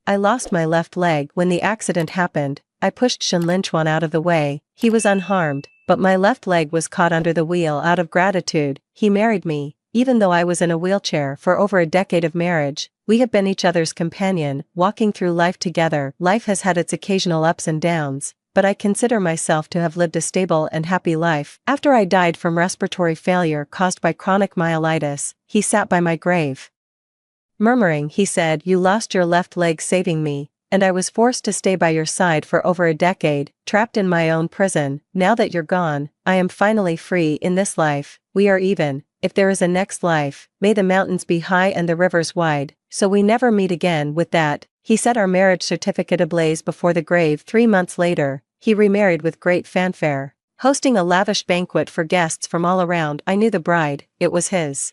I lost my left leg when the accident happened. I pushed Shen Linchuan out of the way. He was unharmed, but my left leg was caught under the wheel. Out of gratitude, he married me, even though I was in a wheelchair. For over a decade of marriage, we have been each other's companion, walking through life together. Life has had its occasional ups and downs, but I consider myself to have lived a stable and happy life. After I died from respiratory failure caused by chronic myelitis, he sat by my grave. Murmuring, he said, "You lost your left leg saving me, and I was forced to stay by your side for over a decade, trapped in my own prison. Now that you're gone, I am finally free. In this life, we are even. If there is a next life, may the mountains be high and the rivers wide, so we never meet again." With that, he set our marriage certificate ablaze before the grave. 3 months later, he remarried with great fanfare, hosting a lavish banquet for guests from all around. I knew the bride, it was his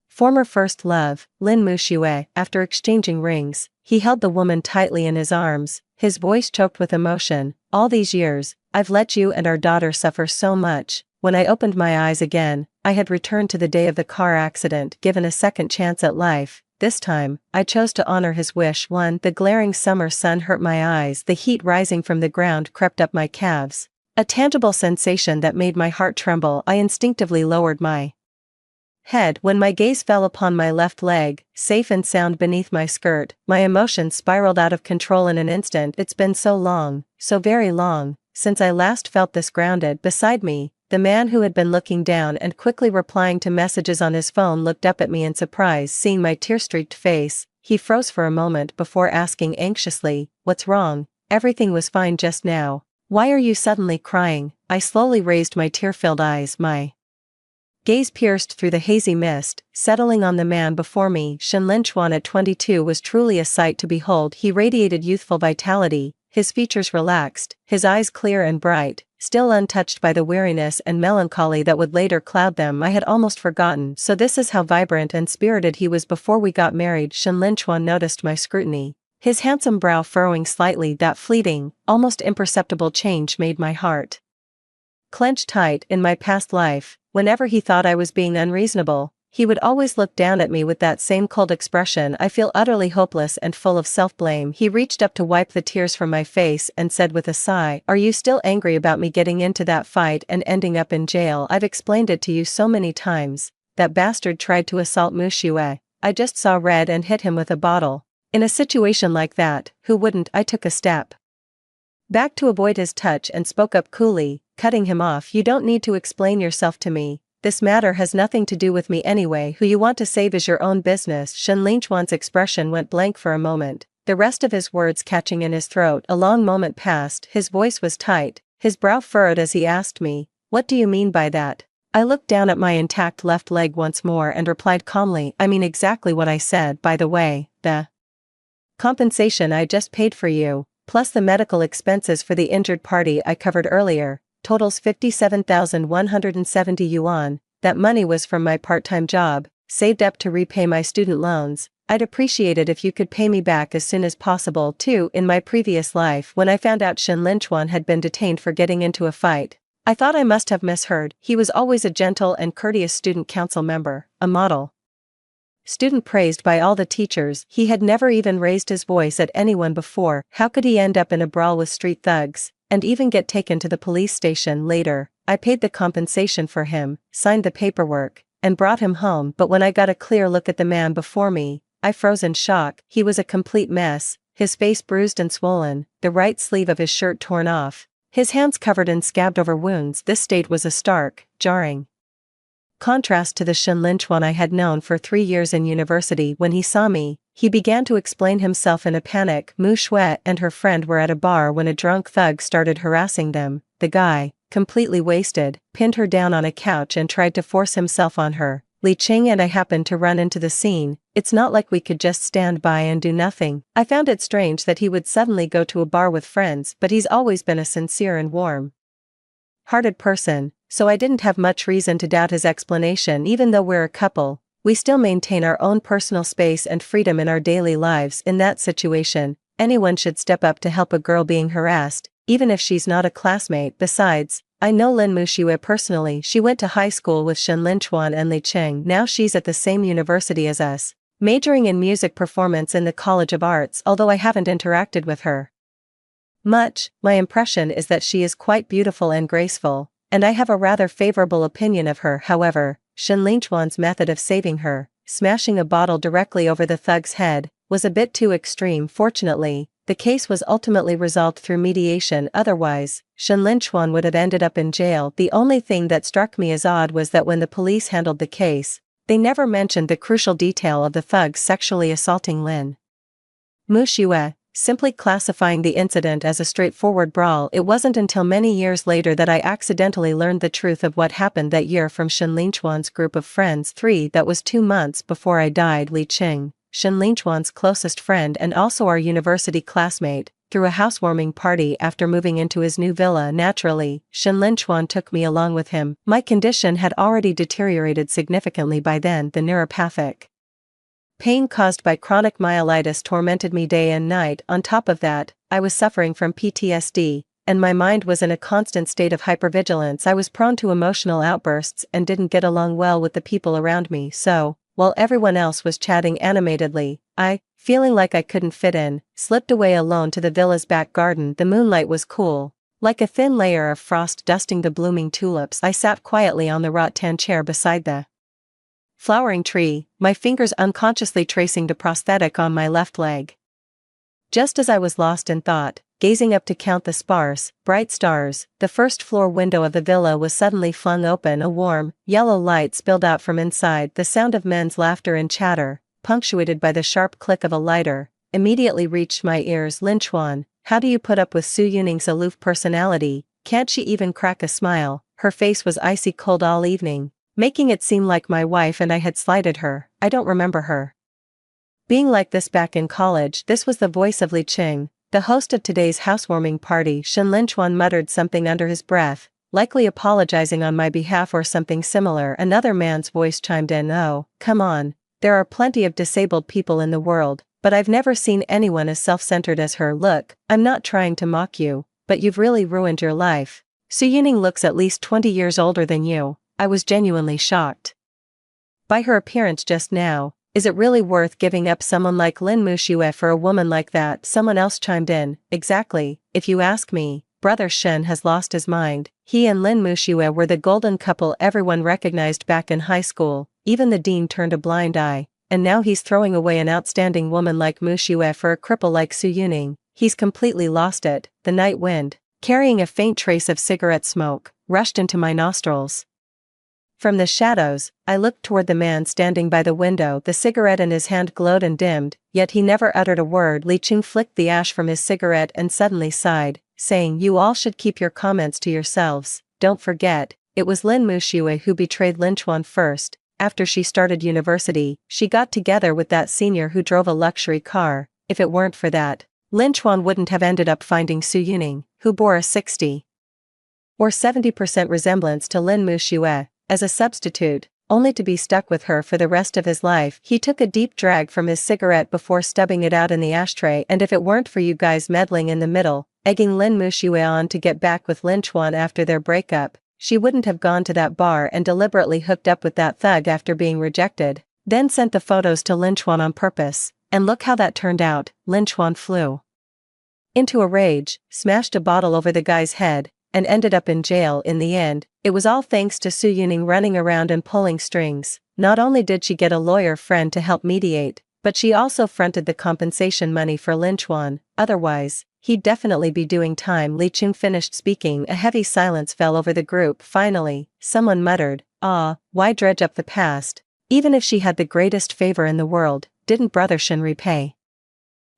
former first love, Lin Muxue. After exchanging rings, he held the woman tightly in his arms, his voice choked with emotion. "All these years, I've let you and our daughter suffer so much." When I opened my eyes again, I had returned to the day of the car accident, given a second chance at life. This time, I chose to honor his wish. 1. The glaring summer sun hurt my eyes. The heat rising from the ground crept up my calves, a tangible sensation that made my heart tremble. I instinctively lowered my head when my gaze fell upon my left leg, safe and sound beneath my skirt. My emotions spiraled out of control in an instant. It's been so long, so very long, since I last felt this grounded. Beside me, the man who had been looking down and quickly replying to messages on his phone looked up at me in surprise. Seeing my tear-streaked face, he froze for a moment before asking anxiously, "What's wrong? Everything was fine just now. Why are you suddenly crying?" I slowly raised my tear-filled eyes. My gaze pierced through the hazy mist, settling on the man before me. Shen Linchuan at 22 was truly a sight to behold. He radiated youthful vitality, his features relaxed, his eyes clear and bright, still untouched by the weariness and melancholy that would later cloud them. I had almost forgotten. So this is how vibrant and spirited he was before we got married. Shen Linchuan noticed my scrutiny, his handsome brow furrowing slightly. That fleeting, almost imperceptible change made my heart clench tight. In my past life, whenever he thought I was being unreasonable, he would always look down at me with that same cold expression. I feel utterly hopeless and full of self-blame. He reached up to wipe the tears from my face and said with a sigh, "Are you still angry about me getting into that fight and ending up in jail? I've explained it to you so many times. That bastard tried to assault Muxue. I just saw red and hit him with a bottle. In a situation like that, who wouldn't?" I took a step back to avoid his touch and spoke up coolly, cutting him off. "You don't need to explain yourself to me. This matter has nothing to do with me anyway. Who you want to save is your own business." Shen Linchuan's expression went blank for a moment, the rest of his words catching in his throat. A long moment passed. His voice was tight, his brow furrowed as he asked me, "What do you mean by that?" I looked down at my intact left leg once more and replied calmly, "I mean exactly what I said. By the way, the compensation I just paid for you, plus the medical expenses for the injured party I covered earlier, totals 57,170 yuan. That money was from my part-time job, saved up to repay my student loans. I'd appreciate it if you could pay me back as soon as possible." 2. In my previous life, when I found out Shen Linchuan had been detained for getting into a fight, I thought I must have misheard. He was always a gentle and courteous student council member, a model student praised by all the teachers. He had never even raised his voice at anyone before. How could he end up in a brawl with street thugs, and even get taken to the police station later? I paid the compensation for him, signed the paperwork, and brought him home. But when I got a clear look at the man before me, I froze in shock. He was a complete mess, his face bruised and swollen, the right sleeve of his shirt torn off, his hands covered in scabbed over wounds. This state was a stark, jarring contrast to the Shen Linchuan I had known for 3 years in university. When he saw me, he began to explain himself in a panic. Muxue and her friend were at a bar when a drunk thug started harassing them. The guy, completely wasted, pinned her down on a couch and tried to force himself on her. Li Cheng and I happened to run into the scene. It's not like we could just stand by and do nothing. I found it strange that he would suddenly go to a bar with friends, but he's always been a sincere and warm-hearted person, so I didn't have much reason to doubt his explanation. Even though we're a couple, we still maintain our own personal space and freedom in our daily lives. In that situation, anyone should step up to help a girl being harassed, even if she's not a classmate. Besides, I know Lin Muxue personally. She went to high school with Shen Linchuan and Li Cheng. Now she's at the same university as us. majoring in music performance in the College of Arts, although I haven't interacted with her much. My impression is that she is quite beautiful and graceful, and I have a rather favorable opinion of her. However, Shen Linchuan's method of saving her, smashing a bottle directly over the thug's head, was a bit too extreme. Fortunately, the case was ultimately resolved through mediation, otherwise, Shen Linchuan would have ended up in jail. The only thing that struck me as odd was that when the police handled the case, they never mentioned the crucial detail of the thugs sexually assaulting Lin Muxue, simply classifying the incident as a straightforward brawl. It wasn't until many years later that I accidentally learned the truth of what happened that year from Shen Linchuan's group of friends. That was 2 months before I died. Li Qing, Shen Linchuan's closest friend and also our university classmate, threw a housewarming party after moving into his new villa. Naturally, Shen Linchuan took me along with him. My condition had already deteriorated significantly by then. The neuropathic pain caused by chronic myelitis tormented me day and night. On top of that, I was suffering from PTSD, and my mind was in a constant state of hypervigilance. I was prone to emotional outbursts and didn't get along well with the people around me. So, while everyone else was chatting animatedly, I, feeling like I couldn't fit in, slipped away alone to the villa's back garden. The moonlight was cool, like a thin layer of frost dusting the blooming tulips. I sat quietly on the rattan chair beside the flowering tree, my fingers unconsciously tracing the prosthetic on my left leg. Just as I was lost in thought, gazing up to count the sparse, bright stars, the first-floor window of the villa was suddenly flung open. A warm, yellow light spilled out from inside. The sound of men's laughter and chatter, punctuated by the sharp click of a lighter, immediately reached my ears. Linchuan, how do you put up with Su Yuning's aloof personality? Can't she even crack a smile? Her face was icy cold all evening, making it seem like my wife and I had slighted her. I don't remember her being like this back in college. This was the voice of Li Qing, the host of today's housewarming party. Shen Linchuan muttered something under his breath, likely apologizing on my behalf or something similar. Another man's voice chimed in. Oh, come on, there are plenty of disabled people in the world, but I've never seen anyone as self-centered as her. Look, I'm not trying to mock you, but you've really ruined your life. Su Yuning looks at least 20 years older than you. I was genuinely shocked by her appearance just now. Is it really worth giving up someone like Lin Muxue for a woman like that? Someone else chimed in. Exactly, if you ask me, Brother Shen has lost his mind. He and Lin Muxue were the golden couple everyone recognized back in high school. Even the dean turned a blind eye, and now he's throwing away an outstanding woman like Muxue for a cripple like Su Yuning. He's completely lost it. The night wind, carrying a faint trace of cigarette smoke, rushed into my nostrils. From the shadows, I looked toward the man standing by the window. The cigarette in his hand glowed and dimmed, yet he never uttered a word. Li Qing flicked the ash from his cigarette and suddenly sighed, saying, "You all should keep your comments to yourselves. Don't forget, it was Lin Muxue who betrayed Linchuan first. After she started university, she got together with that senior who drove a luxury car. If it weren't for that, Linchuan wouldn't have ended up finding Su Yuning, who bore a 60 or 70% resemblance to Lin Muxue, as a substitute, only to be stuck with her for the rest of his life." He took a deep drag from his cigarette before stubbing it out in the ashtray. "And if it weren't for you guys meddling in the middle, egging Lin Muxue on to get back with Linchuan after their breakup, she wouldn't have gone to that bar and deliberately hooked up with that thug after being rejected, then sent the photos to Linchuan on purpose. And look how that turned out." Linchuan flew into a rage, smashed a bottle over the guy's head, and ended up in jail in the end. It was all thanks to Su Yuning running around and pulling strings. Not only did she get a lawyer friend to help mediate, but she also fronted the compensation money for Linchuan. Otherwise, he'd definitely be doing time. Li Qing finished speaking. A heavy silence fell over the group. Finally, someone muttered, "Ah, why dredge up the past? Even if she had the greatest favor in the world, didn't Brother Shen repay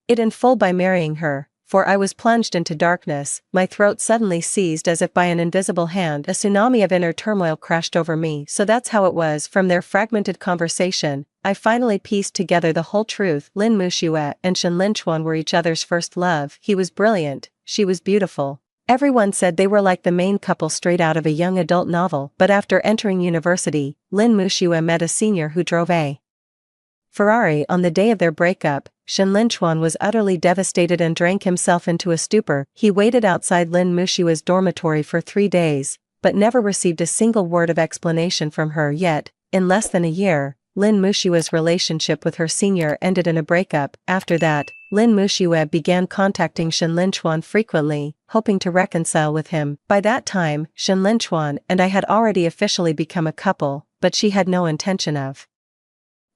it in full by marrying her?" For I was plunged into darkness, my throat suddenly seized as if by an invisible hand. A tsunami of inner turmoil crashed over me. So that's how it was. From their fragmented conversation, I finally pieced together the whole truth. Lin Muxue and Shen Linchuan were each other's first love. He was brilliant, she was beautiful. Everyone said they were like the main couple straight out of a young adult novel. But after entering university, Lin Muxue met a senior who drove a Ferrari. On the day of their breakup, Shen Linchuan was utterly devastated and drank himself into a stupor. He waited outside Lin Muxue's dormitory for 3 days, but never received a single word of explanation from her. Yet, in less than a year, Lin Mushua's relationship with her senior ended in a breakup. After that, Lin Mushua began contacting Shen Linchuan frequently, hoping to reconcile with him. By that time, Shen Linchuan and I had already officially become a couple, but she had no intention of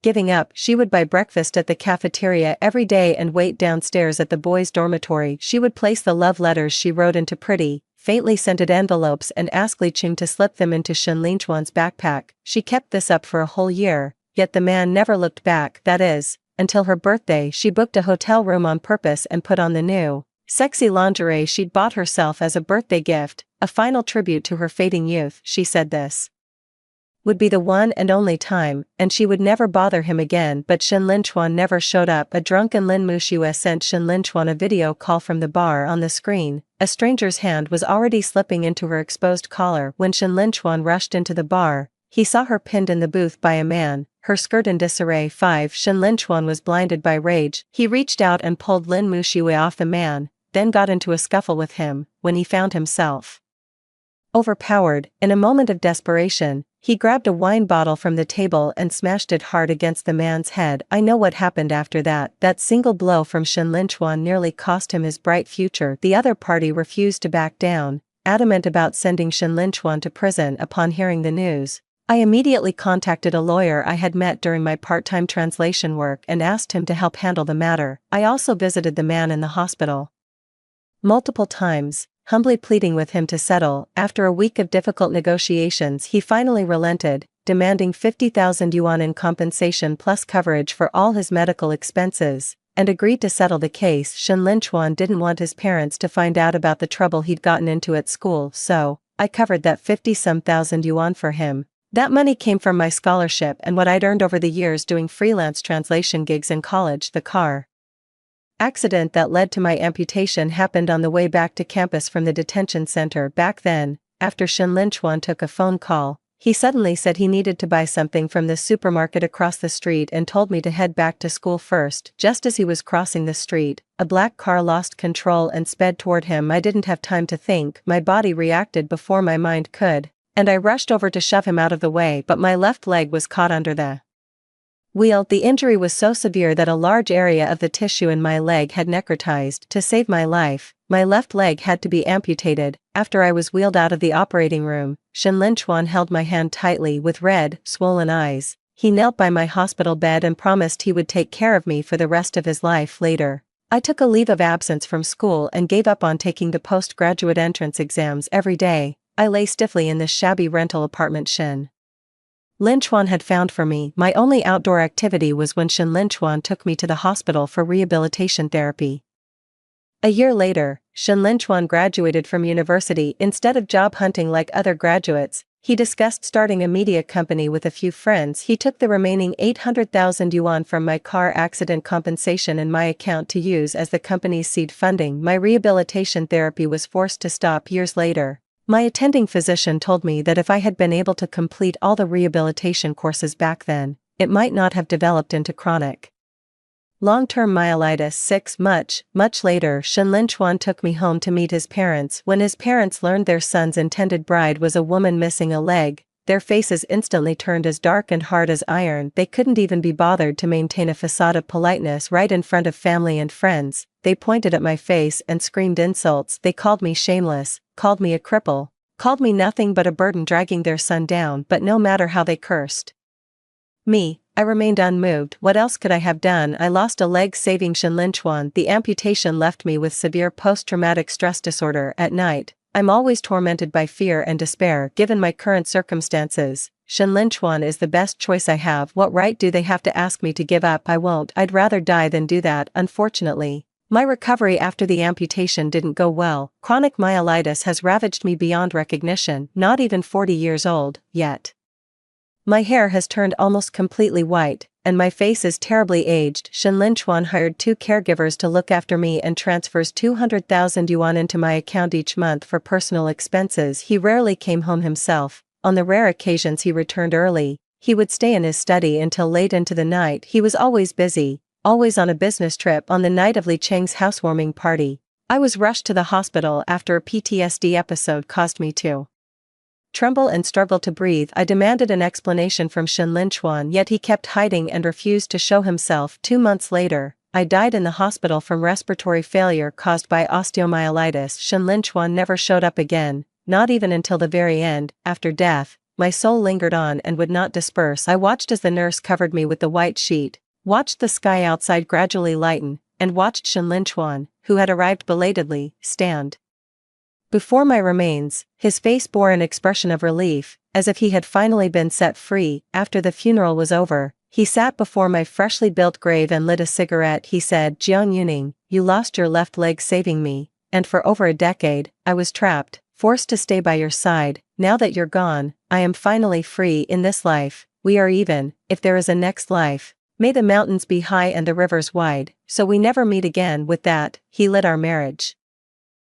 giving up. She would buy breakfast at the cafeteria every day and wait downstairs at the boys' dormitory. She would place the love letters she wrote into pretty, faintly scented envelopes and ask Li Qing to slip them into Shen Linchuan's backpack. She kept this up for a whole year, yet the man never looked back. That is, until her birthday. She booked a hotel room on purpose and put on the new, sexy lingerie she'd bought herself as a birthday gift, a final tribute to her fading youth. She said this would be the one and only time, and she would never bother him again. But Shen Linchuan never showed up. A drunken Lin Mushua sent Shen Linchuan a video call from the bar. On the screen, a stranger's hand was already slipping into her exposed collar. When Shen Linchuan rushed into the bar, he saw her pinned in the booth by a man, her skirt in disarray. 5. Shen Linchuan was blinded by rage. He reached out and pulled Lin Mushua off the man, then got into a scuffle with him. When he found himself overpowered, in a moment of desperation, he grabbed a wine bottle from the table and smashed it hard against the man's head. I know what happened after that. That single blow from Shen Linchuan nearly cost him his bright future. The other party refused to back down, adamant about sending Shen Linchuan to prison. Upon hearing the news, I immediately contacted a lawyer I had met during my part-time translation work and asked him to help handle the matter. I also visited the man in the hospital multiple times, humbly pleading with him to settle. After a week of difficult negotiations, he finally relented, demanding 50,000 yuan in compensation plus coverage for all his medical expenses, and agreed to settle the case. Shen Linchuan didn't want his parents to find out about the trouble he'd gotten into at school, so I covered that 50-some thousand yuan for him. That money came from my scholarship and what I'd earned over the years doing freelance translation gigs in college. The car accident that led to my amputation happened on the way back to campus from the detention center. Back then, after Shen Linchuan took a phone call, he suddenly said he needed to buy something from the supermarket across the street and told me to head back to school first. Just as he was crossing the street, a black car lost control and sped toward him. I didn't have time to think. My body reacted before my mind could, and I rushed over to shove him out of the way, but my left leg was caught under the wheel. The injury was so severe that a large area of the tissue in my leg had necrotized. To save my life, my left leg had to be amputated. After I was wheeled out of the operating room, Shen Linchuan held my hand tightly with red, swollen eyes. He knelt by my hospital bed and promised he would take care of me for the rest of his life. Later, I took a leave of absence from school and gave up on taking the postgraduate entrance exams. Every day, I lay stiffly in this shabby rental apartment Shen Linchuan had found for me. My only outdoor activity was when Shen Linchuan took me to the hospital for rehabilitation therapy. A year later, Shen Linchuan graduated from university. Instead of job hunting like other graduates, he discussed starting a media company with a few friends. He took the remaining 800,000 yuan from my car accident compensation in my account to use as the company's seed funding. My rehabilitation therapy was forced to stop years later. My attending physician told me that if I had been able to complete all the rehabilitation courses back then, it might not have developed into chronic long-term myelitis. 6. Much later, Shen Linchuan took me home to meet his parents. When his parents learned their son's intended bride was a woman missing a leg, their faces instantly turned as dark and hard as iron. They couldn't even be bothered to maintain a facade of politeness right in front of family and friends. They pointed at my face and screamed insults. They called me shameless, called me a cripple, called me nothing but a burden dragging their son down. But no matter how they cursed me, I remained unmoved. What else could I have done? I lost a leg saving Shen Linchuan. The amputation left me with severe post-traumatic stress disorder. At night, I'm always tormented by fear and despair. Given my current circumstances, Shen Linchuan is the best choice I have. What right do they have to ask me to give up? I won't. I'd rather die than do that. Unfortunately, my recovery after the amputation didn't go well. Chronic myelitis has ravaged me beyond recognition. Not even 40 years old, yet my hair has turned almost completely white, and my face is terribly aged. Shen Linchuan hired 2 caregivers to look after me and transfers 200,000 yuan into my account each month for personal expenses. He rarely came home himself. On the rare occasions he returned early, he would stay in his study until late into the night. He was always busy, always on a business trip. On the night of Li Cheng's housewarming party, I was rushed to the hospital after a PTSD episode caused me to tremble and struggle to breathe. I demanded an explanation from Shinlinchuan, yet he kept hiding and refused to show himself. 2 months later, I died in the hospital from respiratory failure caused by osteomyelitis. Shinlinchuan never showed up again, not even until the very end. After death, my soul lingered on and would not disperse. I watched as the nurse covered me with the white sheet, watched the sky outside gradually lighten, and watched Shinlinchuan, who had arrived belatedly, stand before my remains. His face bore an expression of relief, as if he had finally been set free. After the funeral was over, he sat before my freshly built grave and lit a cigarette. He said, "Jiang Yuning, you lost your left leg saving me, and for over a decade, I was trapped, forced to stay by your side. Now that you're gone, I am finally free. In this life, we are even, if there is a next life. May the mountains be high and the rivers wide, so we never meet again." With that, he lit our marriage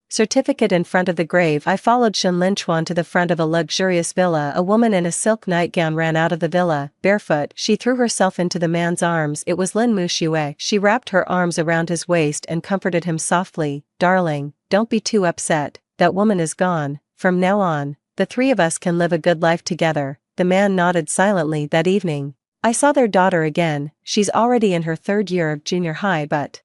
certificate in front of the grave. I followed Shinlinchuan to the front of a luxurious villa. A woman in a silk nightgown ran out of the villa, barefoot. She threw herself into the man's arms. It was Lin Muxue. She wrapped her arms around his waist and comforted him softly. "Darling, don't be too upset, that woman is gone. From now on, the three of us can live a good life together." The man nodded silently. That evening, I saw their daughter again. She's already in her 3rd year of junior high, but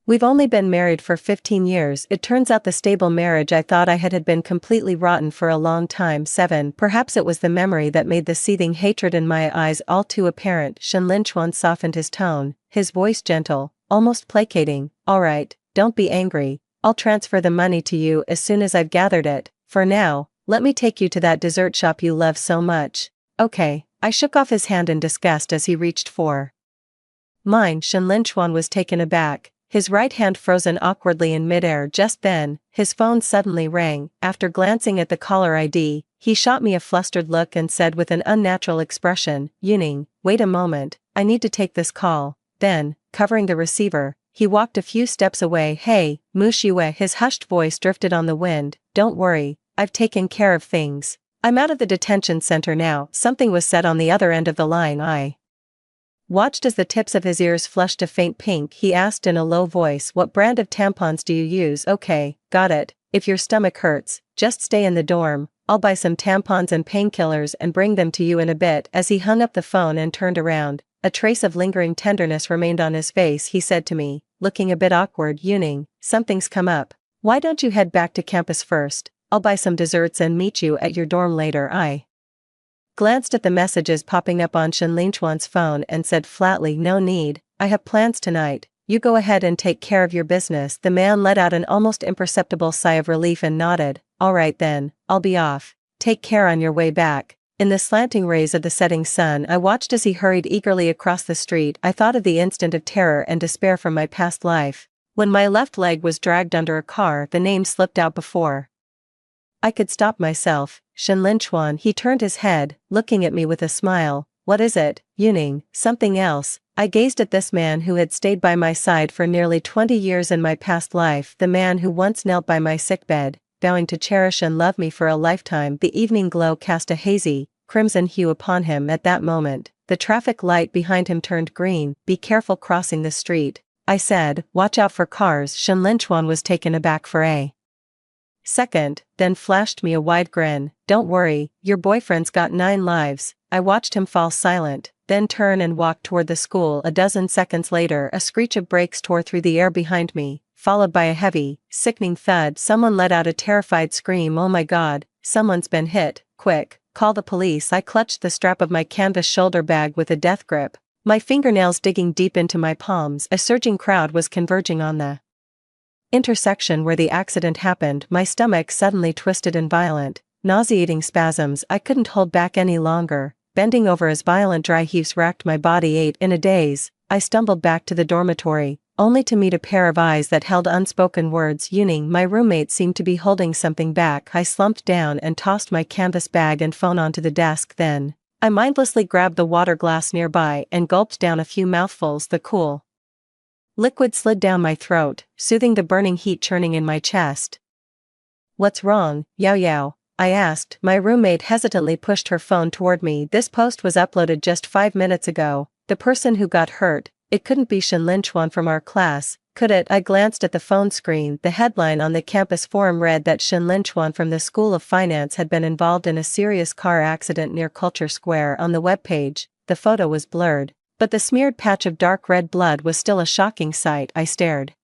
we've only been married for 15 years. It turns out the stable marriage I thought I had been completely rotten for a long time. 7. Perhaps it was the memory that made the seething hatred in my eyes all too apparent. Shinlinchuan softened his tone, his voice gentle, almost placating. "All right, don't be angry. I'll transfer the money to you as soon as I've gathered it. For now, let me take you to that dessert shop you love so much." "Okay." I shook off his hand in disgust as he reached for mine. Shinlinchuan was taken aback, his right hand frozen awkwardly in midair. Just then, his phone suddenly rang. After glancing at the caller ID, he shot me a flustered look and said with an unnatural expression, "Yuning, wait a moment, I need to take this call." Then, covering the receiver, he walked a few steps away. "Hey, Muxue," his hushed voice drifted on the wind, "don't worry, I've taken care of things. I'm out of the detention center now." Something was said on the other end of the line. I watched as the tips of his ears flushed a faint pink. He asked in a low voice, "What brand of tampons do you use?" "Okay, got it. If your stomach hurts, just stay in the dorm. I'll buy some tampons and painkillers and bring them to you in a bit." As he hung up the phone and turned around, a trace of lingering tenderness remained on his face. He said to me, looking a bit awkward, "Yuning, something's come up. Why don't you head back to campus first? I'll buy some desserts and meet you at your dorm later." I glanced at the messages popping up on Shinlinchuan's phone and said flatly, "No need, I have plans tonight. You go ahead and take care of your business." The man let out an almost imperceptible sigh of relief and nodded. "All right then, I'll be off. Take care on your way back." In the slanting rays of the setting sun, I watched as he hurried eagerly across the street. I thought of the instant of terror and despair from my past life, when my left leg was dragged under a car. The name slipped out before I could stop myself. "Shinlinchuan." He turned his head, looking at me with a smile. "What is it, Yuning?" "Something else." I gazed at this man who had stayed by my side for nearly 20 years in my past life, the man who once knelt by my sickbed, vowing to cherish and love me for a lifetime. The evening glow cast a hazy, crimson hue upon him. At that moment, the traffic light behind him turned green. "Be careful crossing the street," I said. "Watch out for cars." Shinlinchuan was taken aback for a second, then flashed me a wide grin. "Don't worry, your boyfriend's got 9 lives." I watched him fall silent, then turn and walk toward the school. A dozen seconds later, a screech of brakes tore through the air behind me, followed by a heavy, sickening thud. Someone let out a terrified scream. "Oh my God, someone's been hit. Quick, call the police." I clutched the strap of my canvas shoulder bag with a death grip, my fingernails digging deep into my palms. A surging crowd was converging on the intersection where the accident happened. My stomach suddenly twisted in violent, nauseating spasms. I couldn't hold back any longer. Bending over as violent dry heaves racked my body. 8. In a daze, I stumbled back to the dormitory, only to meet a pair of eyes that held unspoken words. "Yuning." My roommate seemed to be holding something back. I slumped down and tossed my canvas bag and phone onto the desk. Then, I mindlessly grabbed the water glass nearby and gulped down a few mouthfuls. The cool liquid slid down my throat, soothing the burning heat churning in my chest. "What's wrong, Yao Yao?" I asked. My roommate hesitantly pushed her phone toward me. "This post was uploaded just 5 minutes ago. The person who got hurt, it couldn't be Shinlinchuan from our class, Could it? I glanced at the phone screen. The headline on the campus forum read that Shinlin Chuan from the School of Finance had been involved in a serious car accident near Culture Square. On the webpage, the photo was blurred, but the smeared patch of dark red blood was still a shocking sight. I stared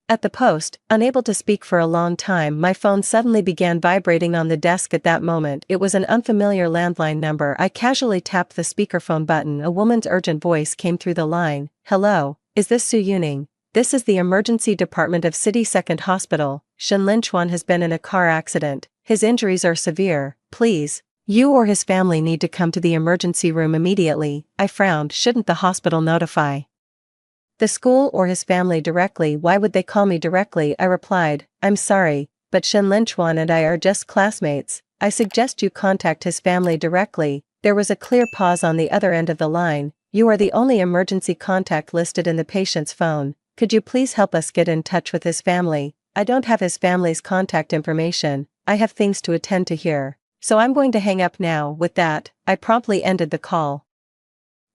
at the post, unable to speak for a long time. My phone suddenly began vibrating on the desk at that moment. It was an unfamiliar landline number. I casually tapped the speakerphone button. A woman's urgent voice came through the line. "Hello, is this Su Yuning? This is the emergency department of City Second Hospital. Shinlin Chuan has been in a car accident. His injuries are severe. Please, you or his family need to come to the emergency room immediately." I frowned. Shouldn't the hospital notify the school or his family directly? Why would they call me directly? I replied, "I'm sorry, but Shinlin Chuan and I are just classmates. I suggest you contact his family directly." There was a clear pause on the other end of the line. "You are the only emergency contact listed in the patient's phone. Could you please help us get in touch with his family? I don't have his family's contact information. I have things to attend to here. So I'm going to hang up now." With that, I promptly ended the call.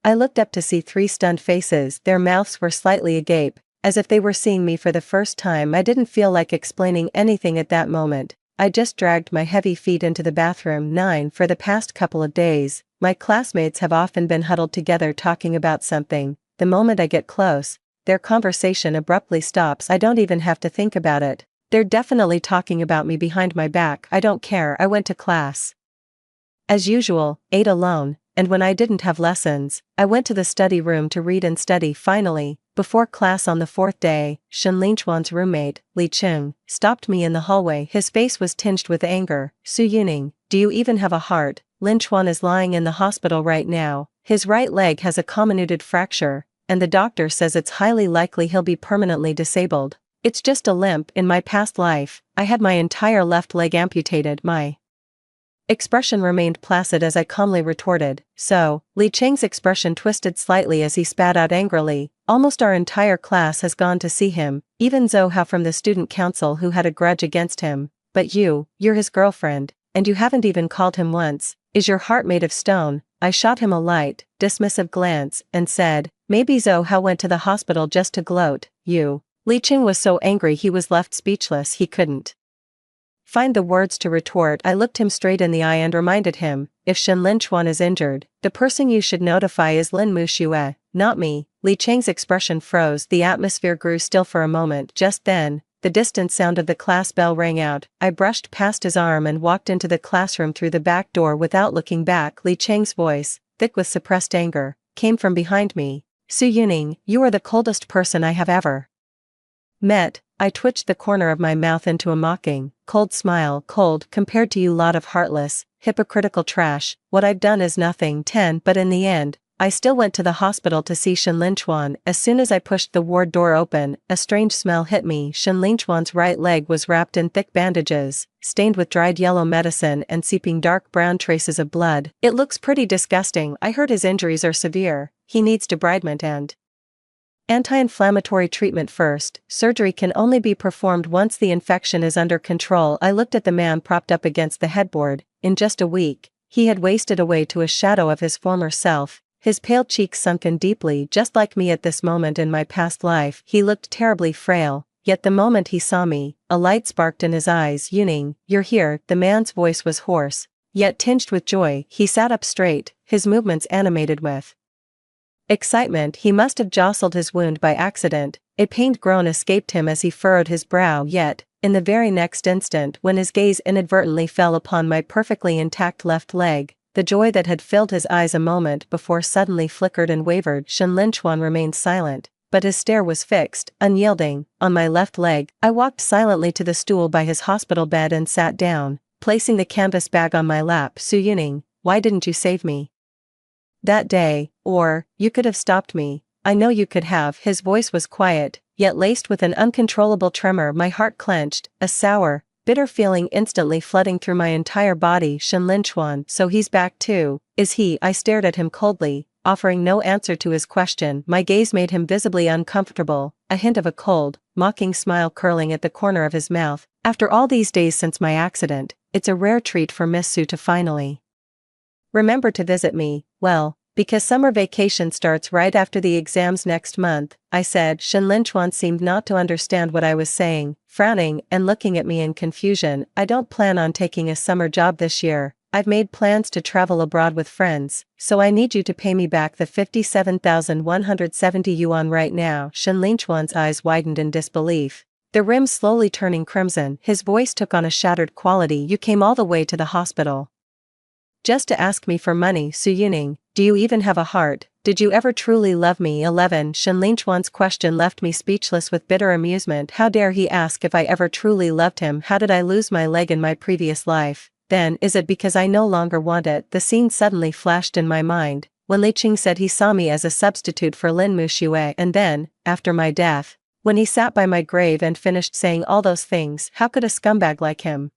I looked up to see 3 stunned faces. Their mouths were slightly agape, as if they were seeing me for the first time. I didn't feel like explaining anything at that moment. I just dragged my heavy feet into the bathroom. 9. For the past couple of days, my classmates have often been huddled together talking about something. The moment I get close, their conversation abruptly stops. I don't even have to think about it. They're definitely talking about me behind my back. I don't care. I went to class as usual, ate alone, and when I didn't have lessons, I went to the study room to read and study. Finally, before class on the 4th day, Shinlin Chuan's roommate, Li Cheng, stopped me in the hallway. His face was tinged with anger. "Su Yuning, do you even have a heart? Lin Chuan is lying in the hospital right now. His right leg has a comminuted fracture, and the doctor says it's highly likely he'll be permanently disabled. It's just a limp. In my past life, I had my entire left leg amputated." My expression remained placid as I calmly retorted, "So?" Li Cheng's expression twisted slightly as he spat out angrily, "Almost our entire class has gone to see him, even Zhou Hao from the student council, who had a grudge against him. But you're his girlfriend, and you haven't even called him once. Is your heart made of stone?" I shot him a light, dismissive glance, and said, "Maybe Zhou Hao went to the hospital just to gloat." "You?" Li Cheng was so angry he was left speechless. He couldn't find the words to retort. I looked him straight in the eye and reminded him, "If Shinlin Chuan is injured, the person you should notify is Lin Muxue, not me." Li Cheng's expression froze. The atmosphere grew still for a moment. Just then, the distant sound of the class bell rang out. I brushed past his arm and walked into the classroom through the back door without looking back. Li Cheng's voice, thick with suppressed anger, came from behind me. "Su Yuning, you are the coldest person I have ever met." I twitched the corner of my mouth into a mocking, cold smile. "Cold compared to you lot of heartless, hypocritical trash. What I've done is nothing." 10. But in the end, I still went to the hospital to see Shinlin Chuan. As soon as I pushed the ward door open, a strange smell hit me. Shinlin Chuan's right leg was wrapped in thick bandages, stained with dried yellow medicine and seeping dark brown traces of blood. "It looks pretty disgusting. I heard his injuries are severe. He needs debridement and anti-inflammatory treatment first. Surgery can only be performed once the infection is under control." I looked at the man propped up against the headboard. In just a week, he had wasted away to a shadow of his former self, his pale cheeks sunken deeply, just like me at this moment in my past life. He looked terribly frail, yet the moment he saw me, a light sparked in his eyes. "Yuning, you're here." The man's voice was hoarse, yet tinged with joy. He sat up straight, his movements animated with excitement. He must have jostled his wound by accident. A pained groan escaped him as he furrowed his brow. Yet, in the very next instant, when his gaze inadvertently fell upon my perfectly intact left leg, the joy that had filled his eyes a moment before suddenly flickered and wavered. Shinlin Chuan remained silent, but his stare was fixed, unyielding, on my left leg. I walked silently to the stool by his hospital bed and sat down, placing the canvas bag on my lap. "Su Yuning, why didn't you save me that day? Or, you could have stopped me." "I know you could have." His voice was quiet, yet laced with an uncontrollable tremor. My heart clenched, a sour, bitter feeling instantly flooding through my entire body. "Shinlin Chuan, so he's back too, is he?" I stared at him coldly, offering no answer to his question. My gaze made him visibly uncomfortable, a hint of a cold, mocking smile curling at the corner of his mouth. "After all these days since my accident, it's a rare treat for Miss Su to finally remember to visit me. Well, Because summer vacation starts right after the exams next month, I said. Shen Linchuan seemed not to understand what I was saying, frowning and looking at me in confusion. I don't plan on taking a summer job this year. I've made plans to travel abroad with friends, so I need you to pay me back the 57,170 yuan right now. Shen Linchuan's eyes widened in disbelief, the rim slowly turning crimson. His voice took on a shattered quality. You came all the way to the hospital just to ask me for money? Su Yuning, do you even have a heart? Did you ever truly love me? 11. Shen Linchuan's question left me speechless with bitter amusement. How dare he ask if I ever truly loved him? How did I lose my leg in my previous life? Then, is it because I no longer want it? The scene suddenly flashed in my mind, when Li Qing said he saw me as a substitute for Lin Muxue, and then, after my death, when he sat by my grave and finished saying all those things. How could a scumbag like him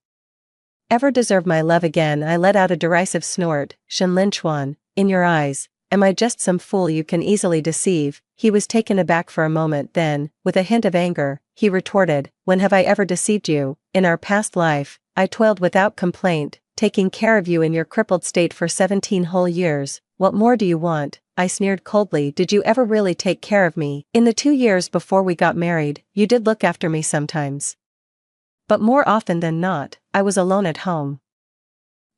ever deserve my love again? I let out a derisive snort. Shen Linchuan, in your eyes, am I just some fool you can easily deceive? He was taken aback for a moment, then, with a hint of anger, he retorted, when have I ever deceived you? In our past life, I toiled without complaint, taking care of you in your crippled state for 17 whole years. What more do you want? I sneered coldly. Did you ever really take care of me? In the 2 years before we got married, you did look after me sometimes. But more often than not, I was alone at home,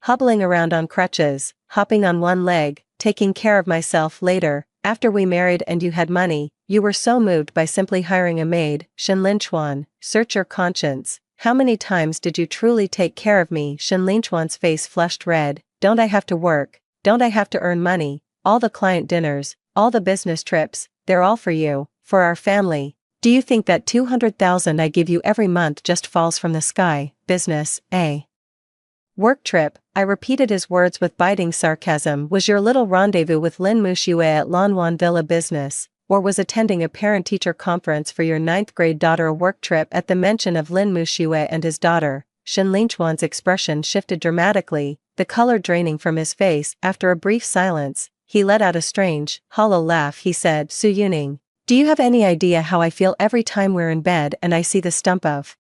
hobbling around on crutches, hopping on one leg, taking care of myself. Later, after we married and you had money, you were so moved by simply hiring a maid. Shen Linchuan, search your conscience. How many times did you truly take care of me? Shen Linchuan's face flushed red. Don't I have to work? Don't I have to earn money? All the client dinners, all the business trips, they're all for you, for our family. Do you think that 200,000 I give you every month just falls from the sky? Business, eh? Work trip, I repeated his words with biting sarcasm. Was your little rendezvous with Lin Muxue at Lanwan Villa business, or was attending a parent-teacher conference for your 9th grade daughter a work trip? At the mention of Lin Muxue and his daughter, Shen Linchuan's expression shifted dramatically, the color draining from his face. After a brief silence, he let out a strange, hollow laugh. He said, Su Yuning, do you have any idea how I feel every time we're in bed and I see the stump of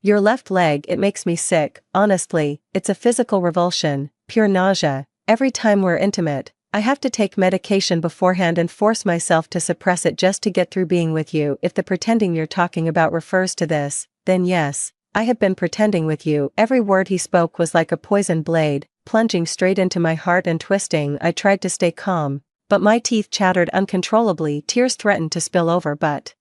your left leg? It makes me sick. Honestly, it's a physical revulsion, pure nausea. Every time we're intimate, I have to take medication beforehand and force myself to suppress it just to get through being with you. If the pretending you're talking about refers to this, then yes, I have been pretending with you. Every word he spoke was like a poisoned blade, plunging straight into my heart and twisting. I tried to stay calm, but my teeth chattered uncontrollably. Tears threatened to spill over, but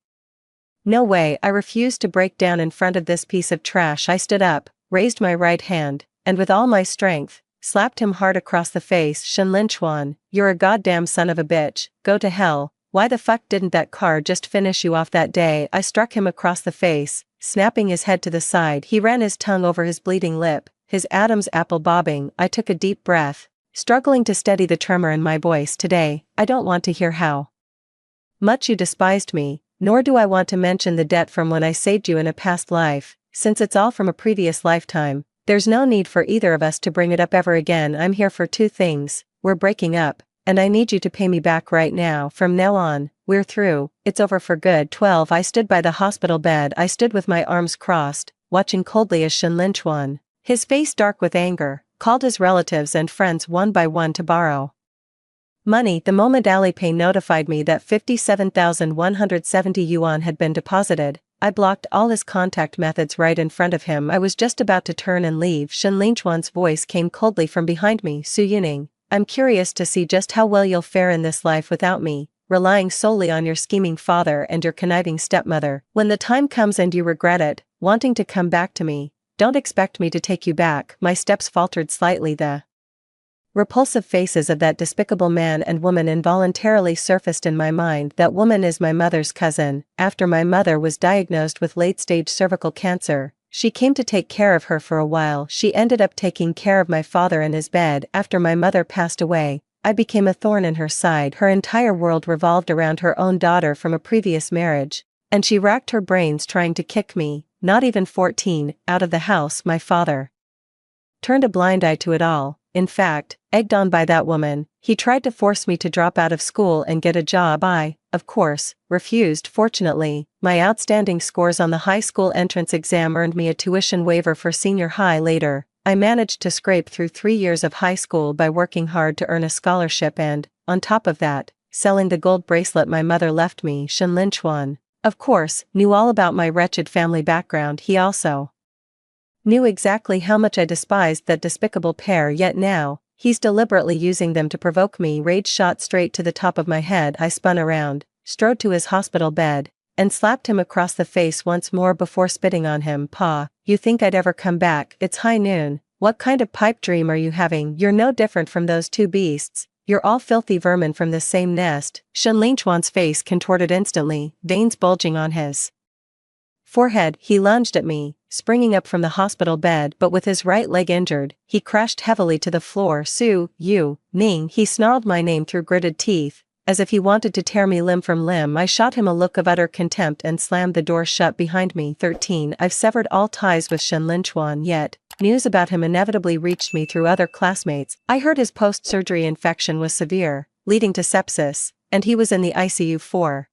no way. I refused to break down in front of this piece of trash. I stood up, raised my right hand, and with all my strength, slapped him hard across the face. Shen Linchuan, you're a goddamn son of a bitch. Go to hell. Why the fuck didn't that car just finish you off that day? I struck him across the face, snapping his head to the side. He ran his tongue over his bleeding lip, his Adam's apple bobbing. I took a deep breath, struggling to steady the tremor in my voice. Today, I don't want to hear how much you despised me, nor do I want to mention the debt from when I saved you in a past life, since it's all from a previous lifetime. There's no need for either of us to bring it up ever again. I'm here for 2 things. We're breaking up, and I need you to pay me back right now. From now on, we're through. It's over for good. 12. I stood by the hospital bed. I stood with my arms crossed, watching coldly as Shen Linchuan, his face dark with anger, called his relatives and friends one by one to borrow money. The moment Alipay notified me that 57,170 yuan had been deposited, I blocked all his contact methods right in front of him. I was just about to turn and leave. Shen Linchuan's voice came coldly from behind me. Su Yuning, I'm curious to see just how well you'll fare in this life without me, relying solely on your scheming father and your conniving stepmother. When the time comes and you regret it, wanting to come back to me, don't expect me to take you back. My steps faltered slightly. The repulsive faces of that despicable man and woman involuntarily surfaced in my mind. That woman is my mother's cousin. After my mother was diagnosed with late-stage cervical cancer, she came to take care of her for a while. She ended up taking care of my father in his bed. After my mother passed away, I became a thorn in her side. Her entire world revolved around her own daughter from a previous marriage, and she racked her brains trying to kick me, not even 14, out of the house. My father turned a blind eye to it all. In fact, egged on by that woman, he tried to force me to drop out of school and get a job. I, of course, refused. Fortunately, my outstanding scores on the high school entrance exam earned me a tuition waiver for senior high. Later, I managed to scrape through 3 years of high school by working hard to earn a scholarship and, on top of that, selling the gold bracelet my mother left me. Shenlin Chuan, of course, knew all about my wretched family background. He also knew exactly how much I despised that despicable pair, yet now, he's deliberately using them to provoke me. Rage shot straight to the top of my head. I spun around, strode to his hospital bed, and slapped him across the face once more before spitting on him. Pa, you think I'd ever come back? It's high noon. What kind of pipe dream are you having? You're no different from those two beasts. You're all filthy vermin from the same nest. Shenlin Chuan's face contorted instantly, veins bulging on his forehead. He lunged at me, springing up from the hospital bed, but with his right leg injured, he crashed heavily to the floor. Su, you, Ning. He snarled my name through gritted teeth, as if he wanted to tear me limb from limb. I shot him a look of utter contempt and slammed the door shut behind me. 13. I've severed all ties with Shenlin Chuan, yet news about him inevitably reached me through other classmates. I heard his post-surgery infection was severe, leading to sepsis, and he was in the ICU for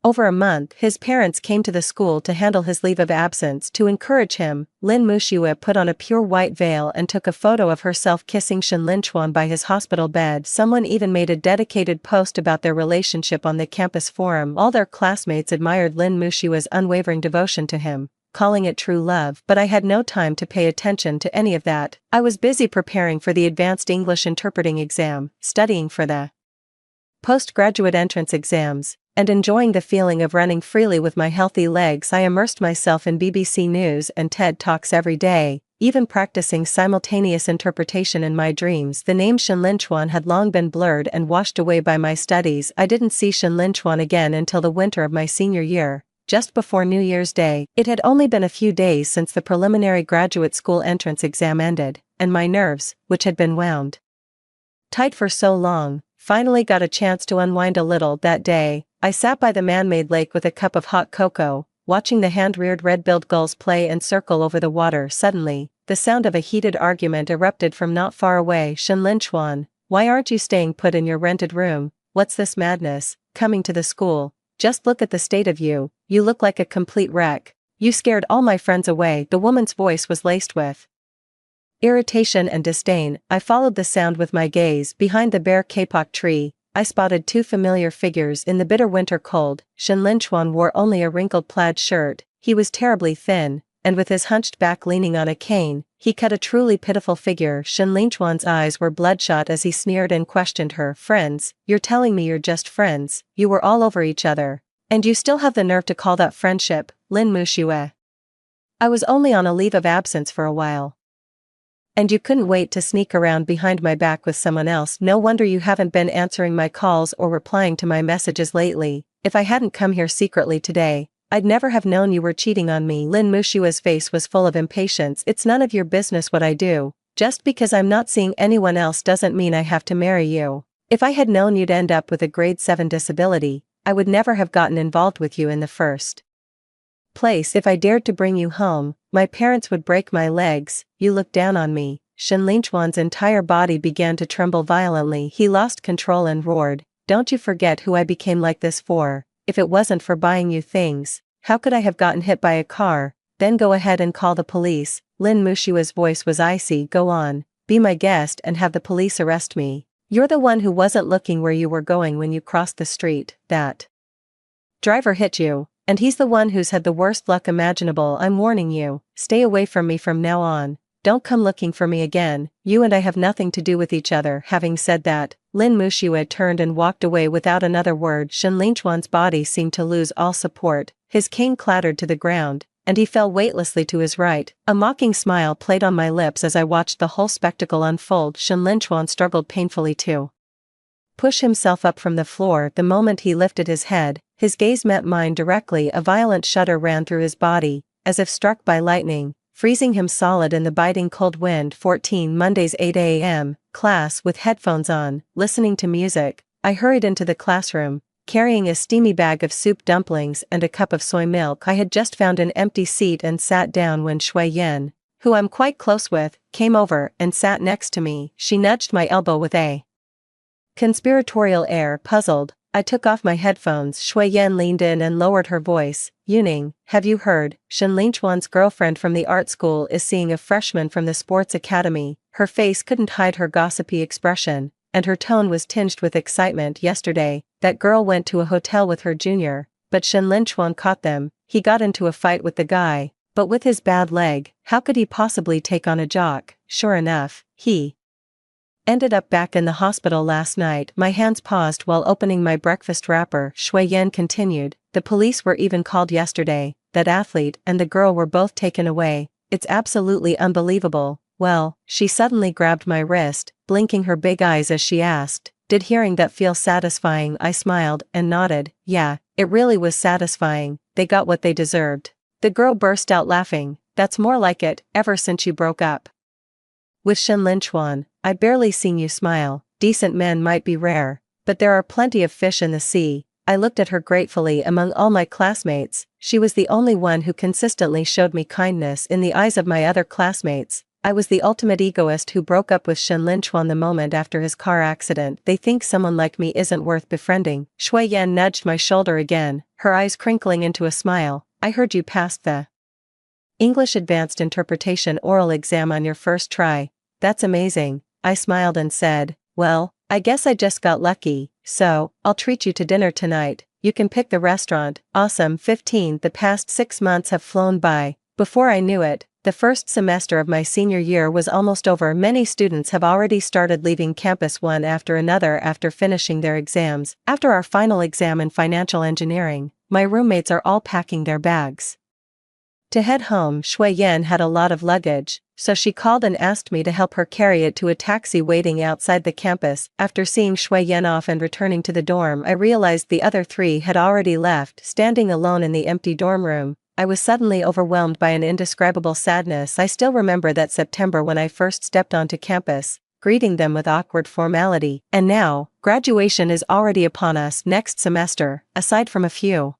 over a month. His parents came to the school to handle his leave of absence. To encourage him, Lin Muxue put on a pure white veil and took a photo of herself kissing Shenlin Chuan by his hospital bed. Someone even made a dedicated post about their relationship on the campus forum. All their classmates admired Lin Muxue's unwavering devotion to him, calling it true love. But I had no time to pay attention to any of that. I was busy preparing for the advanced English interpreting exam, studying for the postgraduate entrance exams, and enjoying the feeling of running freely with my healthy legs. I immersed myself in BBC News and TED Talks every day, even practicing simultaneous interpretation in my dreams. The name Shenlin Chuan had long been blurred and washed away by my studies. I didn't see Shenlin Chuan again until the winter of my senior year, just before New Year's Day. It had only been a few days since the preliminary graduate school entrance exam ended, and my nerves, which had been wound tight for so long, finally got a chance to unwind a little. That day, I sat by the man-made lake with a cup of hot cocoa, watching the hand-reared red-billed gulls play and circle over the water. Suddenly, the sound of a heated argument erupted from not far away. Shenlin Chuan, why aren't you staying put in your rented room? What's this madness, coming to the school? Just look at the state of you, you look like a complete wreck. You scared all my friends away. The woman's voice was laced with irritation and disdain. I followed the sound with my gaze. Behind the bare kapok tree, I spotted two familiar figures in the bitter winter cold. Shenlin Chuan wore only a wrinkled plaid shirt. He was terribly thin, and with his hunched back leaning on a cane, he cut a truly pitiful figure. Shenlin Chuan's eyes were bloodshot as he sneered and questioned her. Friends? You're telling me you're just friends? You were all over each other, and you still have the nerve to call that friendship, Lin Muxue? I was only on a leave of absence for a while, and you couldn't wait to sneak around behind my back with someone else. No wonder you haven't been answering my calls or replying to my messages lately. If I hadn't come here secretly today, I'd never have known you were cheating on me. Lin Muxue's face was full of impatience. It's none of your business what I do. Just because I'm not seeing anyone else doesn't mean I have to marry you. If I had known you'd end up with a grade 7 disability, I would never have gotten involved with you in the first place. If I dared to bring you home, my parents would break my legs. You look down on me. Shenlin Chuan's entire body began to tremble violently. He lost control and roared, don't you forget who I became like this for. If it wasn't for buying you things, how could I have gotten hit by a car? Then go ahead and call the police. Lin Muxue's voice was icy. Go on, be my guest and have the police arrest me. You're the one who wasn't looking where you were going when you crossed the street. That driver hit you, and he's the one who's had the worst luck imaginable. I'm warning you, stay away from me from now on. Don't come looking for me again. You and I have nothing to do with each other. Having said that, Lin Muxue turned and walked away without another word. Shenlin Chuan's body seemed to lose all support. His cane clattered to the ground, and he fell weightlessly to his right. A mocking smile played on my lips as I watched the whole spectacle unfold. Shenlin Chuan struggled painfully to push himself up from the floor. The moment he lifted his head, his gaze met mine directly. A violent shudder ran through his body, as if struck by lightning, freezing him solid in the biting cold wind. 14 Mondays 8 a.m., class. With headphones on, listening to music, I hurried into the classroom, carrying a steamy bag of soup dumplings and a cup of soy milk. I had just found an empty seat and sat down when Shui Yan, who I'm quite close with, came over and sat next to me. She nudged my elbow with a conspiratorial air. Puzzled, I took off my headphones. Shui Yan leaned in and lowered her voice. Yuning, have you heard? Shenlin Chuan's girlfriend from the art school is seeing a freshman from the sports academy. Her face couldn't hide her gossipy expression, and her tone was tinged with excitement. Yesterday, that girl went to a hotel with her junior, but Shen Linchuan caught them. He got into a fight with the guy, but with his bad leg, how could he possibly take on a jock? Sure enough, he ended up back in the hospital last night. My hands paused while opening my breakfast wrapper. Shui Yan continued, the police were even called yesterday. That athlete and the girl were both taken away. It's absolutely unbelievable. Well, she suddenly grabbed my wrist, blinking her big eyes as she asked, did hearing that feel satisfying? I smiled and nodded. Yeah, it really was satisfying. They got what they deserved. The girl burst out laughing. That's more like it, ever since you broke up with Shen Linchuan. I barely seen you smile. Decent men might be rare, but there are plenty of fish in the sea. I looked at her gratefully. Among all my classmates, she was the only one who consistently showed me kindness. In the eyes of my other classmates, I was the ultimate egoist who broke up with Shen Linchuan the moment after his car accident. They think someone like me isn't worth befriending. Shui Yan nudged my shoulder again, her eyes crinkling into a smile. I heard you passed the English Advanced Interpretation oral exam on your first try. That's amazing. I smiled and said, well, I guess I just got lucky, so, I'll treat you to dinner tonight. You can pick the restaurant. Awesome. 15. The past 6 months have flown by. Before I knew it, the first semester of my senior year was almost over. Many students have already started leaving campus one after another after finishing their exams. After our final exam in financial engineering, my roommates are all packing their bags to head home. Shui Yan had a lot of luggage, so she called and asked me to help her carry it to a taxi waiting outside the campus. After seeing Shui Yan off and returning to the dorm, I realized the other 3 had already left. Standing alone in the empty dorm room, I was suddenly overwhelmed by an indescribable sadness. I still remember that September when I first stepped onto campus, greeting them with awkward formality. And now, graduation is already upon us. Next semester, aside from a few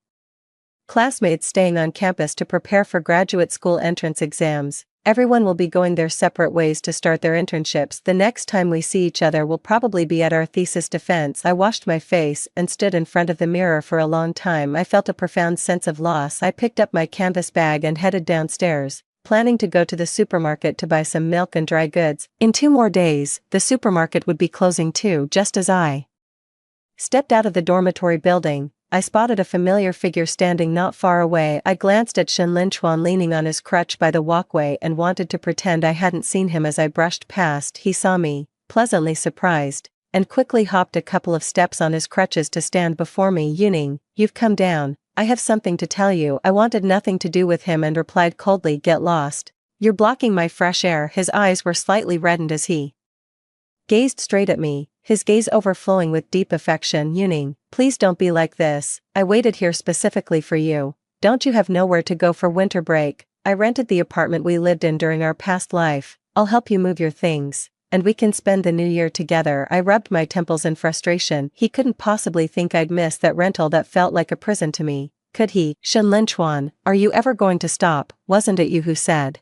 classmates staying on campus to prepare for graduate school entrance exams, everyone will be going their separate ways to start their internships. The next time we see each other will probably be at our thesis defense. I washed my face and stood in front of the mirror for a long time. I felt a profound sense of loss. I picked up my canvas bag and headed downstairs, planning to go to the supermarket to buy some milk and dry goods. In 2 more days, the supermarket would be closing too. Just as I stepped out of the dormitory building, I spotted a familiar figure standing not far away. I glanced at Shen Linchuan leaning on his crutch by the walkway and wanted to pretend I hadn't seen him. As I brushed past, he saw me, pleasantly surprised, and quickly hopped a couple of steps on his crutches to stand before me. Yuning, you've come down. I have something to tell you. I wanted nothing to do with him and replied coldly, get lost. You're blocking my fresh air. His eyes were slightly reddened as he gazed straight at me, his gaze overflowing with deep affection. Yuning, please don't be like this. I waited here specifically for you. Don't you have nowhere to go for winter break? I rented the apartment we lived in during our past life. I'll help you move your things, and we can spend the new year together. I rubbed my temples in frustration. He couldn't possibly think I'd miss that rental that felt like a prison to me, could he? Shen Linchuan, are you ever going to stop? Wasn't it you who said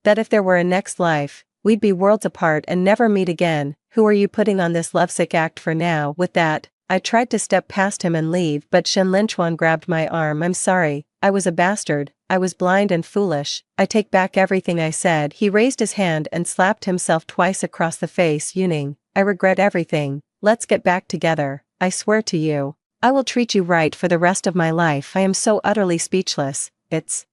that if there were a next life, we'd be worlds apart and never meet again? Who are you putting on this lovesick act for now? With that, I tried to step past him and leave, but Shen Linchuan grabbed my arm. I'm sorry, I was a bastard, I was blind and foolish. I take back everything I said. He raised his hand and slapped himself twice across the face. Yuning, I regret everything. Let's get back together. I swear to you, I will treat you right for the rest of my life. I am so utterly speechless. It's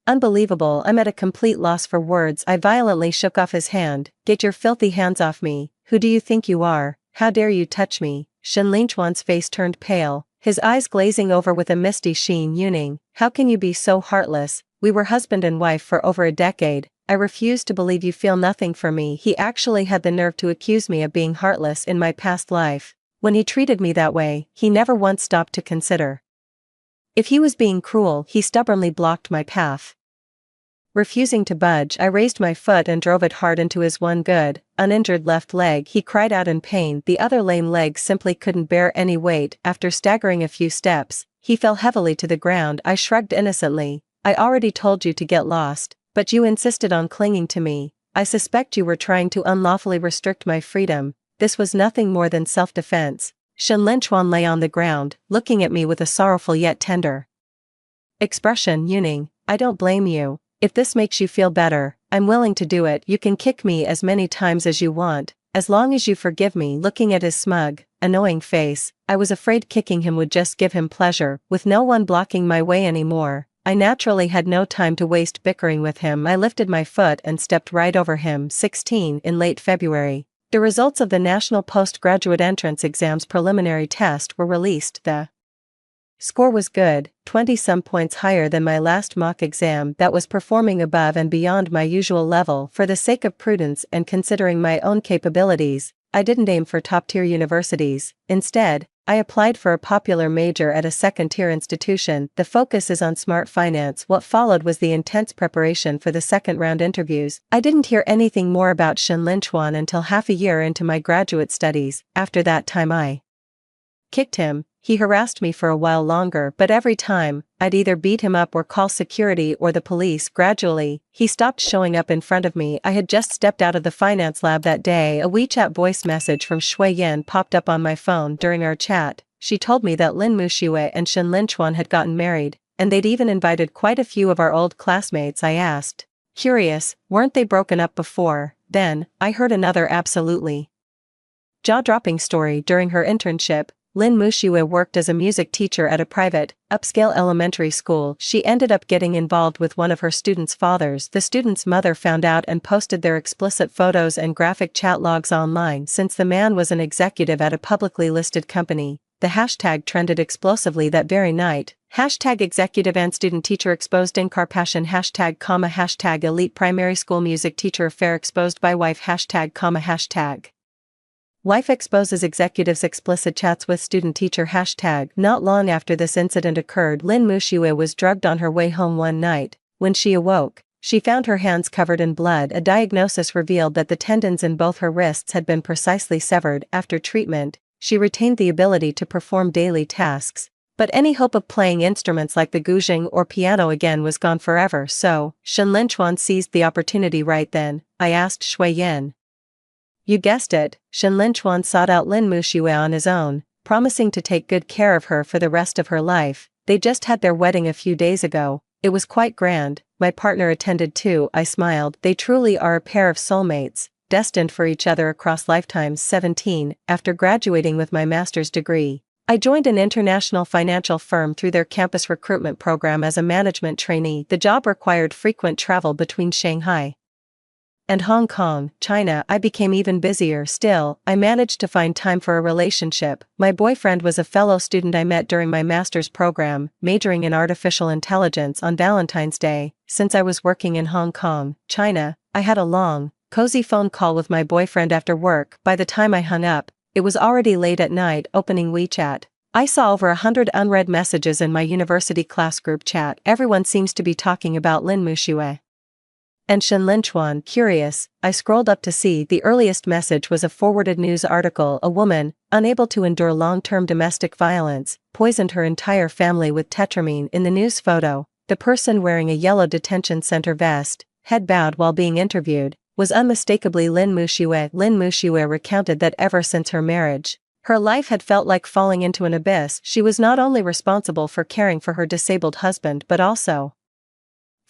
unbelievable. I'm at a complete loss for words. I violently shook off his hand. Get your filthy hands off me. Who do you think you are? How dare you touch me? Shen Linchuan's face turned pale, his eyes glazing over with a misty sheen. Yuning, how can you be so heartless? We were husband and wife for over a decade. I refuse to believe you feel nothing for me. He actually had the nerve to accuse me of being heartless in my past life. When he treated me that way, he never once stopped to consider if he was being cruel. He stubbornly blocked my path. Refusing to budge, I raised my foot and drove it hard into his one good, uninjured left leg. He cried out in pain. The other lame leg simply couldn't bear any weight. After staggering a few steps, he fell heavily to the ground. I shrugged innocently. I already told you to get lost, but you insisted on clinging to me. I suspect you were trying to unlawfully restrict my freedom. This was nothing more than self-defense. Shen Linchuan lay on the ground, looking at me with a sorrowful yet tender expression. Yuning, I don't blame you. If this makes you feel better, I'm willing to do it. You can kick me as many times as you want, As long as you forgive me. Looking at his smug, annoying face, I was afraid kicking him would just give him pleasure. With no one blocking my way anymore, I naturally had no time to waste bickering with him. I lifted my foot and stepped right over him. 16 In late February, the results of the National Postgraduate Entrance Exams preliminary test were released. The score was good, 20-some points higher than my last mock exam that was performing above and beyond my usual level. For the sake of prudence and considering my own capabilities, I didn't aim for top-tier universities. Instead, I applied for a popular major at a second-tier institution. The focus is on smart finance. What followed was the intense preparation for the second-round interviews. I didn't hear anything more about Shen Linchuan until half a year into my graduate studies. After that time I kicked him. He harassed me for a while longer, but every time, I'd either beat him up or call security or the police. Gradually, he stopped showing up in front of me. I had just stepped out of the finance lab that day. A WeChat voice message from Shui Yan popped up on my phone during our chat. She told me that Lin Muxue and Shen Linchuan had gotten married, and they'd even invited quite a few of our old classmates. I asked, curious, weren't they broken up before? Then, I heard another absolutely jaw-dropping story. During her internship, Lin Muxue worked as a music teacher at a private, upscale elementary school. She ended up getting involved with one of her students' fathers. The student's mother found out and posted their explicit photos and graphic chat logs online. Since the man was an executive at a publicly listed company, the hashtag trended explosively that very night. Hashtag executive and student teacher exposed in car passion. Hashtag elite primary school music teacher affair exposed by wife. Hashtag wife exposes executive's explicit chats with student teacher. Not long after this incident occurred, Lin Muxue was drugged on her way home one night. When she awoke, she found her hands covered in blood. A diagnosis revealed that the tendons in both her wrists had been precisely severed. After treatment, she retained the ability to perform daily tasks, but any hope of playing instruments like the guzheng or piano again was gone forever. So, Shen Linchuan seized the opportunity right then. I asked Shui Yan. You guessed it, Shen Linchuan sought out Lin Muxue on his own, promising to take good care of her for the rest of her life. They just had their wedding a few days ago. It was quite grand. My partner attended too. I smiled. They truly are a pair of soulmates, destined for each other across lifetimes. 17 After graduating with my master's degree, I joined an international financial firm through their campus recruitment program as a management trainee. The job required frequent travel between Shanghai and Hong Kong, China. I became even busier. Still, I managed to find time for a relationship. My boyfriend was a fellow student I met during my master's program, majoring in artificial intelligence. On Valentine's Day, since I was working in Hong Kong, China, I had a long, cozy phone call with my boyfriend after work. By the time I hung up, it was already late at night. Opening WeChat, I saw over 100 unread messages in my university class group chat. Everyone seems to be talking about Lin Muxue and Shen Linchuan. Curious, I scrolled up to see the earliest message was a forwarded news article. A woman, unable to endure long-term domestic violence, poisoned her entire family with tetramine. In the news photo, the person wearing a yellow detention center vest, head bowed while being interviewed, was unmistakably Lin Muxue. Lin Muxue recounted that ever since her marriage, her life had felt like falling into an abyss. She was not only responsible for caring for her disabled husband but also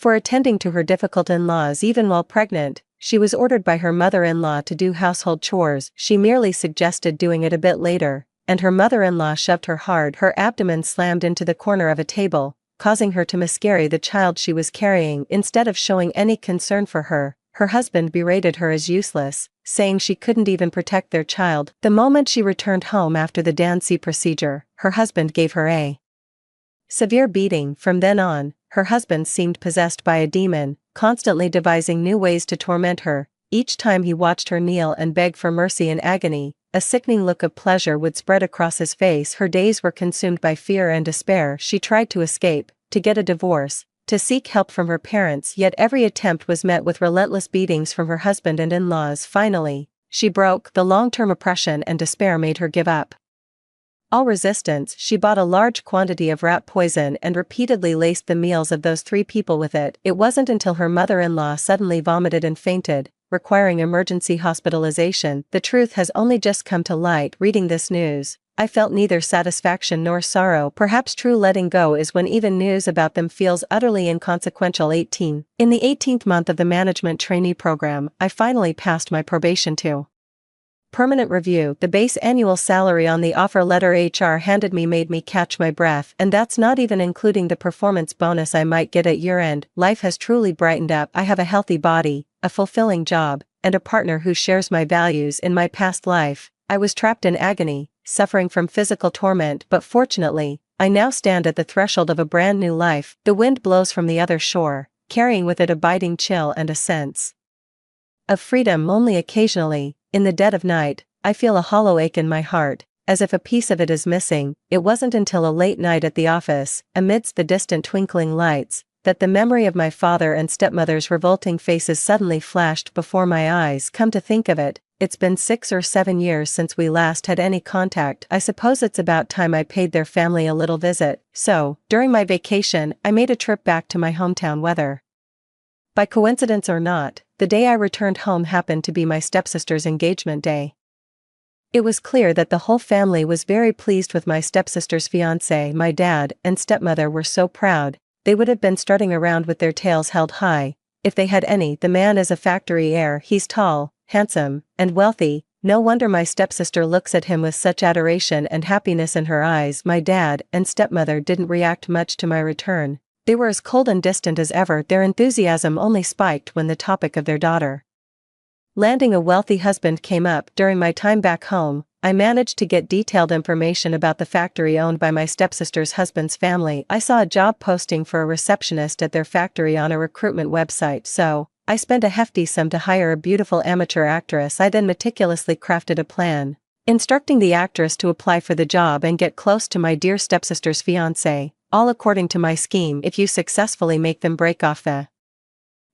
for attending to her difficult in-laws. Even while pregnant, she was ordered by her mother-in-law to do household chores. She merely suggested doing it a bit later, and her mother-in-law shoved her hard. Her abdomen slammed into the corner of a table, causing her to miscarry the child she was carrying. Instead of showing any concern for her, her husband berated her as useless, saying she couldn't even protect their child. The moment she returned home after the Dancy procedure, her husband gave her a severe beating. From then on, her husband seemed possessed by a demon, constantly devising new ways to torment her. Each time he watched her kneel and beg for mercy in agony, a sickening look of pleasure would spread across his face. Her days were consumed by fear and despair. She tried to escape, to get a divorce, to seek help from her parents, yet every attempt was met with relentless beatings from her husband and in-laws. Finally, she broke. The long-term oppression and despair made her give up all resistance. She bought a large quantity of rat poison and repeatedly laced the meals of those 3 people with it. It wasn't until her mother-in-law suddenly vomited and fainted, requiring emergency hospitalization. The truth has only just come to light. Reading this news, I felt neither satisfaction nor sorrow. Perhaps true letting go is when even news about them feels utterly inconsequential. 18 In the 18th month of the management trainee program, I finally passed my probation too. Permanent review. The base annual salary on the offer letter HR handed me made me catch my breath, and that's not even including the performance bonus I might get at year-end. Life has truly brightened up. I have a healthy body, a fulfilling job, and a partner who shares my values. In my past life, I was trapped in agony, suffering from physical torment, but fortunately, I now stand at the threshold of a brand new life. The wind blows from the other shore, carrying with it a biting chill and a sense of freedom. Only occasionally, in the dead of night, I feel a hollow ache in my heart, as if a piece of it is missing. It wasn't until a late night at the office, amidst the distant twinkling lights, that the memory of my father and stepmother's revolting faces suddenly flashed before my eyes. Come to think of it, it's been 6 or 7 years since we last had any contact. I suppose it's about time I paid their family a little visit. So, during my vacation, I made a trip back to my hometown. Whether by coincidence or not, the day I returned home happened to be my stepsister's engagement day. It was clear that the whole family was very pleased with my stepsister's fiancé. My dad and stepmother were so proud, they would have been strutting around with their tails held high, if they had any. The man is a factory heir. He's tall, handsome, and wealthy. No wonder my stepsister looks at him with such adoration and happiness in her eyes. My dad and stepmother didn't react much to my return. They were as cold and distant as ever. Their enthusiasm only spiked when the topic of their daughter landing a wealthy husband came up. During my time back home, I managed to get detailed information about the factory owned by my stepsister's husband's family. I saw a job posting for a receptionist at their factory on a recruitment website, so I spent a hefty sum to hire a beautiful amateur actress. I then meticulously crafted a plan, instructing the actress to apply for the job and get close to my dear stepsister's fiancé, all according to my scheme. If you successfully make them break off the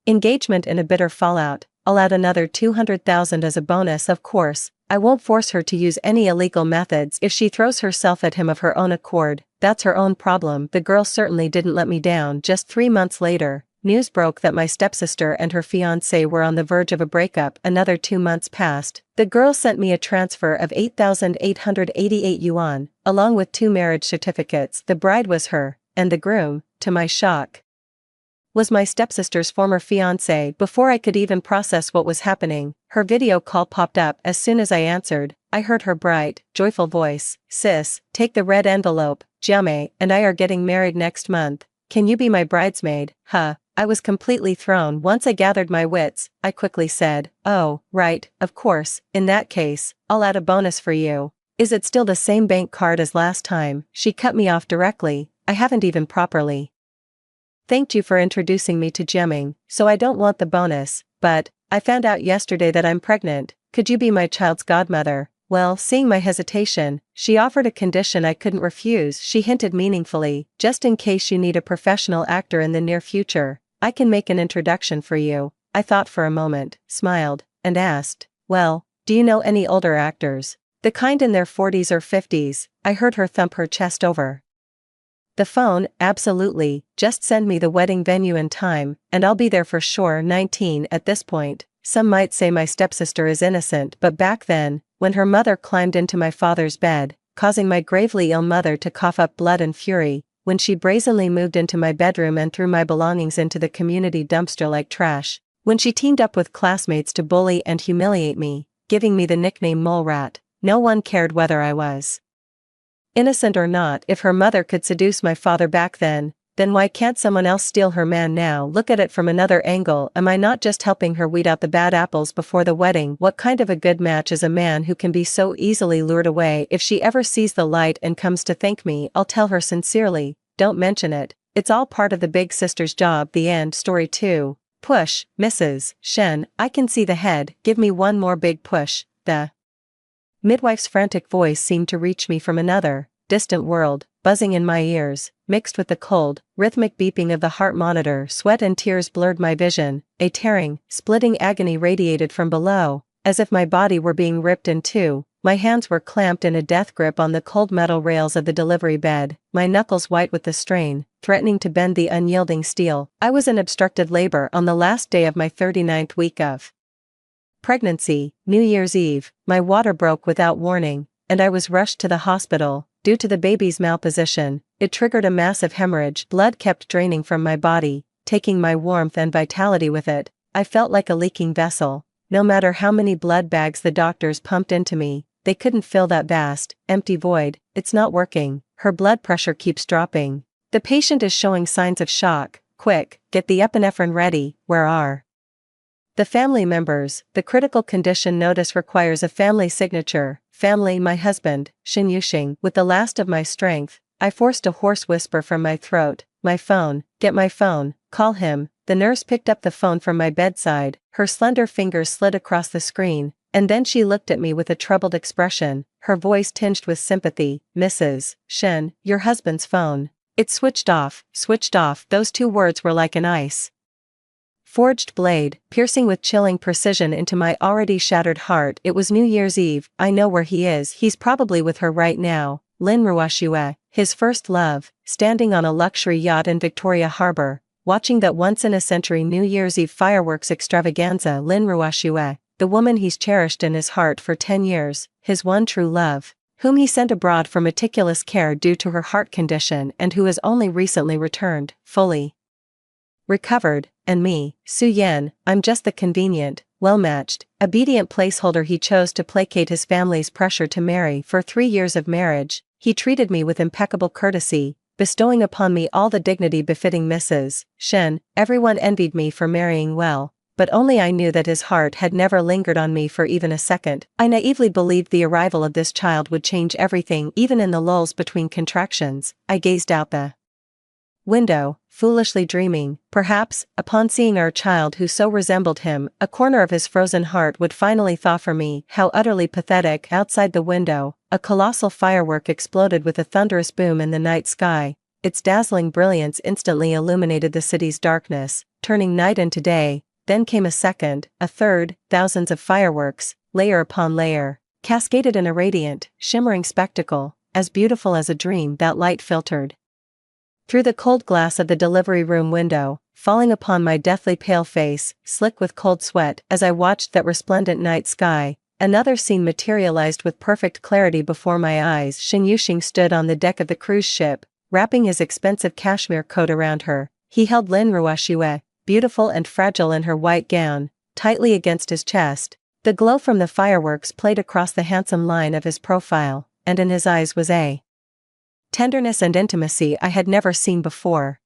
engagement in a bitter fallout, I'll add another $200,000 as a bonus. Of course, I won't force her to use any illegal methods. If she throws herself at him of her own accord, that's her own problem. The girl certainly didn't let me down. Just 3 months later, news broke that my stepsister and her fiancé were on the verge of a breakup. Another 2 months passed. The girl sent me a transfer of 8,888 yuan, along with 2 marriage certificates. The bride was her, and the groom, to my shock, was my stepsister's former fiancé. Before I could even process what was happening, her video call popped up. As soon as I answered, I heard her bright, joyful voice. "Sis, take the red envelope. Jiamei and I are getting married next month. Can you be my bridesmaid?" Huh. I was completely thrown. Once I gathered my wits, I quickly said, "Oh, right, of course. In that case, I'll add a bonus for you. Is it still the same bank card as last time?" She cut me off directly. "I haven't even properly thanked you for introducing me to Jiaming, so I don't want the bonus, but I found out yesterday that I'm pregnant. Could you be my child's godmother?" Well, seeing my hesitation, she offered a condition I couldn't refuse. She hinted meaningfully, "Just in case you need a professional actor in the near future, I can make an introduction for you." I thought for a moment, smiled, and asked, "Well, do you know any older actors? The kind in their 40s or 50s, I heard her thump her chest over the phone. "Absolutely, just send me the wedding venue and time, and I'll be there for sure." 19 At this point, some might say my stepsister is innocent, but back then, when her mother climbed into my father's bed, causing my gravely ill mother to cough up blood and fury, when she brazenly moved into my bedroom and threw my belongings into the community dumpster like trash, when she teamed up with classmates to bully and humiliate me, giving me the nickname Mole Rat, no one cared whether I was innocent or not. If her mother could seduce my father back then why can't someone else steal her man now? Look at it from another angle. Am I not just helping her weed out the bad apples before the wedding? What kind of a good match is a man who can be so easily lured away? If she ever sees the light and comes to thank me, I'll tell her sincerely, "Don't mention it. It's all part of the big sister's job." The end. Story 2. Push, Mrs. Shen. I can see the head. Give me one more big push. The midwife's frantic voice seemed to reach me from another, distant world, buzzing in my ears, mixed with the cold, rhythmic beeping of the heart monitor. Sweat and tears blurred my vision. A tearing, splitting agony radiated from below, as if my body were being ripped in two. My hands were clamped in a death grip on the cold metal rails of the delivery bed, my knuckles white with the strain, threatening to bend the unyielding steel. I was in obstructed labor on the last day of my 39th week of pregnancy. New Year's Eve, my water broke without warning, and I was rushed to the hospital. Due to the baby's malposition, it triggered a massive hemorrhage. Blood kept draining from my body, taking my warmth and vitality with it. I felt like a leaking vessel, No matter how many blood bags the doctors pumped into me, they couldn't fill that vast, empty void. It's not working. Her blood pressure keeps dropping. The patient is showing signs of shock. Quick, get the epinephrine ready. Where are the family members? The critical condition notice requires a family signature. Family, my husband, Shin Yuxing. With the last of my strength, I forced a hoarse whisper from my throat. My phone, get my phone, call him. The nurse picked up the phone from my bedside, her slender fingers slid across the screen, and then she looked at me with a troubled expression, her voice tinged with sympathy. Mrs. Shen, your husband's phone. It switched off. Those two words were like an ice forged blade, piercing with chilling precision into my already shattered heart. It was New Year's Eve. I know where he is. He's probably with her right now. Lin Ruoxue, his first love, standing on a luxury yacht in Victoria Harbor, watching that once-in-a-century New Year's Eve fireworks extravaganza. Lin Ruoxue, the woman he's cherished in his heart for 10 years, his one true love, whom he sent abroad for meticulous care due to her heart condition and who has only recently returned, fully recovered, and me, Su Yan, I'm just the convenient, well-matched, obedient placeholder he chose to placate his family's pressure to marry. For 3 years of marriage, he treated me with impeccable courtesy, bestowing upon me all the dignity befitting Mrs. Shen. Everyone envied me for marrying well, but only I knew that his heart had never lingered on me for even a second. I naively believed the arrival of this child would change everything. Even in the lulls between contractions, I gazed out the window, foolishly dreaming, perhaps, upon seeing our child who so resembled him, a corner of his frozen heart would finally thaw for me. How utterly pathetic. Outside the window, a colossal firework exploded with a thunderous boom in the night sky. Its dazzling brilliance instantly illuminated the city's darkness, turning night into day. Then came a second, a third. Thousands of fireworks, layer upon layer, cascaded in a radiant, shimmering spectacle, as beautiful as a dream. That light filtered through the cold glass of the delivery room window, falling upon my deathly pale face, slick with cold sweat. As I watched that resplendent night sky, another scene materialized with perfect clarity before my eyes. Shin Yuxing stood on the deck of the cruise ship, wrapping his expensive cashmere coat around her. He held Lin Ruoxue, beautiful and fragile in her white gown, tightly against his chest. The glow from the fireworks played across the handsome line of his profile, and in his eyes was a tenderness and intimacy I had never seen before.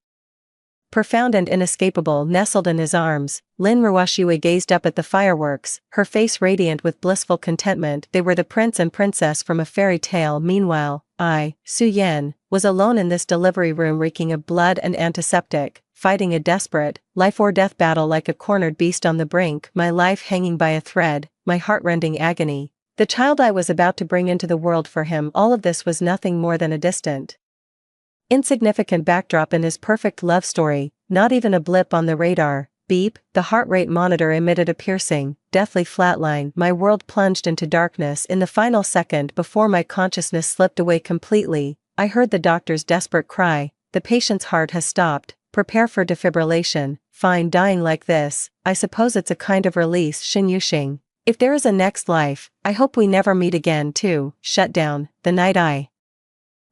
Profound and inescapable. Nestled in his arms, Lin Ruoxue gazed up at the fireworks, her face radiant with blissful contentment. They were the prince and princess from a fairy tale. Meanwhile, I, Su Yan, was alone in this delivery room, reeking of blood and antiseptic, fighting a desperate, life-or-death battle like a cornered beast on the brink, my life hanging by a thread, my heart-rending agony. The child I was about to bring into the world for him. All of this was nothing more than a distant, insignificant backdrop in his perfect love story, not even a blip on the radar. Beep, the heart rate monitor emitted a piercing, deathly flatline. My world plunged into darkness. In the final second before my consciousness slipped away completely, I heard the doctor's desperate cry, "The patient's heart has stopped. Prepare for defibrillation." Fine, dying like this, I suppose it's a kind of release. Shin Yuxing, if there is a next life, I hope we never meet again too. Shut down. The night I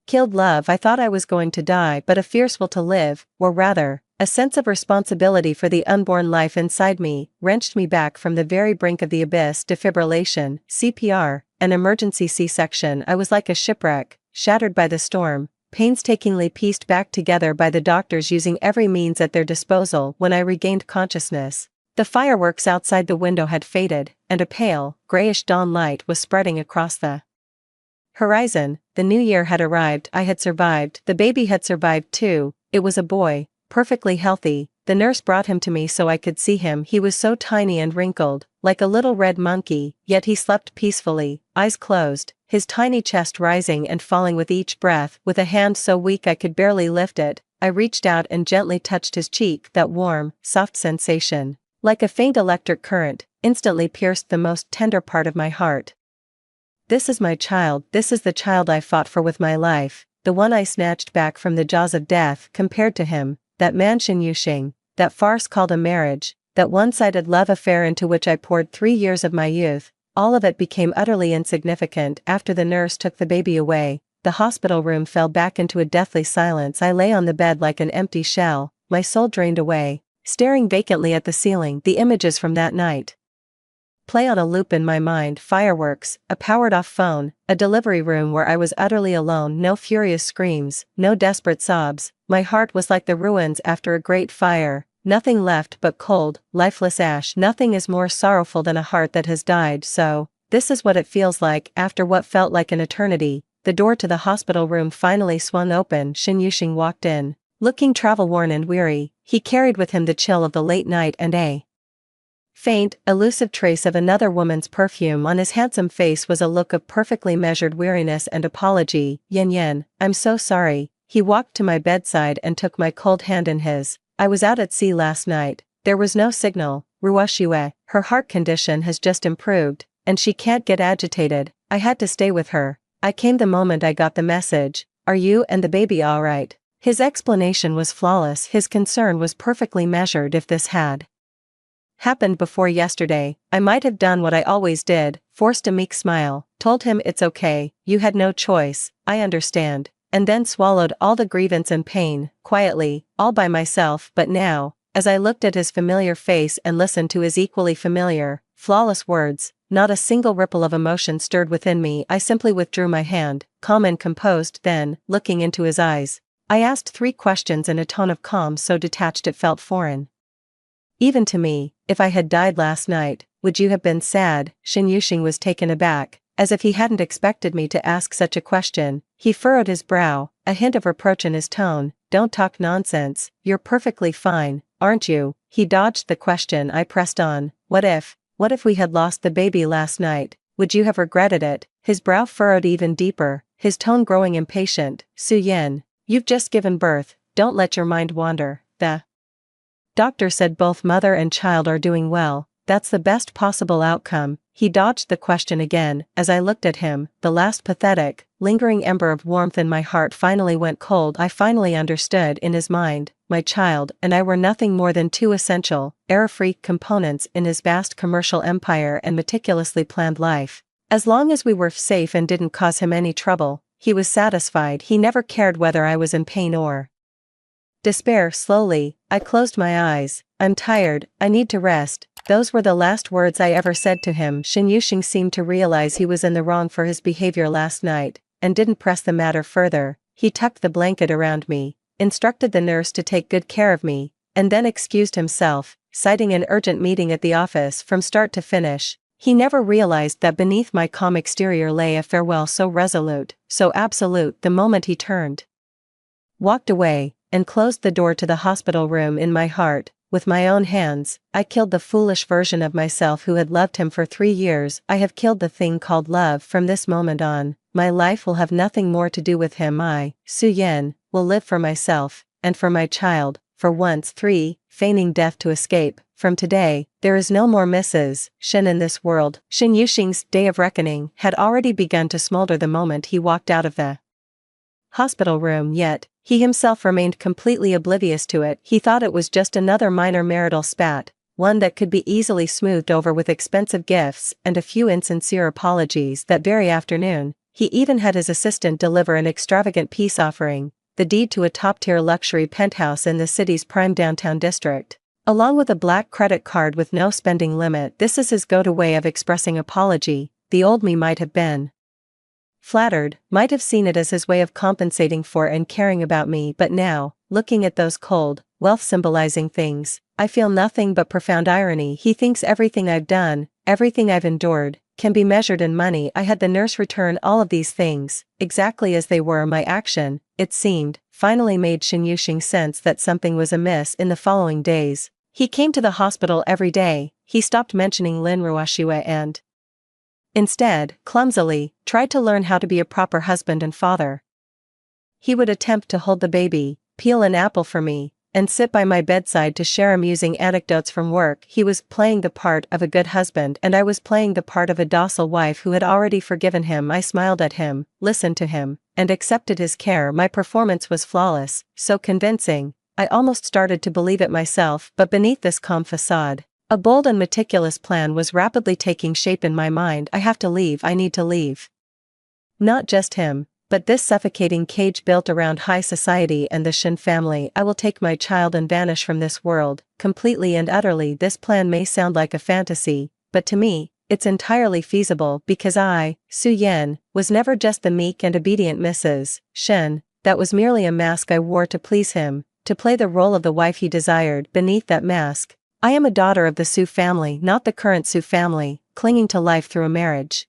killed love, I thought I was going to die, but a fierce will to live, or rather, a sense of responsibility for the unborn life inside me, wrenched me back from the very brink of the abyss. Defibrillation, CPR, an emergency C-section. I was like a shipwreck, shattered by the storm, painstakingly pieced back together by the doctors using every means at their disposal. When I regained consciousness, the fireworks outside the window had faded, and a pale, grayish dawn light was spreading across the horizon. The new year had arrived. I had survived. The baby had survived too. It was a boy, perfectly healthy. The nurse brought him to me so I could see him. He was so tiny and wrinkled, like a little red monkey, yet he slept peacefully, eyes closed, his tiny chest rising and falling with each breath. With a hand so weak I could barely lift it, I reached out and gently touched his cheek. That warm, soft sensation, like a faint electric current, instantly pierced the most tender part of my heart. This is my child. This is the child I fought for with my life, the one I snatched back from the jaws of death. Compared to him, that man Shin Yuxing, that farce called a marriage, that one-sided love affair into which I poured 3 years of my youth, all of it became utterly insignificant. After the nurse took the baby away, the hospital room fell back into a deathly silence. I lay on the bed like an empty shell, my soul drained away, staring vacantly at the ceiling. The images from that night play on a loop in my mind: fireworks, a powered-off phone, a delivery room where I was utterly alone, no furious screams, no desperate sobs. My heart was like the ruins after a great fire, nothing left but cold, lifeless ash. Nothing is more sorrowful than a heart that has died. So, this is what it feels like. After what felt like an eternity, the door to the hospital room finally swung open. Shin Yuxing walked in, looking travel-worn and weary. He carried with him the chill of the late night and a faint, elusive trace of another woman's perfume. On his handsome face was a look of perfectly measured weariness and apology. Yen Yen, I'm so sorry. He walked to my bedside and took my cold hand in his. I was out at sea last night. There was no signal. Ruoshue, her heart condition has just improved, and she can't get agitated. I had to stay with her. I came the moment I got the message. Are you and the baby all right? His explanation was flawless. His concern was perfectly measured. If this had happened before yesterday, I might have done what I always did, forced a meek smile, told him it's okay, you had no choice, I understand, and then swallowed all the grievance and pain, quietly, all by myself. But now, as I looked at his familiar face and listened to his equally familiar, flawless words, not a single ripple of emotion stirred within me. I simply withdrew my hand, calm and composed. Then, looking into his eyes, I asked 3 questions in a tone of calm so detached it felt foreign even to me. If I had died last night, would you have been sad? Shin Yuxing was taken aback, as if he hadn't expected me to ask such a question. He furrowed his brow, a hint of reproach in his tone. Don't talk nonsense, you're perfectly fine, aren't you? He dodged the question. I pressed on. What if we had lost the baby last night? Would you have regretted it? His brow furrowed even deeper, his tone growing impatient. Su Yen, you've just given birth, don't let your mind wander. The doctor said both mother and child are doing well, that's the best possible outcome. He dodged the question again. As I looked at him, the last pathetic, lingering ember of warmth in my heart finally went cold. I finally understood. In his mind, my child and I were nothing more than 2 essential, error-free components in his vast commercial empire and meticulously planned life. As long as we were safe and didn't cause him any trouble, he was satisfied. He never cared whether I was in pain or despair. Slowly, I closed my eyes. I'm tired, I need to rest. Those were the last words I ever said to him. Shin Yuxing seemed to realize he was in the wrong for his behavior last night, and didn't press the matter further. He tucked the blanket around me, instructed the nurse to take good care of me, and then excused himself, citing an urgent meeting at the office. From start to finish, he never realized that beneath my calm exterior lay a farewell so resolute, so absolute. The moment he turned, walked away, and closed the door to the hospital room, in my heart, with my own hands, I killed the foolish version of myself who had loved him for 3 years. I have killed the thing called love. From this moment on, my life will have nothing more to do with him. I, Su Yen, will live for myself, and for my child, for once. 3. Feigning death to escape. From today, there is no more Mrs. Shin in this world. Shin Yuxing's day of reckoning had already begun to smolder the moment he walked out of the hospital room, yet he himself remained completely oblivious to it. He thought it was just another minor marital spat, one that could be easily smoothed over with expensive gifts and a few insincere apologies. That very afternoon, he even had his assistant deliver an extravagant peace offering, the deed to a top-tier luxury penthouse in the city's prime downtown district, along with a black credit card with no spending limit. This is his go-to way of expressing apology. The old me might have been flattered, might have seen it as his way of compensating for and caring about me, but now, looking at those cold, wealth-symbolizing things, I feel nothing but profound irony. He thinks everything I've done, everything I've endured, can be measured in money. I had the nurse return all of these things, exactly as they were. My action, it seemed, finally made Shin Yuxing sense that something was amiss. In the following days, he came to the hospital every day. He stopped mentioning Lin Ruoshue and instead, clumsily, tried to learn how to be a proper husband and father. He would attempt to hold the baby, peel an apple for me, and sit by my bedside to share amusing anecdotes from work. He was playing the part of a good husband, and I was playing the part of a docile wife who had already forgiven him. I smiled at him, listened to him, and accepted his care. My performance was flawless, so convincing, I almost started to believe it myself. But beneath this calm facade, a bold and meticulous plan was rapidly taking shape in my mind. I have to leave. I need to leave. Not just him, but this suffocating cage built around high society and the Shin family. I will take my child and vanish from this world, completely and utterly. This plan may sound like a fantasy, but to me, it's entirely feasible because I, Su Yan, was never just the meek and obedient Mrs. Shen. That was merely a mask I wore to please him, to play the role of the wife he desired. Beneath that mask, I am a daughter of the Su family, not the current Su family, clinging to life through a marriage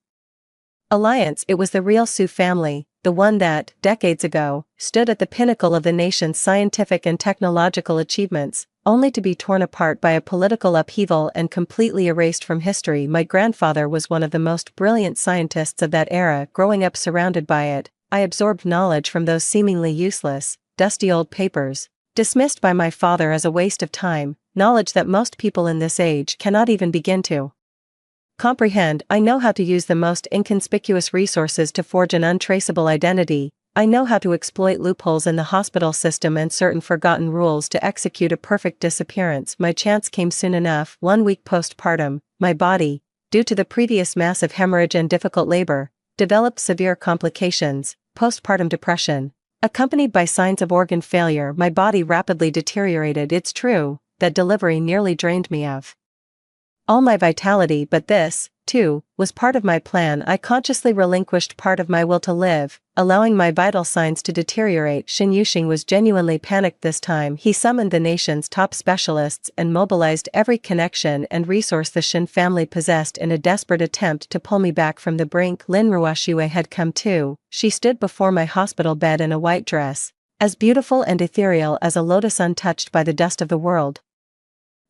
alliance. It was the real Su family, the one that, decades ago, stood at the pinnacle of the nation's scientific and technological achievements, only to be torn apart by a political upheaval and completely erased from history. My grandfather was one of the most brilliant scientists of that era. Growing up surrounded by it, I absorbed knowledge from those seemingly useless, dusty old papers, dismissed by my father as a waste of time, knowledge that most people in this age cannot even begin to comprehend. I know how to use the most inconspicuous resources to forge an untraceable identity. I know how to exploit loopholes in the hospital system and certain forgotten rules to execute a perfect disappearance. My chance came soon enough. 1 week postpartum, my body, due to the previous massive hemorrhage and difficult labor, developed severe complications, postpartum depression, accompanied by signs of organ failure. My body rapidly deteriorated. It's true that delivery nearly drained me of all my vitality, but this, too, was part of my plan. I consciously relinquished part of my will to live, allowing my vital signs to deteriorate. Shen Yuxing was genuinely panicked this time. He summoned the nation's top specialists and mobilized every connection and resource the Shen family possessed in a desperate attempt to pull me back from the brink. Lin Ruoxue had come too. She stood before my hospital bed in a white dress, as beautiful and ethereal as a lotus untouched by the dust of the world.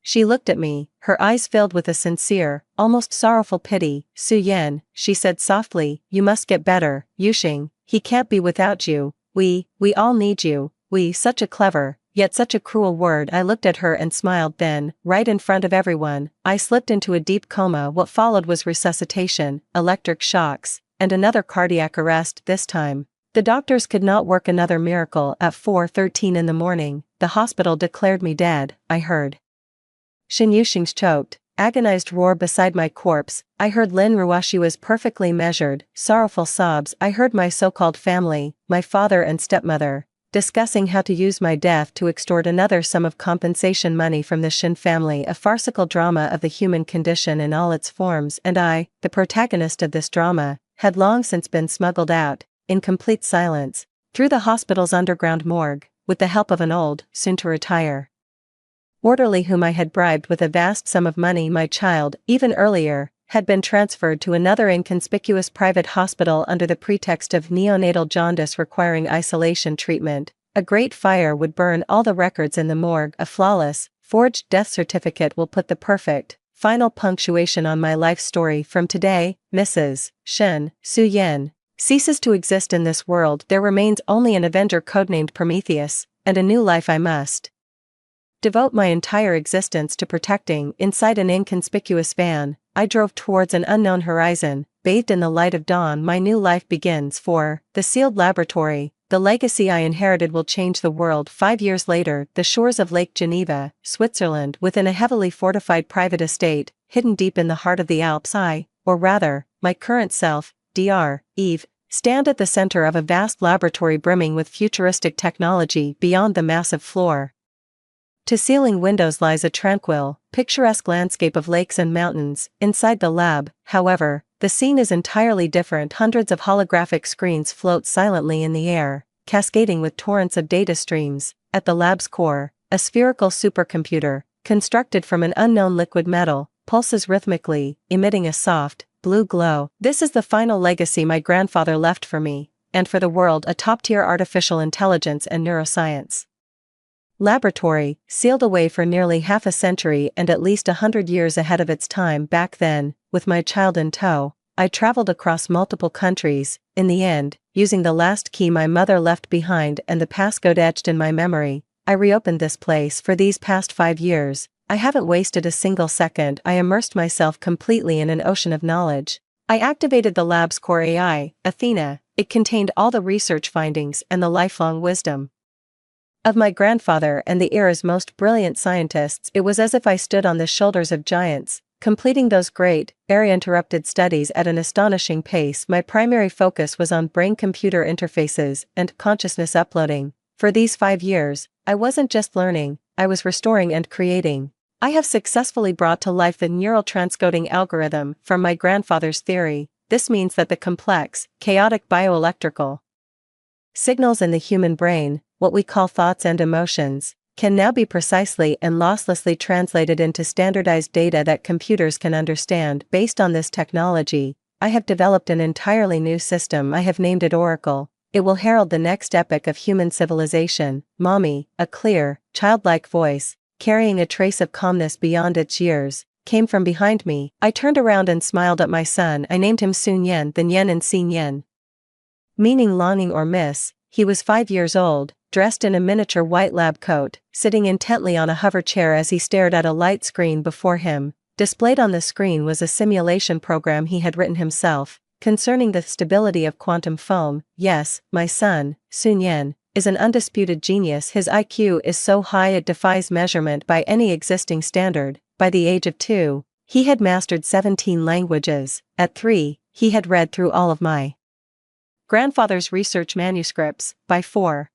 She looked at me, her eyes filled with a sincere, almost sorrowful pity. Su Yan, she said softly, you must get better, Yuxing, he can't be without you, we all need you, such a clever, yet such a cruel word. I looked at her and smiled. Then, right in front of everyone, I slipped into a deep coma. What followed was resuscitation, electric shocks, and another cardiac arrest. This time, the doctors could not work another miracle. At 4:13 in the morning, the hospital declared me dead. I heard Shen Yuxing's choked, agonized roar beside my corpse. I heard Lin Ruoxue's perfectly measured, sorrowful sobs. I heard my so-called family, my father and stepmother, discussing how to use my death to extort another sum of compensation money from the Shen family. A farcical drama of the human condition in all its forms, and I, the protagonist of this drama, had long since been smuggled out, in complete silence, through the hospital's underground morgue, with the help of an old, soon-to-retire orderly whom I had bribed with a vast sum of money. My child, even earlier, had been transferred to another inconspicuous private hospital under the pretext of neonatal jaundice requiring isolation treatment. A great fire would burn all the records in the morgue. A flawless, forged death certificate will put the perfect, final punctuation on my life story. From today, Mrs. Shen, Su Yan, ceases to exist in this world. There remains only an Avenger codenamed Prometheus, and a new life I must devote my entire existence to protecting. Inside an inconspicuous van, I drove towards an unknown horizon. Bathed in the light of dawn, my new life begins. For the sealed laboratory, the legacy I inherited will change the world. 5 years later, the shores of Lake Geneva, Switzerland, within a heavily fortified private estate, hidden deep in the heart of the Alps, or rather, my current self, Dr. Eve, stand at the center of a vast laboratory brimming with futuristic technology. Beyond the massive floor to ceiling windows lies a tranquil, picturesque landscape of lakes and mountains. Inside the lab, however, the scene is entirely different. Hundreds of holographic screens float silently in the air, cascading with torrents of data streams. At the lab's core, a spherical supercomputer, constructed from an unknown liquid metal, pulses rhythmically, emitting a soft, blue glow. This is the final legacy my grandfather left for me, and for the world: a top-tier artificial intelligence and neuroscience laboratory, sealed away for nearly half a century and at least 100 years ahead of its time. Back then, with my child in tow, I traveled across multiple countries. In the end, using the last key my mother left behind and the passcode etched in my memory, I reopened this place. For these past 5 years, I haven't wasted a single second. I immersed myself completely in an ocean of knowledge. I activated the lab's core AI, Athena. It contained all the research findings and the lifelong wisdom of my grandfather and the era's most brilliant scientists. It was as if I stood on the shoulders of giants, completing those great, era-interrupted studies at an astonishing pace. My primary focus was on brain-computer interfaces and consciousness uploading. For these 5 years, I wasn't just learning, I was restoring and creating. I have successfully brought to life the neural transcoding algorithm from my grandfather's theory. This means that the complex, chaotic bioelectrical signals in the human brain, what we call thoughts and emotions, can now be precisely and losslessly translated into standardized data that computers can understand. Based on this technology, I have developed an entirely new system. I have named it Oracle. It will herald the next epoch of human civilization. Mommy, a clear, childlike voice, carrying a trace of calmness beyond its years, came from behind me. I turned around and smiled at my son. I named him Sun Yen, the Yen in Sin Yen, meaning longing or miss. He was 5 years old, dressed in a miniature white lab coat, sitting intently on a hover chair as he stared at a light screen before him. Displayed on the screen was a simulation program he had written himself, concerning the stability of quantum foam. Yes, my son, Sun Yen, is an undisputed genius. His IQ is so high it defies measurement by any existing standard. By the age of 2, he had mastered 17 languages. At 3, he had read through all of my grandfather's research manuscripts. By 4,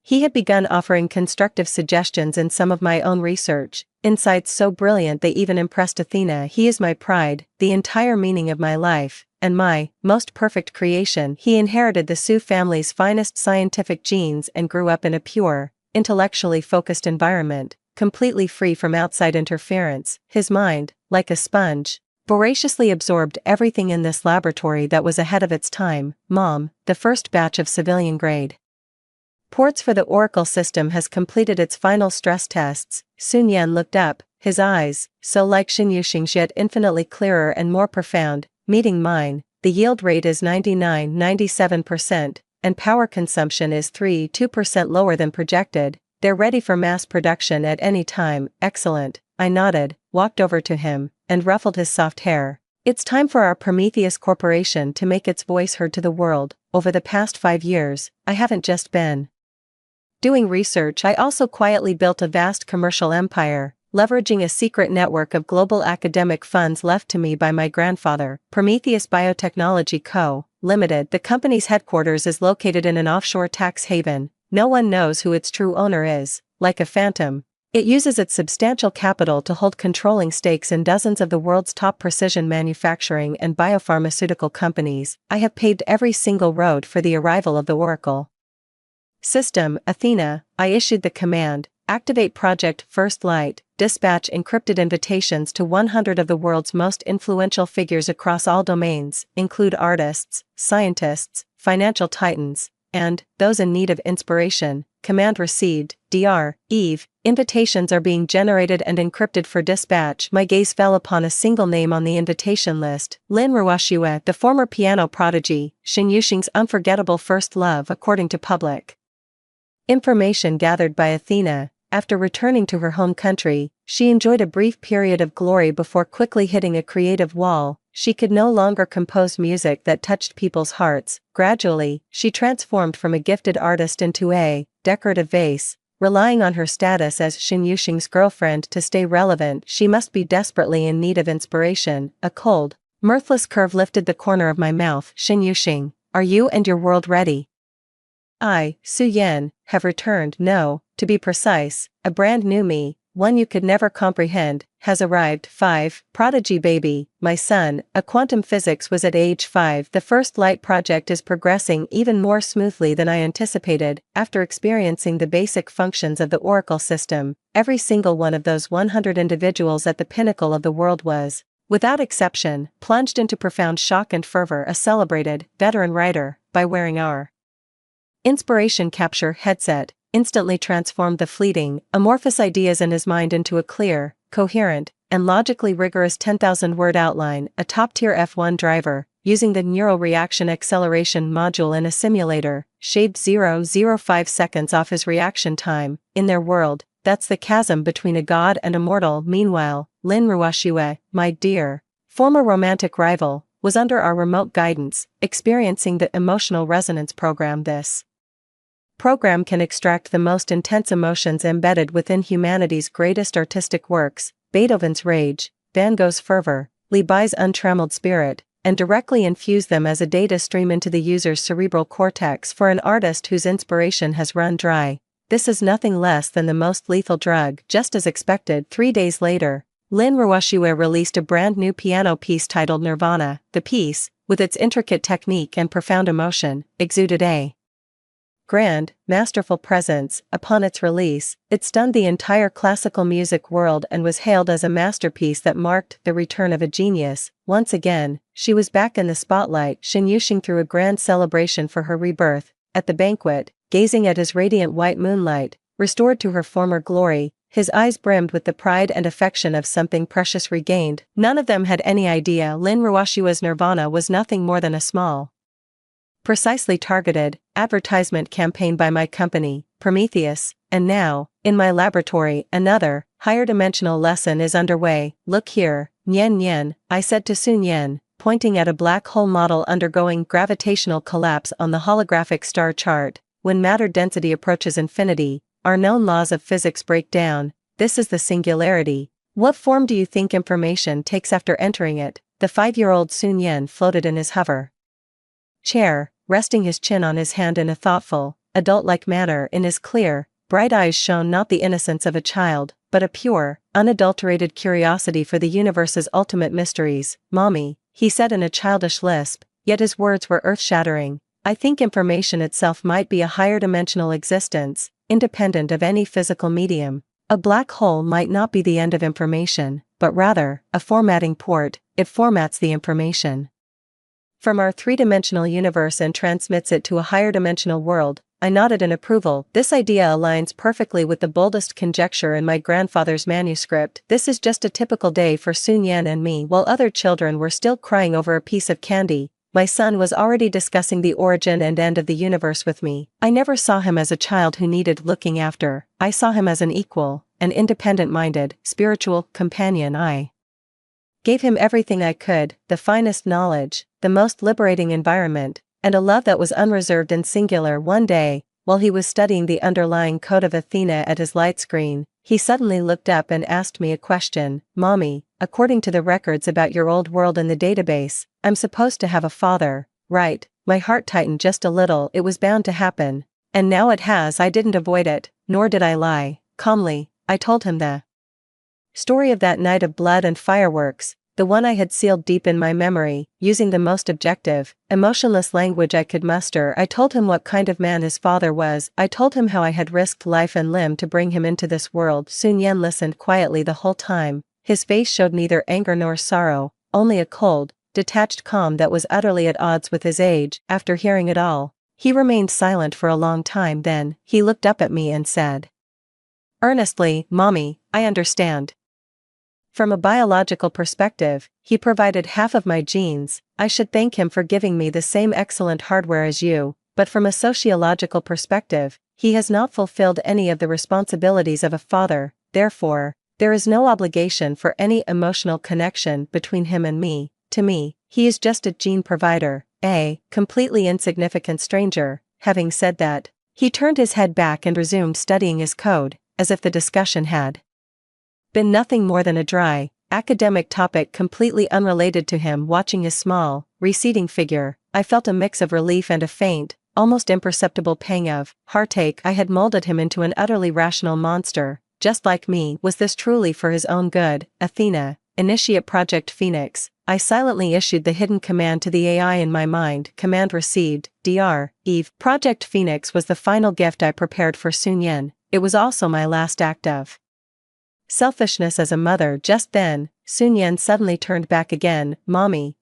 he had begun offering constructive suggestions in some of my own research, insights so brilliant they even impressed Athena. He is my pride, the entire meaning of my life, and my most perfect creation. He inherited the Su family's finest scientific genes and grew up in a pure, intellectually focused environment, completely free from outside interference. His mind, like a sponge, voraciously absorbed everything in this laboratory that was ahead of its time. Mom, the first batch of civilian-grade ports for the Oracle system has completed its final stress tests. Sun Yen looked up, his eyes, so like Xin Yuxing's yet infinitely clearer and more profound, meeting mine. The yield rate is 99-97%, and power consumption is 3-2% lower than projected. They're ready for mass production at any time. Excellent. I nodded, walked over to him, and ruffled his soft hair. It's time for our Prometheus Corporation to make its voice heard to the world. Over the past 5 years, I haven't just been doing research. I also quietly built a vast commercial empire, leveraging a secret network of global academic funds left to me by my grandfather. Prometheus Biotechnology Co., Limited. The company's headquarters is located in an offshore tax haven. No one knows who its true owner is. Like a phantom, it uses its substantial capital to hold controlling stakes in dozens of the world's top precision manufacturing and biopharmaceutical companies. I have paved every single road for the arrival of the Oracle system. Athena, I issued the command, activate Project First Light, dispatch encrypted invitations to 100 of the world's most influential figures across all domains, include artists, scientists, financial titans, and those in need of inspiration. Command received. Dr. Eve, invitations are being generated and encrypted for dispatch. My gaze fell upon a single name on the invitation list. Lin Ruoxue, the former piano prodigy, Xin Yuxing's unforgettable first love. According to public information gathered by Athena, after returning to her home country, she enjoyed a brief period of glory before quickly hitting a creative wall. She could no longer compose music that touched people's hearts. Gradually, she transformed from a gifted artist into a decorative vase, relying on her status as Xin Yuxing's girlfriend to stay relevant. She must be desperately in need of inspiration. A cold, mirthless curve lifted the corner of my mouth. Xin Yuxing, are you and your world ready? I, Su Yen, have returned. No, to be precise, a brand new me, one you could never comprehend, has arrived. 5. Prodigy baby, my son, a quantum physics was at age 5. The First Light project is progressing even more smoothly than I anticipated. After experiencing the basic functions of the Oracle system, every single one of those 100 individuals at the pinnacle of the world was, without exception, plunged into profound shock and fervor. A celebrated, veteran writer, by wearing our inspiration capture headset, instantly transformed the fleeting, amorphous ideas in his mind into a clear, coherent, and logically rigorous 10,000-word outline. A top-tier F1 driver, using the neural reaction acceleration module in a simulator, shaved 0.05 seconds off his reaction time. In their world, that's the chasm between a god and a mortal. Meanwhile, Lin Ruoxue, my dear former romantic rival, was under our remote guidance, experiencing the emotional resonance program. This program can extract the most intense emotions embedded within humanity's greatest artistic works, Beethoven's rage, Van Gogh's fervor, Li Bai's untrammeled spirit, and directly infuse them as a data stream into the user's cerebral cortex. For an artist whose inspiration has run dry, This is nothing less than the most lethal drug. Just as expected, 3 days later, Lin Ruoshiwe released a brand new piano piece titled Nirvana. The piece, with its intricate technique and profound emotion, exuded a grand, masterful presence. Upon its release, it stunned the entire classical music world and was hailed as a masterpiece that marked the return of a genius. Once again, she was back in the spotlight. Shin Yuxing threw a grand celebration for her rebirth. At the banquet, gazing at his radiant white moonlight, restored to her former glory, his eyes brimmed with the pride and affection of something precious regained. None of them had any idea Lin Ruoshiwe's Nirvana was nothing more than a small, precisely targeted advertisement campaign by my company, Prometheus, and now, in my laboratory, another, higher dimensional lesson is underway. Look here, Nian Nian, I said to Sun Yan, pointing at a black hole model undergoing gravitational collapse on the holographic star chart. When matter density approaches infinity, our known laws of physics break down. This is the singularity. What form do you think information takes after entering it? The 5-year-old Sun Yan floated in his hover chair, resting his chin on his hand in a thoughtful, adult-like manner. In his clear, bright eyes shone not the innocence of a child, but a pure, unadulterated curiosity for the universe's ultimate mysteries. Mommy, he said in a childish lisp, yet his words were earth-shattering. I think information itself might be a higher dimensional existence, independent of any physical medium. A black hole might not be the end of information, but rather, a formatting port. It formats the information from our 3-dimensional universe and transmits it to a higher dimensional world. I nodded in approval. This idea aligns perfectly with the boldest conjecture in my grandfather's manuscript. This is just a typical day for Sun Yan and me. While other children were still crying over a piece of candy, my son was already discussing the origin and end of the universe with me. I never saw him as a child who needed looking after. I saw him as an equal, an independent-minded, spiritual companion. I gave him everything I could, the finest knowledge, the most liberating environment, and a love that was unreserved and singular. One day, while he was studying the underlying code of Athena at his light screen, he suddenly looked up and asked me a question. Mommy, according to the records about your old world in the database, I'm supposed to have a father, right? My heart tightened just a little. It was bound to happen. And now it has. I didn't avoid it, nor did I lie. Calmly, I told him the story of that night of blood and fireworks, the one I had sealed deep in my memory. Using the most objective, emotionless language I could muster, I told him what kind of man his father was. I told him how I had risked life and limb to bring him into this world. Sun Yan listened quietly the whole time. His face showed neither anger nor sorrow, only a cold, detached calm that was utterly at odds with his age. After hearing it all, he remained silent for a long time. Then, he looked up at me and said earnestly, Mommy, I understand. From a biological perspective, he provided half of my genes. I should thank him for giving me the same excellent hardware as you, but from a sociological perspective, he has not fulfilled any of the responsibilities of a father. Therefore, there is no obligation for any emotional connection between him and me. To me, he is just a gene provider, a completely insignificant stranger. Having said that, he turned his head back and resumed studying his code, as if the discussion had been nothing more than a dry, academic topic completely unrelated to him. Watching his small, receding figure, I felt a mix of relief and a faint, almost imperceptible pang of heartache. I had molded him into an utterly rational monster, just like me. Was this truly for his own good? Athena, initiate Project Phoenix. I silently issued the hidden command to the AI in my mind. Command received. Dr. Eve. Project Phoenix was the final gift I prepared for Sun Yan. It was also my last act of selfishness as a mother. Just then, Sun Yan suddenly turned back again. Mommy,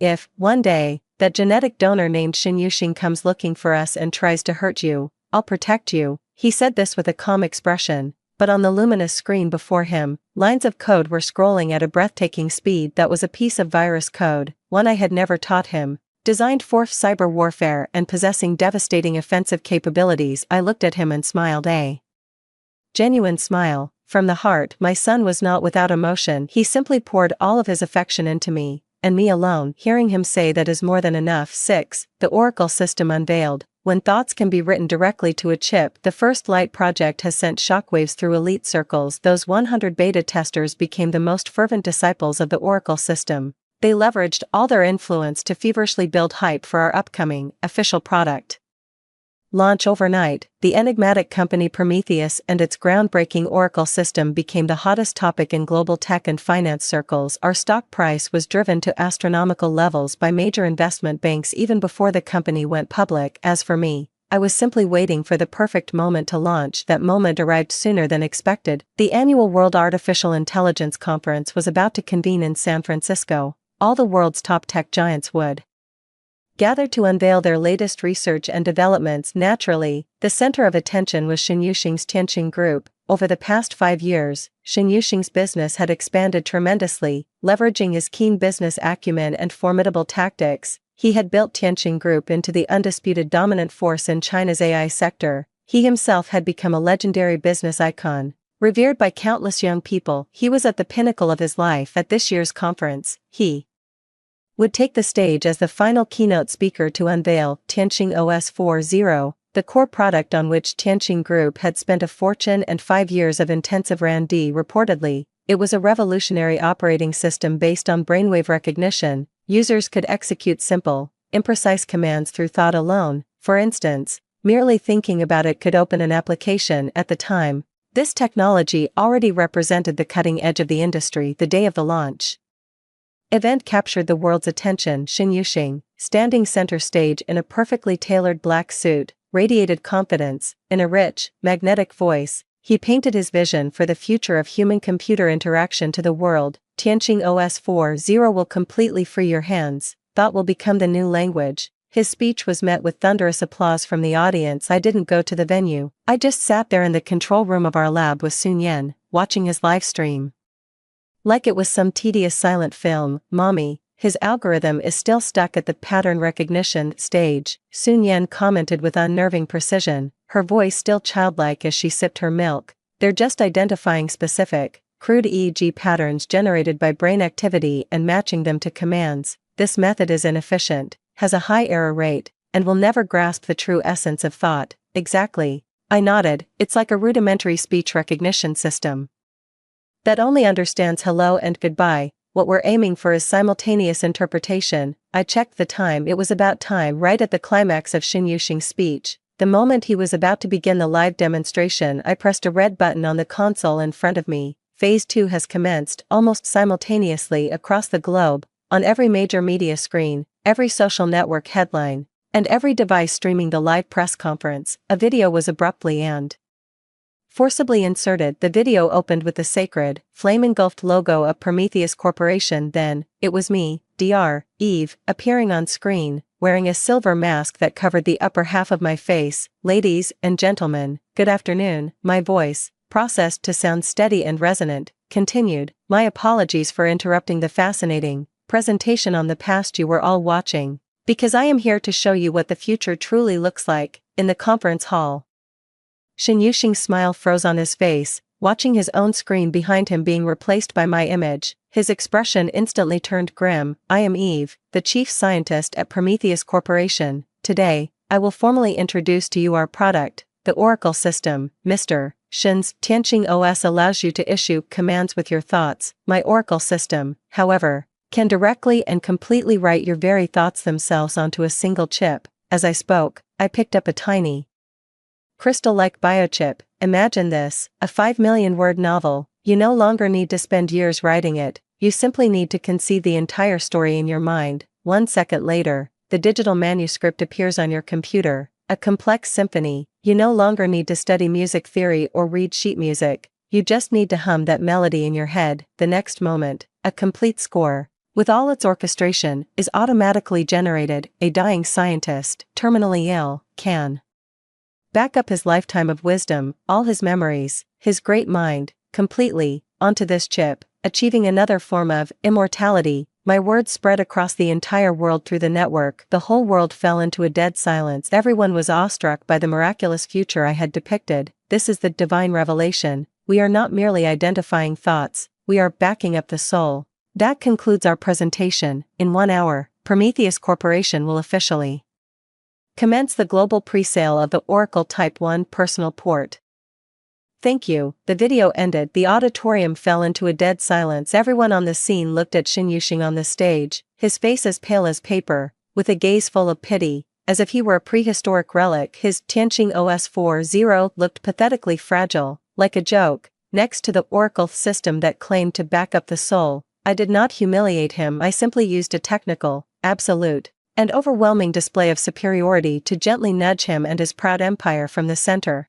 if, one day, that genetic donor named Shin Yuxing comes looking for us and tries to hurt you, I'll protect you. He said this with a calm expression, but on the luminous screen before him, lines of code were scrolling at a breathtaking speed. That was a piece of virus code, one I had never taught him, designed for cyber warfare and possessing devastating offensive capabilities. I looked at him and smiled a genuine smile. From the heart. My son was not without emotion. He simply poured all of his affection into me, and me alone. Hearing him say that is more than enough. 6. The Oracle system unveiled. When thoughts can be written directly to a chip, the First Light project has sent shockwaves through elite circles. Those 100 beta testers became the most fervent disciples of the Oracle system. They leveraged all their influence to feverishly build hype for our upcoming, official product. launch overnight, the enigmatic company Prometheus and its groundbreaking Oracle system became the hottest topic in global tech and finance circles. Our stock price was driven to astronomical levels by major investment banks even before the company went public. As for me, I was simply waiting for the perfect moment to launch. That moment arrived sooner than expected. The annual World Artificial Intelligence Conference was about to convene in San Francisco. All the world's top tech giants would gather to unveil their latest research and developments. Naturally, the center of attention was Shen Yuxing's Tianqing Group. Over the past 5 years, Shen Yuxing's business had expanded tremendously. Leveraging his keen business acumen and formidable tactics, he had built Tianqing Group into the undisputed dominant force in China's AI sector. He himself had become a legendary business icon, revered by countless young people. He was at the pinnacle of his life. At this year's conference, he would take the stage as the final keynote speaker to unveil Tianqing OS 4.0, the core product on which Tianqing Group had spent a fortune and 5 years of intensive R&D. Reportedly, it was a revolutionary operating system based on brainwave recognition. Users could execute simple, imprecise commands through thought alone. For instance, merely thinking about it could open an application. At the time, this technology already represented the cutting edge of the industry. The day of the launch event captured the world's attention. Shen Yuxing, standing center stage in a perfectly tailored black suit, radiated confidence. In a rich, magnetic voice, he painted his vision for the future of human-computer interaction to the world. Tianqing OS 4.0 will completely free your hands. Thought will become the new language. His speech was met with thunderous applause from the audience. I didn't go to the venue. I just sat there in the control room of our lab with Sun Yan, watching his live stream like it was some tedious silent film. Mommy, his algorithm is still stuck at the pattern recognition stage, Sun Yan commented with unnerving precision, her voice still childlike as she sipped her milk. They're just identifying specific, crude EEG patterns generated by brain activity and matching them to commands. This method is inefficient, has a high error rate, and will never grasp the true essence of thought. Exactly. I nodded. It's like a rudimentary speech recognition system that only understands hello and goodbye. What we're aiming for is simultaneous interpretation. I checked the time. It was about time. Right at the climax of Shen Yuxing's speech, the moment he was about to begin the live demonstration, I pressed a red button on the console in front of me. Phase 2 has commenced. Almost simultaneously across the globe, on every major media screen, every social network headline, and every device streaming the live press conference, a video was abruptly and forcibly inserted. The video opened with the sacred, flame-engulfed logo of Prometheus Corporation. Then, it was me, Dr. Eve, appearing on screen, wearing a silver mask that covered the upper half of my face. Ladies and gentlemen, good afternoon. My voice, processed to sound steady and resonant, continued. My apologies for interrupting the fascinating presentation on the past you were all watching, because I am here to show you what the future truly looks like. In the conference hall, Shen Yuxing's smile froze on his face, watching his own screen behind him being replaced by my image. His expression instantly turned grim. I am Eve, the chief scientist at Prometheus Corporation. Today, I will formally introduce to you our product, the Oracle system. Mr. Shen's Tianqing OS allows you to issue commands with your thoughts. My Oracle system, however, can directly and completely write your very thoughts themselves onto a single chip. As I spoke, I picked up a tiny, crystal-like biochip. Imagine this, a 5 million word novel. You no longer need to spend years writing it, you simply need to conceive the entire story in your mind. 1 second later, the digital manuscript appears on your computer, a complex symphony. You no longer need to study music theory or read sheet music, you just need to hum that melody in your head. The next moment, a complete score, with all its orchestration, is automatically generated. A dying scientist, terminally ill, can back up his lifetime of wisdom, all his memories, his great mind, completely, onto this chip, achieving another form of immortality. My words spread across the entire world through the network. The whole world fell into a dead silence. Everyone was awestruck by the miraculous future I had depicted. This is the divine revelation. We are not merely identifying thoughts, we are backing up the soul. That concludes our presentation. In 1 hour, Prometheus Corporation will officially commence the global pre-sale of the Oracle Type 1 personal port. Thank you. The video ended. The auditorium fell into a dead silence. Everyone on the scene looked at Shen Yuxing on the stage, his face as pale as paper, with a gaze full of pity. as if he were a prehistoric relic. His Tianqing OS 4.0 looked pathetically fragile, like a joke, next to the oracle system that claimed to back up the soul. I did not humiliate him, I simply used a technical, absolute, and overwhelming display of superiority to gently nudge him and his proud empire from the center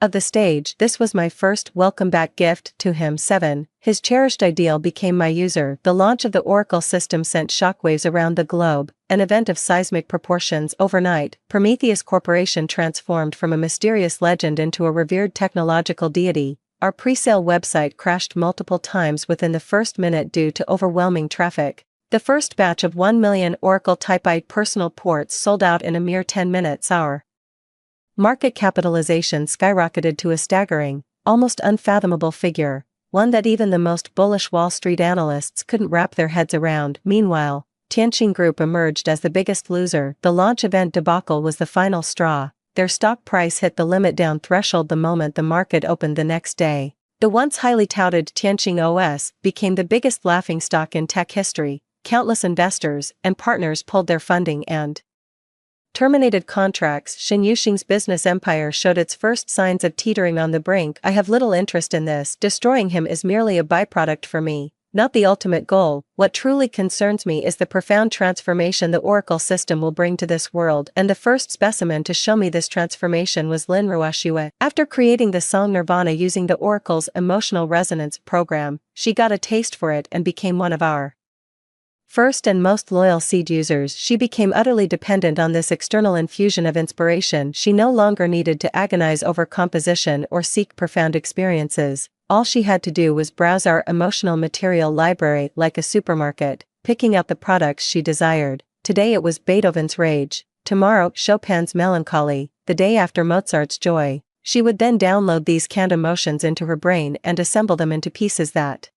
of the stage. This was my first welcome back gift to him. 7. His cherished ideal became my user. The launch of the Oracle system sent shockwaves around the globe, an event of seismic proportions. Overnight, Prometheus Corporation transformed from a mysterious legend into a revered technological deity. Our pre-sale website crashed multiple times within the first minute due to overwhelming traffic. The first batch of 1 million Oracle Type I personal ports sold out in a mere 10 minutes. Our market capitalization skyrocketed to a staggering, almost unfathomable figure, one that even the most bullish Wall Street analysts couldn't wrap their heads around. Meanwhile, Tianqing Group emerged as the biggest loser. The launch event debacle was the final straw. Their stock price hit the limit down threshold the moment the market opened the next day. The once highly touted Tianqing OS became the biggest laughingstock in tech history. Countless investors and partners pulled their funding and terminated contracts. Shen Yuxing's business empire showed its first signs of teetering on the brink. I have little interest in this. Destroying him is merely a byproduct for me, not the ultimate goal. What truly concerns me is the profound transformation the Oracle system will bring to this world, and the first specimen to show me this transformation was Lin Ruoxue. After creating the song Nirvana using the Oracle's emotional resonance program, she got a taste for it and became one of our first and most loyal seed users. She became utterly dependent on this external infusion of inspiration. She no longer needed to agonize over composition or seek profound experiences. All she had to do was browse our emotional material library like a supermarket, picking out the products she desired. Today it was Beethoven's rage, tomorrow Chopin's melancholy, the day after Mozart's joy. She would then download these canned emotions into her brain and assemble them into pieces that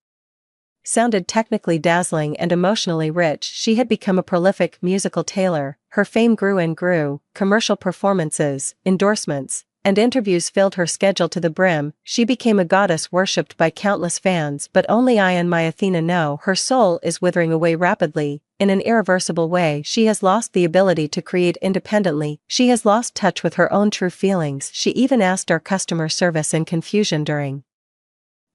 sounded technically dazzling and emotionally rich. She had become a prolific musical tailor. Her fame grew and grew. Commercial performances, endorsements, and interviews filled her schedule to the brim. She became a goddess worshipped by countless fans, but only I and my Athena know her soul is withering away rapidly. In an irreversible way, she has lost the ability to create independently. She has lost touch with her own true feelings. She even asked our customer service in confusion during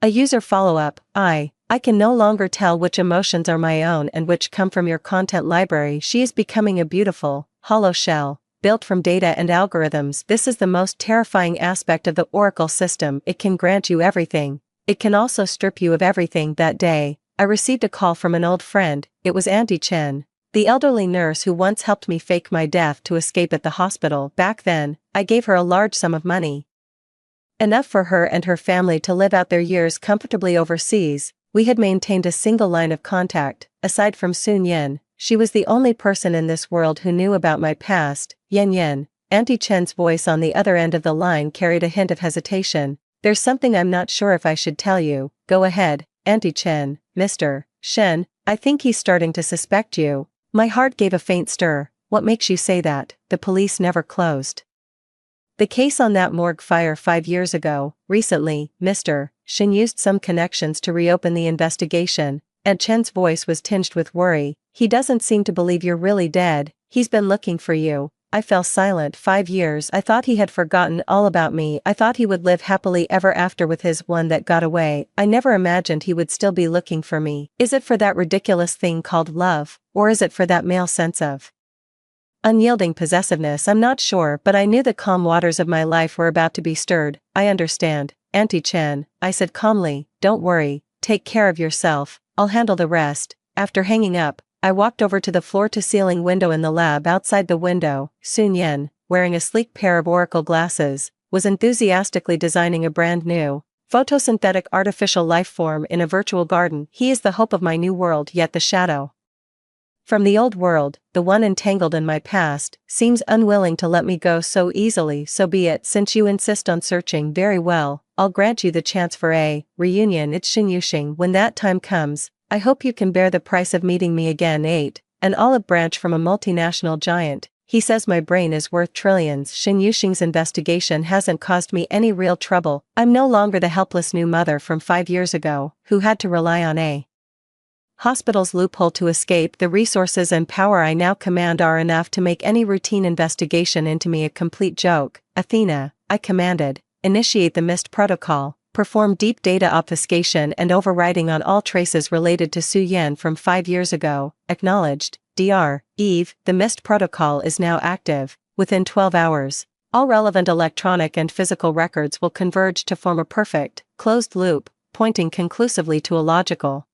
a user follow-up, I can no longer tell which emotions are my own and which come from your content library. She is becoming a beautiful, hollow shell, built from data and algorithms. This is the most terrifying aspect of the Oracle system. It can grant you everything. It can also strip you of everything. That day, I received a call from an old friend. It was Auntie Chen, the elderly nurse who once helped me fake my death to escape at the hospital. Back then, I gave her a large sum of money, enough for her and her family to live out their years comfortably overseas. We had maintained a single line of contact. Aside from Sun Yin, she was the only person in this world who knew about my past. Yen. Auntie Chen's voice on the other end of the line carried a hint of hesitation. There's something I'm not sure if I should tell you. Go ahead, Auntie Chen. Mr. Shen, I think he's starting to suspect you. My heart gave a faint stir. What makes you say that? The police never closed the case on that morgue fire 5 years ago. Recently, Mr. Shen used some connections to reopen the investigation, and Chen's voice was tinged with worry. He doesn't seem to believe you're really dead. He's been looking for you. I fell silent. 5 years. I thought he had forgotten all about me. I thought he would live happily ever after with his one that got away. I never imagined he would still be looking for me. Is it for that ridiculous thing called love, or is it for that male sense of unyielding possessiveness? I'm not sure, but I knew the calm waters of my life were about to be stirred. I understand, Auntie Chen, I said calmly. Don't worry, take care of yourself, I'll handle the rest. After hanging up, I walked over to the floor-to-ceiling window in the lab. Outside the window, Sun Yin, wearing a sleek pair of oracle glasses, was enthusiastically designing a brand new, photosynthetic artificial life form in a virtual garden. He is the hope of my new world, yet the shadow from the old world, the one entangled in my past, seems unwilling to let me go so easily. So be it. Since you insist on searching, very well, I'll grant you the chance for a reunion. It's Shen Yuxing. When that time comes, I hope you can bear the price of meeting me again. 8. An olive branch from a multinational giant. He says my brain is worth trillions. Shen Yuxing's investigation hasn't caused me any real trouble. I'm no longer the helpless new mother from 5 years ago, who had to rely on a Hospital's loophole to escape. The resources and power I now command are enough to make any routine investigation into me a complete joke. Athena, I commanded, initiate the MIST protocol, perform deep data obfuscation and overriding on all traces related to Su Yan from 5 years ago. Acknowledged. Dr. Eve, the MIST protocol is now active. Within 12 hours, all relevant electronic and physical records will converge to form a perfect, closed loop, pointing conclusively to a logical,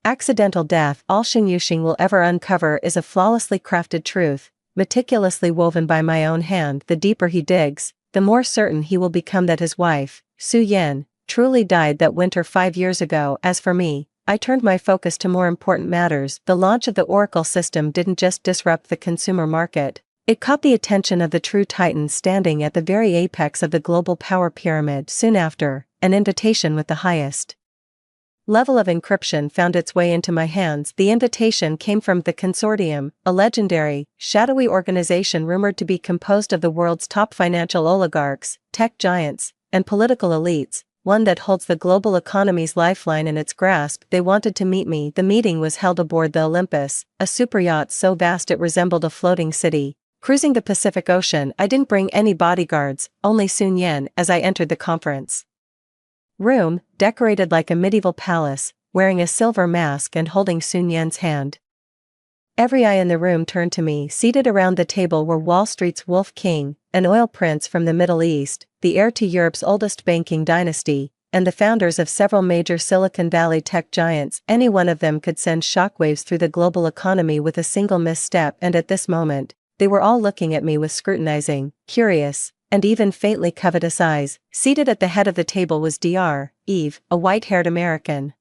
accidental death. All Xing Yuxing will ever uncover is a flawlessly crafted truth, meticulously woven by my own hand. The deeper he digs, the more certain he will become that his wife, Su Yan, truly died that winter 5 years ago. As for me, I turned my focus to more important matters. The launch of the Oracle system didn't just disrupt the consumer market, it caught the attention of the true titans standing at the very apex of the global power pyramid. Soon after, an invitation with the highest level of encryption found its way into my hands. The invitation came from the Consortium, a legendary, shadowy organization rumored to be composed of the world's top financial oligarchs, tech giants, and political elites, one that holds the global economy's lifeline in its grasp. They wanted to meet me. The meeting was held aboard the Olympus, a superyacht so vast it resembled a floating city, cruising the Pacific Ocean. I didn't bring any bodyguards, only Sun Yan. As I entered the conference room, decorated like a medieval palace, wearing a silver mask and holding Sun Yan's hand, every eye in the room turned to me. Seated around the table were Wall Street's Wolf King, an oil prince from the Middle East, the heir to Europe's oldest banking dynasty, and the founders of several major Silicon Valley tech giants. Any one of them could send shockwaves through the global economy with a single misstep. And at this moment, they were all looking at me with scrutinizing, curious, and even faintly covetous eyes. Seated at the head of the table was Dr. Eve, a white-haired American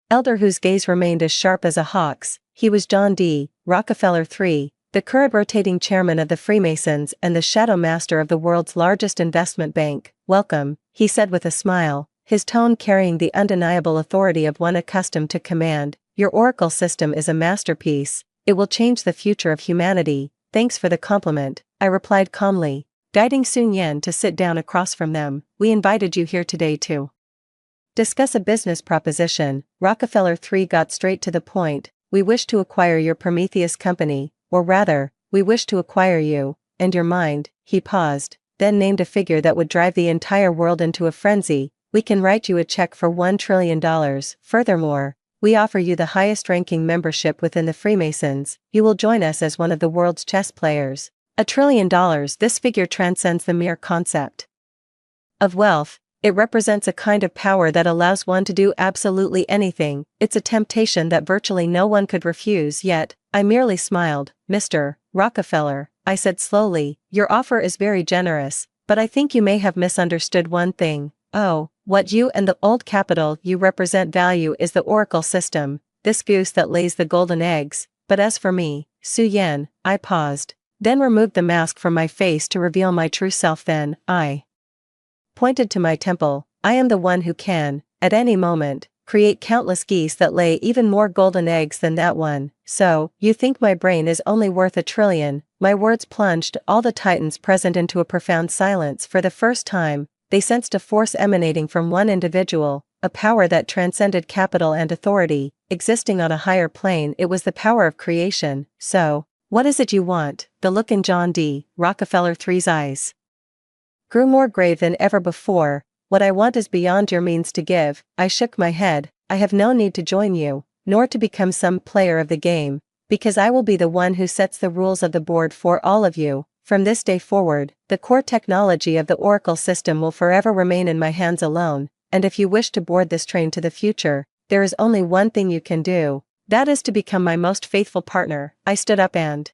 elder whose gaze remained as sharp as a hawk's. He was John D. Rockefeller III, the current rotating chairman of the Freemasons and the shadow master of the world's largest investment bank. Welcome, he said with a smile, his tone carrying the undeniable authority of one accustomed to command. Your Oracle system is a masterpiece. It will change the future of humanity. Thanks for the compliment, I replied calmly, guiding Sun Yan to sit down across from them. We invited you here today to discuss a business proposition. Rockefeller III got straight to the point. We wish to acquire your Prometheus company, or rather, we wish to acquire you, and your mind. He paused, then named a figure that would drive the entire world into a frenzy. We can write you a check for $1 trillion. Furthermore, we offer you the highest-ranking membership within the Freemasons. You will join us as one of the world's chess players. $1 trillion. This figure transcends the mere concept of wealth. It represents a kind of power that allows one to do absolutely anything. It's a temptation that virtually no one could refuse. Yet, I merely smiled. Mr. Rockefeller, I said slowly, your offer is very generous, but I think you may have misunderstood one thing. Oh, what you and the old capital you represent value is the Oracle system, this goose that lays the golden eggs. But as for me, Su Yan, I paused, then removed the mask from my face to reveal my true self. Then, I pointed to my temple. I am the one who can, at any moment, create countless geese that lay even more golden eggs than that one. So, you think my brain is only worth $1 trillion? My words plunged all the titans present into a profound silence. For the first time, they sensed a force emanating from one individual, a power that transcended capital and authority, existing on a higher plane. It was the power of creation. So, what is it you want? The look in John D. Rockefeller III's eyes grew more grave than ever before. What I want is beyond your means to give. I shook my head. I have no need to join you, nor to become some player of the game, because I will be the one who sets the rules of the board for all of you. From this day forward, the core technology of the Oracle system will forever remain in my hands alone, and if you wish to board this train to the future, there is only one thing you can do. That is to become my most faithful partner. I stood up and,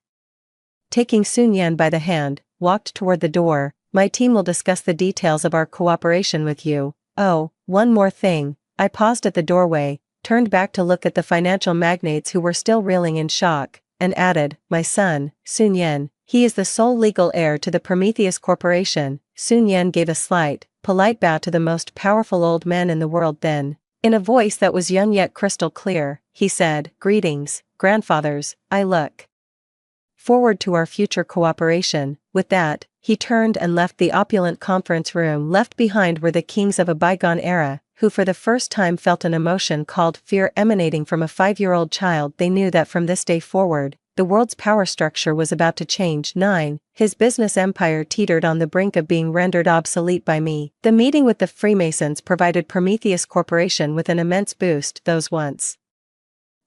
taking Sun Yan by the hand, walked toward the door. My team will discuss the details of our cooperation with you. Oh, one more thing. I paused at the doorway, turned back to look at the financial magnates who were still reeling in shock, and added, my son, Sun Yan, he is the sole legal heir to the Prometheus Corporation. Sun Yan gave a slight, polite bow to the most powerful old man in the world. Then, in a voice that was young yet crystal clear, he said, greetings, grandfathers, I look forward to our future cooperation. With that, he turned and left the opulent conference room. Left behind were the kings of a bygone era, who for the first time felt an emotion called fear emanating from a 5-year-old child. They knew that from this day forward, the world's power structure was about to change. 9. His business empire teetered on the brink of being rendered obsolete by me. The meeting with the Freemasons provided Prometheus Corporation with an immense boost. Those once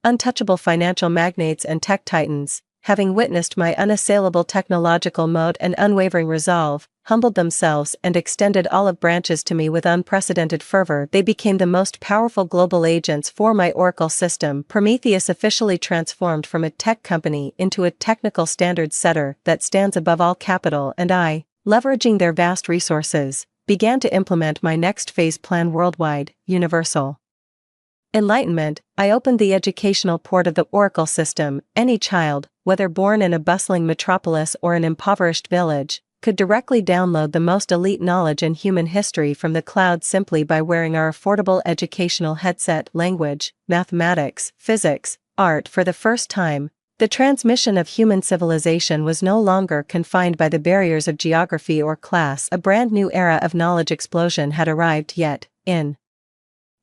untouchable financial magnates and tech titans, having witnessed my unassailable technological moat and unwavering resolve, humbled themselves and extended olive branches to me with unprecedented fervor. They became the most powerful global agents for my Oracle system. Prometheus officially transformed from a tech company into a technical standards setter that stands above all capital, and I, leveraging their vast resources, began to implement my next phase plan: worldwide, universal enlightenment. I opened the educational port of the Oracle system. Any child, whether born in a bustling metropolis or an impoverished village, could directly download the most elite knowledge in human history from the cloud simply by wearing our affordable educational headset. Language, mathematics, physics, art. For the first time, the transmission of human civilization was no longer confined by the barriers of geography or class. A brand new era of knowledge explosion had arrived. Yet, in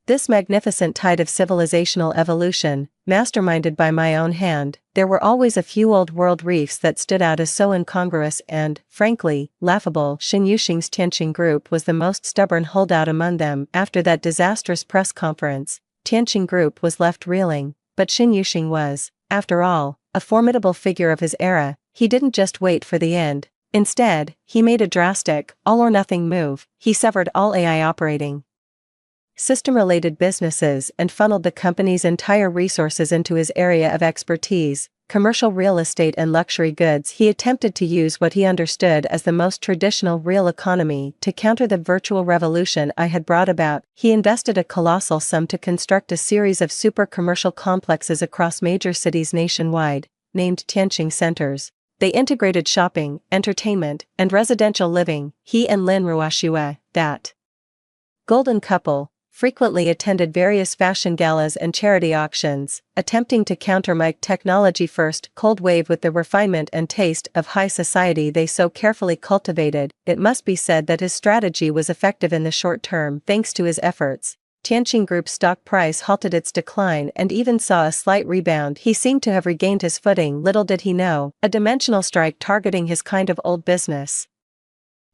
this magnificent tide of civilizational evolution, masterminded by my own hand, there were always a few old world reefs that stood out as so incongruous and, frankly, laughable. Shin Yuxing's Tianqing Group was the most stubborn holdout among them. After that disastrous press conference, Tianqing Group was left reeling, but Shin Yuxing was, after all, a formidable figure of his era. He didn't just wait for the end. Instead, he made a drastic, all-or-nothing move. He severed all AI operating system-related businesses and funneled the company's entire resources into his area of expertise, commercial real estate and luxury goods. He attempted to use what he understood as the most traditional real economy to counter the virtual revolution I had brought about. He invested a colossal sum to construct a series of super-commercial complexes across major cities nationwide, named Tianqing Centers. They integrated shopping, entertainment, and residential living. He and Lin Ruoxue, that golden couple, frequently attended various fashion galas and charity auctions, attempting to counter my technology-first cold wave with the refinement and taste of high society they so carefully cultivated. It must be said that his strategy was effective in the short term. Thanks to his efforts, Tianqing Group's stock price halted its decline and even saw a slight rebound. He seemed to have regained his footing. Little did he know, a dimensional strike targeting his kind of old business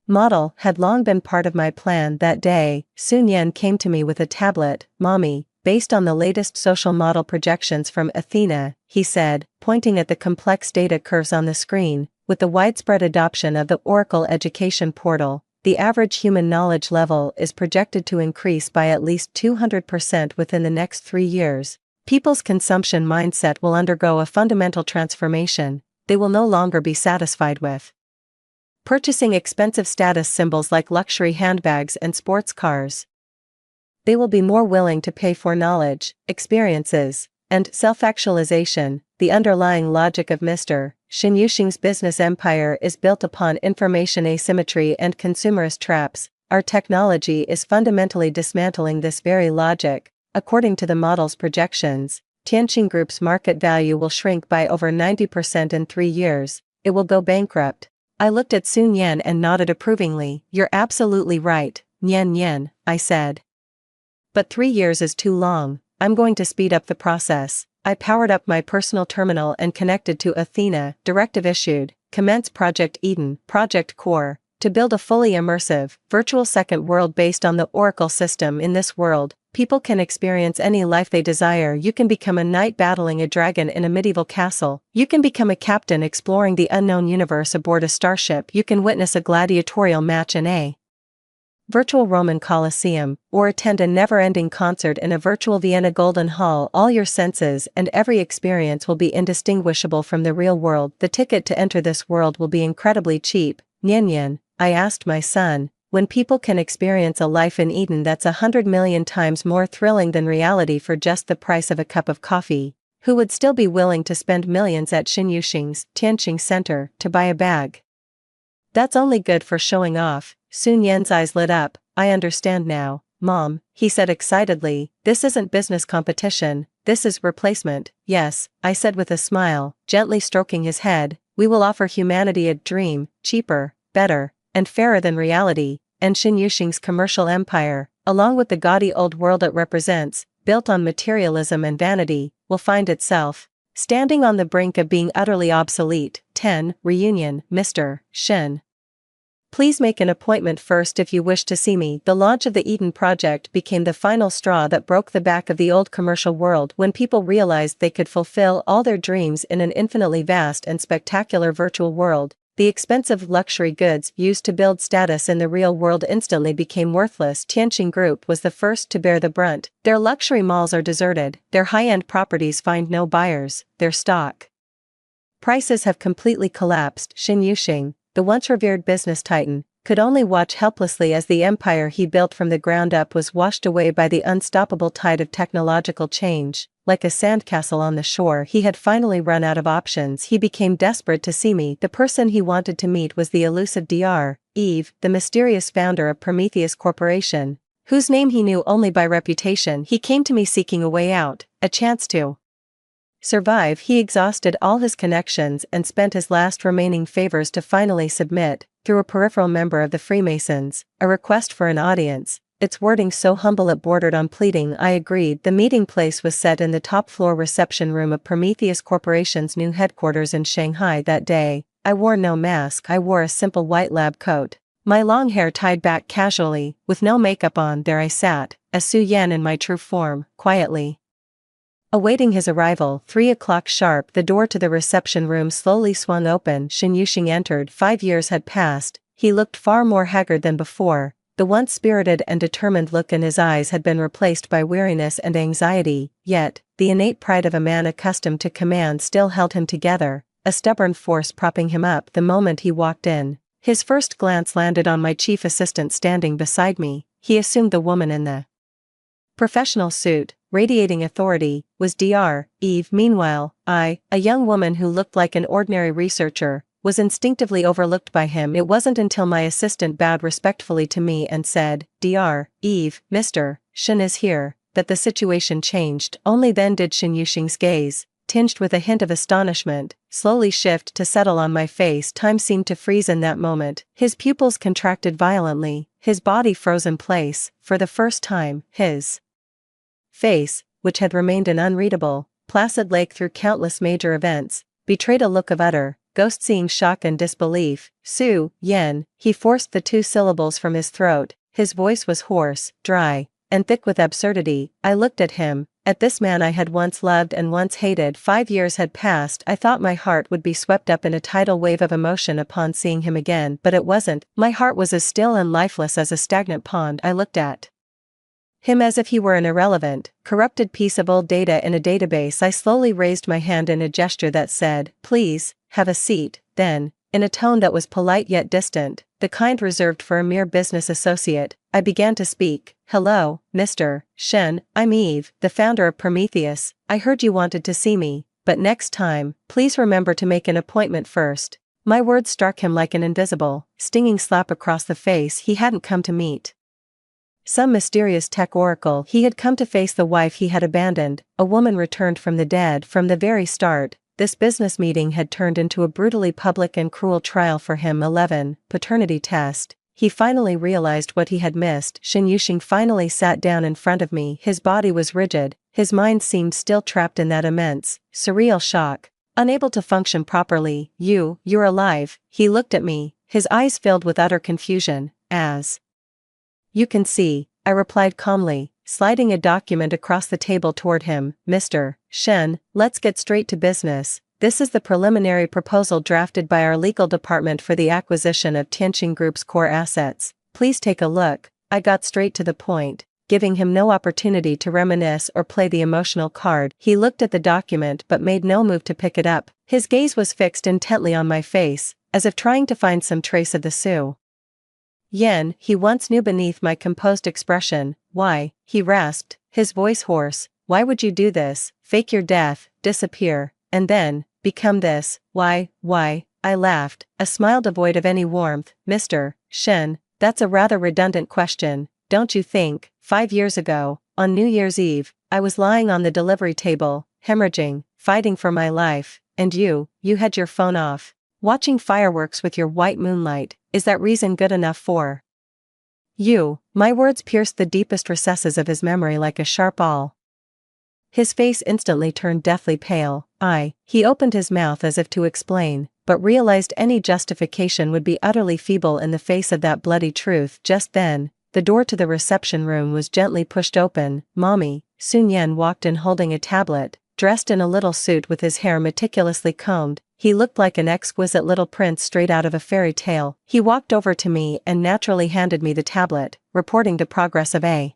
model had long been part of my plan. That day, Sun Yan came to me with a tablet. "Mommy, based on the latest social model projections from Athena," he said, pointing at the complex data curves on the screen, "with the widespread adoption of the Oracle education portal, the average human knowledge level is projected to increase by at least 200% within the next 3 years. People's consumption mindset will undergo a fundamental transformation. They will no longer be satisfied with purchasing expensive status symbols like luxury handbags and sports cars. They will be more willing to pay for knowledge, experiences, and self-actualization." The underlying logic of Mr. Shin Yuxing's business empire is built upon information asymmetry and consumerist traps. Our technology is fundamentally dismantling this very logic. According to the model's projections, Tianqing Group's market value will shrink by over 90% in 3 years. It will go bankrupt. I looked at Sun Yan and nodded approvingly. "You're absolutely right, Nian," I said. "But 3 years is too long. I'm going to speed up the process." I powered up my personal terminal and connected to Athena. Directive issued. Commence Project Eden, Project Core, to build a fully immersive, virtual second world based on the Oracle system. In this world, people can experience any life they desire. You can become a knight battling a dragon in a medieval castle. You can become a captain exploring the unknown universe aboard a starship. You can witness a gladiatorial match in a virtual Roman Colosseum, or attend a never-ending concert in a virtual Vienna Golden Hall. All your senses and every experience will be indistinguishable from the real world. The ticket to enter this world will be incredibly cheap. Nian, I asked my son, when people can experience a life in Eden that's 100 million times more thrilling than reality for just the price of a cup of coffee, who would still be willing to spend millions at Shin Yuxing's Tianqing Center to buy a bag? That's only good for showing off. Sun Yan's eyes lit up. "I understand now, Mom," he said excitedly. "This isn't business competition, this is replacement." "Yes," I said with a smile, gently stroking his head. "We will offer humanity a dream, cheaper, better, and fairer than reality." And Shin Yuxing's commercial empire, along with the gaudy old world it represents, built on materialism and vanity, will find itself standing on the brink of being utterly obsolete. 10. Reunion, Mr. Shen. Please make an appointment first if you wish to see me. The launch of the Eden Project became the final straw that broke the back of the old commercial world when people realized they could fulfill all their dreams in an infinitely vast and spectacular virtual world. The expensive luxury goods used to build status in the real world instantly became worthless. Tianqing Group was the first to bear the brunt. Their luxury malls are deserted, their high-end properties find no buyers, their stock prices have completely collapsed. Shen Yuxing, the once revered business titan, could only watch helplessly as the empire he built from the ground up was washed away by the unstoppable tide of technological change. Like a sandcastle on the shore, he had finally run out of options. He became desperate to see me. The person he wanted to meet was the elusive Dr. Eve, the mysterious founder of Prometheus Corporation, whose name he knew only by reputation. He came to me seeking a way out, a chance to survive. He exhausted all his connections and spent his last remaining favors to finally submit, through a peripheral member of the Freemasons, a request for an audience. Its wording so humble it bordered on pleading. I agreed. The meeting place was set in the top-floor reception room of Prometheus Corporation's new headquarters in Shanghai. That day, I wore no mask. I wore a simple white lab coat, my long hair tied back casually, with no makeup on. There I sat, a Su Yan in my true form, quietly awaiting his arrival. 3 o'clock sharp. The door to the reception room slowly swung open. Shen Yuxing entered. 5 years had passed. He looked far more haggard than before. The once spirited and determined look in his eyes had been replaced by weariness and anxiety, yet, the innate pride of a man accustomed to command still held him together, a stubborn force propping him up. The moment he walked in, his first glance landed on my chief assistant standing beside me. He assumed the woman in the professional suit, radiating authority, was Dr. Eve. Meanwhile, I, a young woman who looked like an ordinary researcher, was instinctively overlooked by him. It wasn't until my assistant bowed respectfully to me and said, Dr. Eve, Mr. Shen is here, that the situation changed. Only then did Shen Yuxing's gaze, tinged with a hint of astonishment, slowly shift to settle on my face. Time seemed to freeze in that moment. His pupils contracted violently, his body froze in place. For the first time, his face, which had remained an unreadable, placid lake through countless major events, betrayed a look of utter, ghost-seeing shock and disbelief. Su Yan, he forced the 2 syllables from his throat. His voice was hoarse, dry, and thick with absurdity. I looked at him, at this man I had once loved and once hated. 5 years had passed. I thought my heart would be swept up in a tidal wave of emotion upon seeing him again, but it wasn't. My heart was as still and lifeless as a stagnant pond. I looked at him as if he were an irrelevant, corrupted piece of old data in a database. I slowly raised my hand in a gesture that said, "Please, have a seat." Then, in a tone that was polite yet distant, the kind reserved for a mere business associate, I began to speak. "Hello, Mr. Shen, I'm Eve, the founder of Prometheus. I heard you wanted to see me, but next time, please remember to make an appointment first." My words struck him like an invisible, stinging slap across the face. He hadn't come to meet some mysterious tech oracle. He had come to face the wife he had abandoned, a woman returned from the dead. From the very start, this business meeting had turned into a brutally public and cruel trial for him. 11. Paternity test. He finally realized what he had missed. Shen Yuxing finally sat down in front of me. His body was rigid, his mind seemed still trapped in that immense, surreal shock, unable to function properly. You're alive." He looked at me, his eyes filled with utter confusion. "As you can see," I replied calmly, sliding a document across the table toward him. "Mr. Shen, let's get straight to business. This is the preliminary proposal drafted by our legal department for the acquisition of Tianqing Group's core assets. Please take a look." I got straight to the point, giving him no opportunity to reminisce or play the emotional card. He looked at the document but made no move to pick it up. His gaze was fixed intently on my face, as if trying to find some trace of the Su Yan he once knew beneath my composed expression. "Why?" he rasped, his voice hoarse. "Why would you do this? Fake your death, disappear, and then become this? Why?" I laughed, a smile devoid of any warmth. "Mr. Shen, that's a rather redundant question, don't you think? 5 years ago, on New Year's Eve, I was lying on the delivery table, hemorrhaging, fighting for my life, and you had your phone off, watching fireworks with your white moonlight. Is that reason good enough for you?" My words pierced the deepest recesses of his memory like a sharp awl. His face instantly turned deathly pale. He opened his mouth as if to explain, but realized any justification would be utterly feeble in the face of that bloody truth. Just then, the door to the reception room was gently pushed open. Mommy, Sun Yan walked in holding a tablet, dressed in a little suit with his hair meticulously combed. He looked like an exquisite little prince straight out of a fairy tale. He walked over to me and naturally handed me the tablet, reporting the progress of a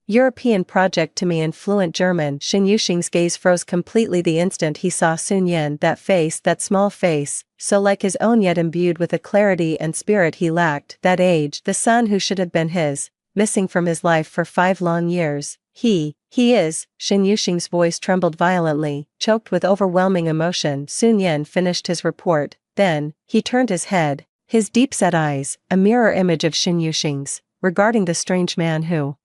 European project to me in fluent German. Shen Yuxing's gaze froze completely the instant he saw Sun Yan. That face, that small face, so like his own yet imbued with a clarity and spirit he lacked. That age, the son who should have been his, missing from his life for 5 long years. He is. Shen Yuxing's voice trembled violently, choked with overwhelming emotion. Sun Yan finished his report, then, he turned his head, his deep-set eyes, a mirror image of Shen Yuxing's, regarding the strange man who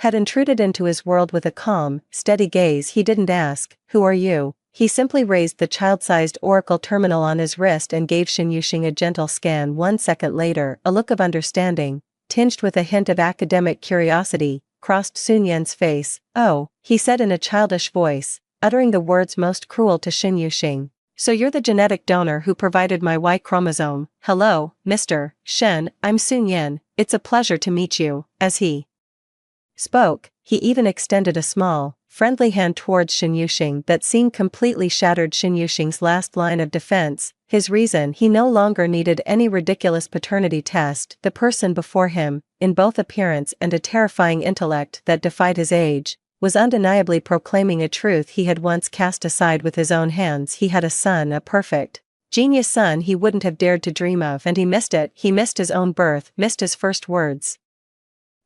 had intruded into his world with a calm, steady gaze. He didn't ask, "Who are you?" He simply raised the child-sized oracle terminal on his wrist and gave Shen Yuxing a gentle scan. 1 second later, a look of understanding, tinged with a hint of academic curiosity, crossed Sun Yan's face. "Oh," he said in a childish voice, uttering the words most cruel to Shen Yuxing. "So you're the genetic donor who provided my Y chromosome. Hello, Mr. Shen, I'm Sun Yan. It's a pleasure to meet you." As he spoke, he even extended a small, friendly hand towards Shen Yuxing. That scene completely shattered Shen Yuxing's last line of defense. His reason: he no longer needed any ridiculous paternity test. The person before him, in both appearance and a terrifying intellect that defied his age, was undeniably proclaiming a truth he had once cast aside with his own hands. He had a son, a perfect, genius son he wouldn't have dared to dream of, and he missed it. He missed his own birth, missed his first words,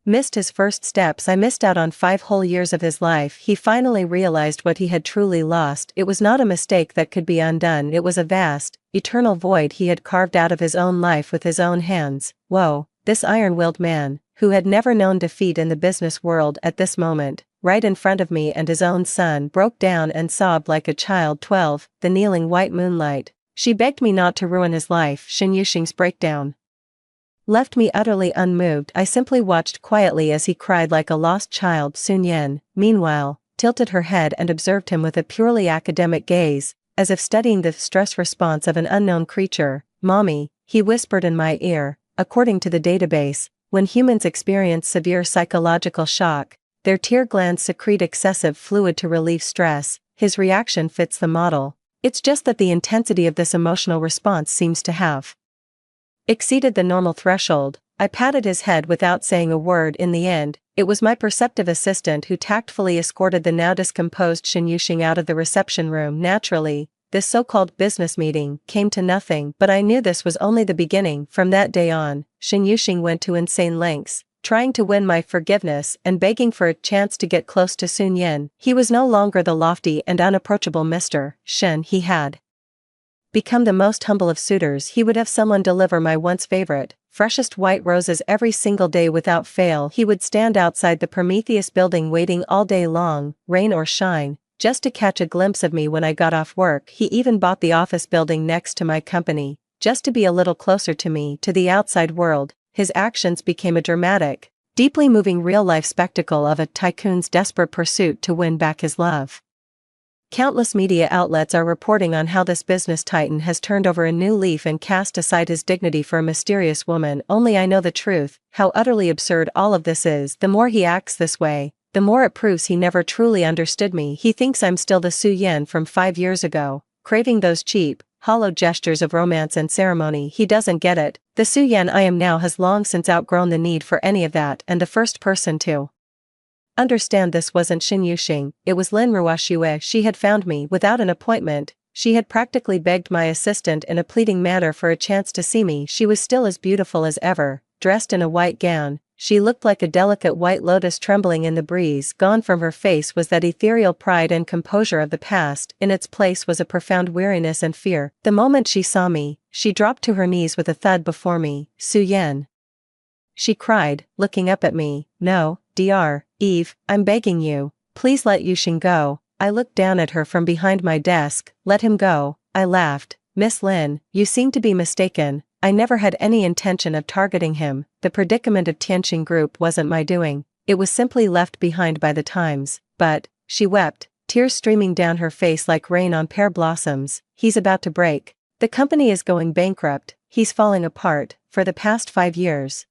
missed his first steps. I missed out on 5 whole years of his life. He finally realized what he had truly lost. It was not a mistake that could be undone. It was a vast, eternal void he had carved out of his own life with his own hands. Whoa, this iron-willed man, who had never known defeat in the business world, at this moment, right in front of me and his own son, broke down and sobbed like a child. 12. The kneeling white moonlight. She begged me not to ruin his life. Shen Yuxing's breakdown left me utterly unmoved. I simply watched quietly as he cried like a lost child. Sun Yan, meanwhile, tilted her head and observed him with a purely academic gaze, as if studying the stress response of an unknown creature. "Mommy," he whispered in my ear, "according to the database, when humans experience severe psychological shock, their tear glands secrete excessive fluid to relieve stress. His reaction fits the model. It's just that the intensity of this emotional response seems to have exceeded the normal threshold." I patted his head without saying a word. In the end, it was my perceptive assistant who tactfully escorted the now discomposed Shen Yuxing out of the reception room. Naturally, this so-called business meeting came to nothing, but I knew this was only the beginning. From that day on, Shen Yuxing went to insane lengths, trying to win my forgiveness and begging for a chance to get close to Sun Yan. He was no longer the lofty and unapproachable Mr. Shen. He had become the most humble of suitors. He would have someone deliver my once favorite, freshest white roses every single day without fail. He would stand outside the Prometheus building waiting all day long, rain or shine, just to catch a glimpse of me when I got off work. He even bought the office building next to my company, just to be a little closer to me, to the outside world. His actions became a dramatic, deeply moving real-life spectacle of a tycoon's desperate pursuit to win back his love. Countless media outlets are reporting on how this business titan has turned over a new leaf and cast aside his dignity for a mysterious woman. Only I know the truth, how utterly absurd all of this is. The more he acts this way, the more it proves he never truly understood me. He thinks I'm still the Su Yan from 5 years ago, craving those cheap, hollow gestures of romance and ceremony. He doesn't get it. The Su Yan I am now has long since outgrown the need for any of that, and the first person to understand this wasn't Shen Yuxing, it was Lin Ruoxue. She had found me without an appointment. She had practically begged my assistant in a pleading manner for a chance to see me. She was still as beautiful as ever, dressed in a white gown. She looked like a delicate white lotus trembling in the breeze. Gone from her face was that ethereal pride and composure of the past. In its place was a profound weariness and fear. The moment she saw me, she dropped to her knees with a thud before me. "Su Yan," she cried, looking up at me. "No, Dr. Eve, I'm begging you, please let Yuxing go." I looked down at her from behind my desk. "Let him go." I laughed. "Miss Lin, you seem to be mistaken. I never had any intention of targeting him. The predicament of Tianqing Group wasn't my doing. It was simply left behind by the times. But, she wept, tears streaming down her face like rain on pear blossoms. He's about to break. The company is going bankrupt. He's falling apart. For the past 5 years,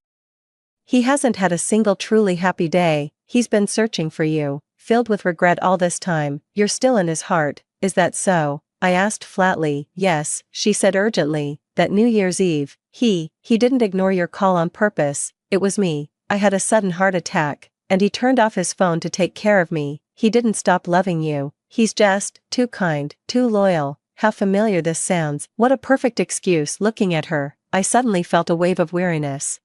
he hasn't had a single truly happy day. He's been searching for you, filled with regret all this time. You're still in his heart. Is that so? I asked flatly. Yes, she said urgently. That New Year's Eve, he didn't ignore your call on purpose. It was me. I had a sudden heart attack, and he turned off his phone to take care of me. He didn't stop loving you. He's just too kind, too loyal. How familiar this sounds. What a perfect excuse. Looking at her, I suddenly felt a wave of weariness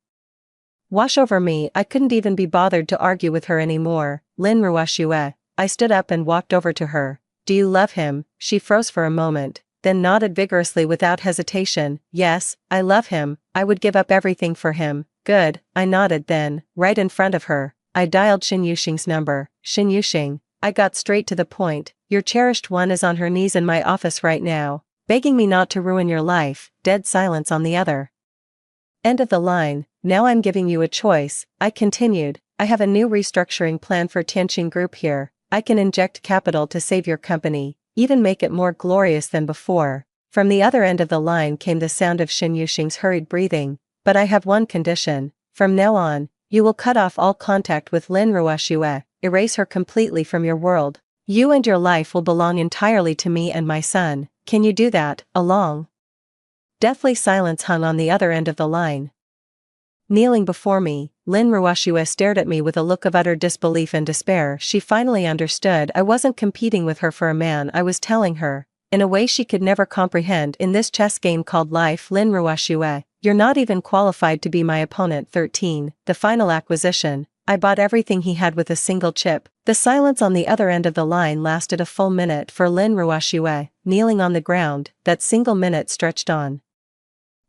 wash over me. I couldn't even be bothered to argue with her anymore. Lin Ruoxue. I stood up and walked over to her. Do you love him? She froze for a moment, then nodded vigorously without hesitation. Yes, I love him. I would give up everything for him. Good, I nodded. Then, right in front of her, I dialed Xin Yuxing's number. Xin Yuxing. I got straight to the point. Your cherished one is on her knees in my office right now, begging me not to ruin your life. Dead silence on the other end of the line. Now I'm giving you a choice, I continued. I have a new restructuring plan for Tianqing Group here. I can inject capital to save your company, even make it more glorious than before. From the other end of the line came the sound of Xin Yuxing's hurried breathing. But I have one condition. From now on, you will cut off all contact with Lin Ruoxue, erase her completely from your world. You and your life will belong entirely to me and my son. Can you do that? A long, deathly silence hung on the other end of the line. Kneeling before me, Lin Ruoxue stared at me with a look of utter disbelief and despair. She finally understood I wasn't competing with her for a man. I was telling her, in a way she could never comprehend, in this chess game called life. Lin Ruoxue, you're not even qualified to be my opponent. 13. The final acquisition. I bought everything he had with a single chip. The silence on the other end of the line lasted a full minute for Lin Ruoxue, kneeling on the ground. That single minute stretched on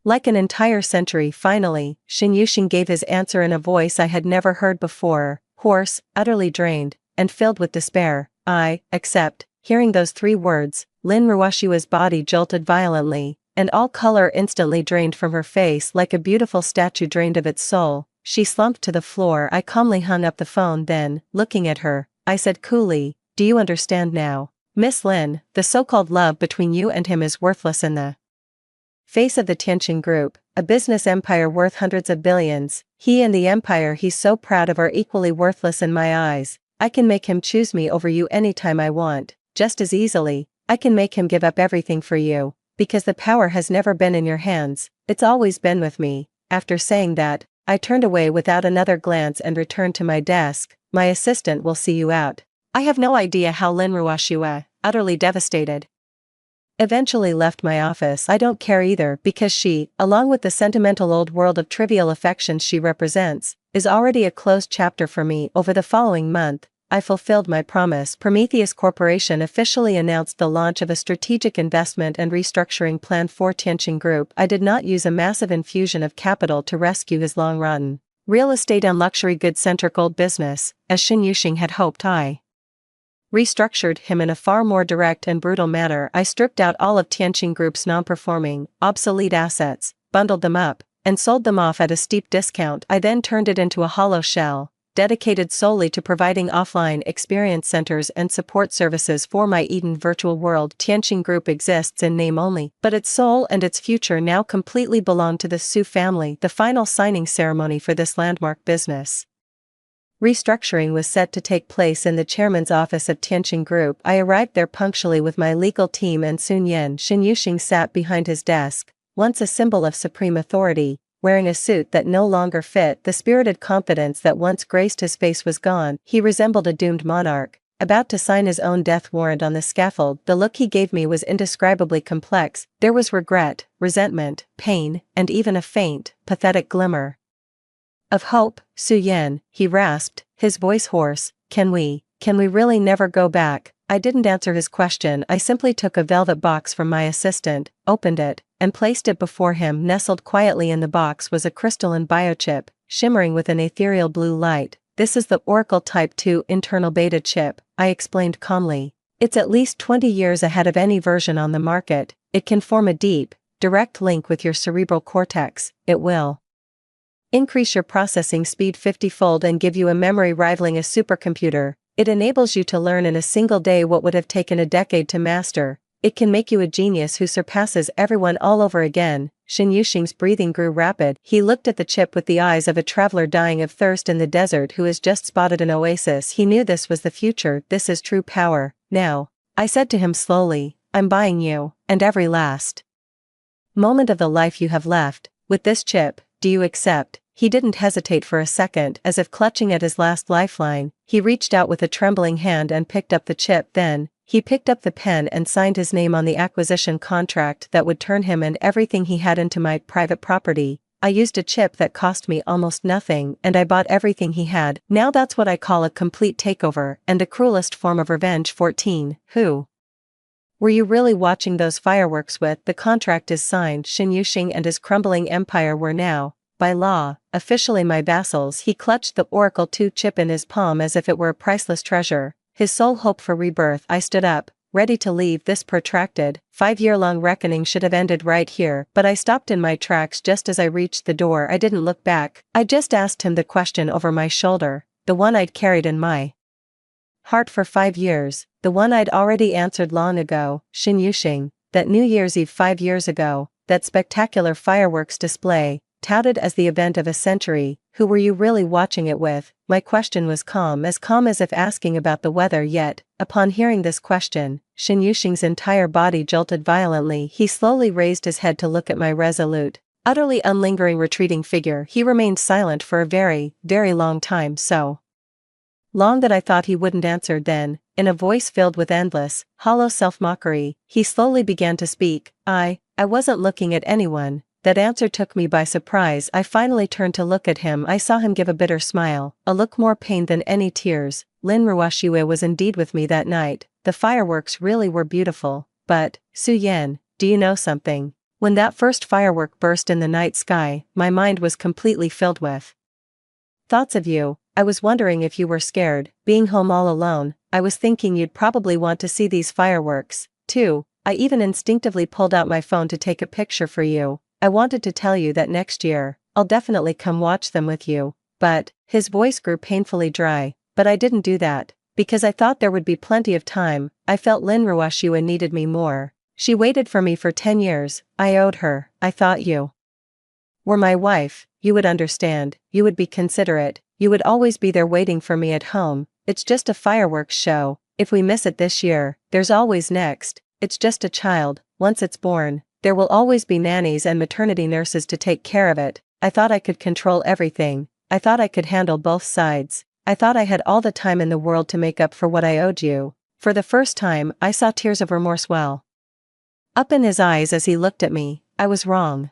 like an entire century. Finally, Xin Yuxing gave his answer in a voice I had never heard before, hoarse, utterly drained, and filled with despair. I accept. Hearing those 3 words, Lin Ruoxue's body jolted violently, and all color instantly drained from her face like a beautiful statue drained of its soul. She slumped to the floor. I calmly hung up the phone. Then, looking at her, I said coolly, do you understand now? Miss Lin, the so-called love between you and him is worthless in the face of the Tianqing Group, a business empire worth hundreds of billions. He and the empire he's so proud of are equally worthless in my eyes. I can make him choose me over you anytime I want. Just as easily, I can make him give up everything for you, because the power has never been in your hands, it's always been with me. After saying that, I turned away without another glance and returned to my desk. My assistant will see you out. I have no idea how Lin Ruoxue, utterly devastated, eventually left my office. I don't care either, because she, along with the sentimental old world of trivial affections she represents, is already a closed chapter for me. Over the following month, I fulfilled my promise. Prometheus Corporation officially announced the launch of a strategic investment and restructuring plan for Tianqing Group. I did not use a massive infusion of capital to rescue his long-run real estate and luxury goods-centric old business, as Xin Yuxing had hoped. I restructured him in a far more direct and brutal manner. I stripped out all of Tianqing Group's non-performing, obsolete assets, bundled them up, and sold them off at a steep discount. I then turned it into a hollow shell, dedicated solely to providing offline experience centers and support services for my Eden virtual world. Tianqing Group exists in name only, but its soul and its future now completely belong to the Su family. The final signing ceremony for this landmark business restructuring was set to take place in the chairman's office of Tianqing Group. I arrived there punctually with my legal team and Sun Yan. Xin Yuxing sat behind his desk, once a symbol of supreme authority, wearing a suit that no longer fit. The spirited confidence that once graced his face was gone. He resembled a doomed monarch, about to sign his own death warrant on the scaffold. The look he gave me was indescribably complex. There was regret, resentment, pain, and even a faint, pathetic glimmer of hope. Su Yan, he rasped, his voice hoarse, can we really never go back? I didn't answer his question. I simply took a velvet box from my assistant, opened it, and placed it before him. Nestled quietly in the box was a crystalline biochip, shimmering with an ethereal blue light. This is the Oracle Type 2 internal beta chip, I explained calmly. It's at least 20 years ahead of any version on the market. It can form a deep, direct link with your cerebral cortex. It will increase your processing speed 50-fold and give you a memory rivaling a supercomputer. It enables you to learn in a single day what would have taken a decade to master. It can make you a genius who surpasses everyone all over again. Shen Yuxing's breathing grew rapid. He looked at the chip with the eyes of a traveler dying of thirst in the desert who has just spotted an oasis. He knew this was the future. This is true power. Now, I said to him slowly, I'm buying you, and every last moment of the life you have left, with this chip. Do you accept? He didn't hesitate for a second, as if clutching at his last lifeline. He reached out with a trembling hand and picked up the chip. Then, he picked up the pen and signed his name on the acquisition contract that would turn him and everything he had into my private property. I used a chip that cost me almost nothing, and I bought everything he had. Now that's what I call a complete takeover, and the cruelest form of revenge. 14. Who were you really watching those fireworks with? The contract is signed. Shen Yuxing and his crumbling empire were now, by law, officially my vassals. He clutched the Oracle 2 chip in his palm as if it were a priceless treasure, his sole hope for rebirth. I stood up, ready to leave. This protracted, 5-year-long reckoning should have ended right here, but I stopped in my tracks just as I reached the door. I didn't look back. I just asked him the question over my shoulder, the one I'd carried in my heart for 5 years, the one I'd already answered long ago. Shen Yuxing, that New Year's Eve 5 years ago, that spectacular fireworks display, touted as the event of a century, who were you really watching it with? My question was calm as if asking about the weather. Yet, upon hearing this question, Shen Yuxing's entire body jolted violently. He slowly raised his head to look at my resolute, utterly unlingering retreating figure. He remained silent for a very, very long time, so long that I thought he wouldn't answer. Then, in a voice filled with endless, hollow self-mockery, he slowly began to speak. I wasn't looking at anyone. That answer took me by surprise. I finally turned to look at him. I saw him give a bitter smile, a look more pained than any tears. Lin Ruoxue was indeed with me that night. The fireworks really were beautiful. But, Su Yan, do you know something? When that first firework burst in the night sky, my mind was completely filled with thoughts of you. I was wondering if you were scared, being home all alone. I was thinking you'd probably want to see these fireworks, too. I even instinctively pulled out my phone to take a picture for you. I wanted to tell you that next year, I'll definitely come watch them with you. But, his voice grew painfully dry. But I didn't do that, because I thought there would be plenty of time. I felt Lin Ruoxue needed me more. She waited for me for 10 years. I owed her. I thought you were my wife. You would understand. You would be considerate. You would always be there waiting for me at home. It's just a fireworks show. If we miss it this year, there's always next. It's just a child. Once it's born, there will always be nannies and maternity nurses to take care of it. I thought I could control everything. I thought I could handle both sides. I thought I had all the time in the world to make up for what I owed you. For the first time, I saw tears of remorse well up in his eyes as he looked at me. I was wrong.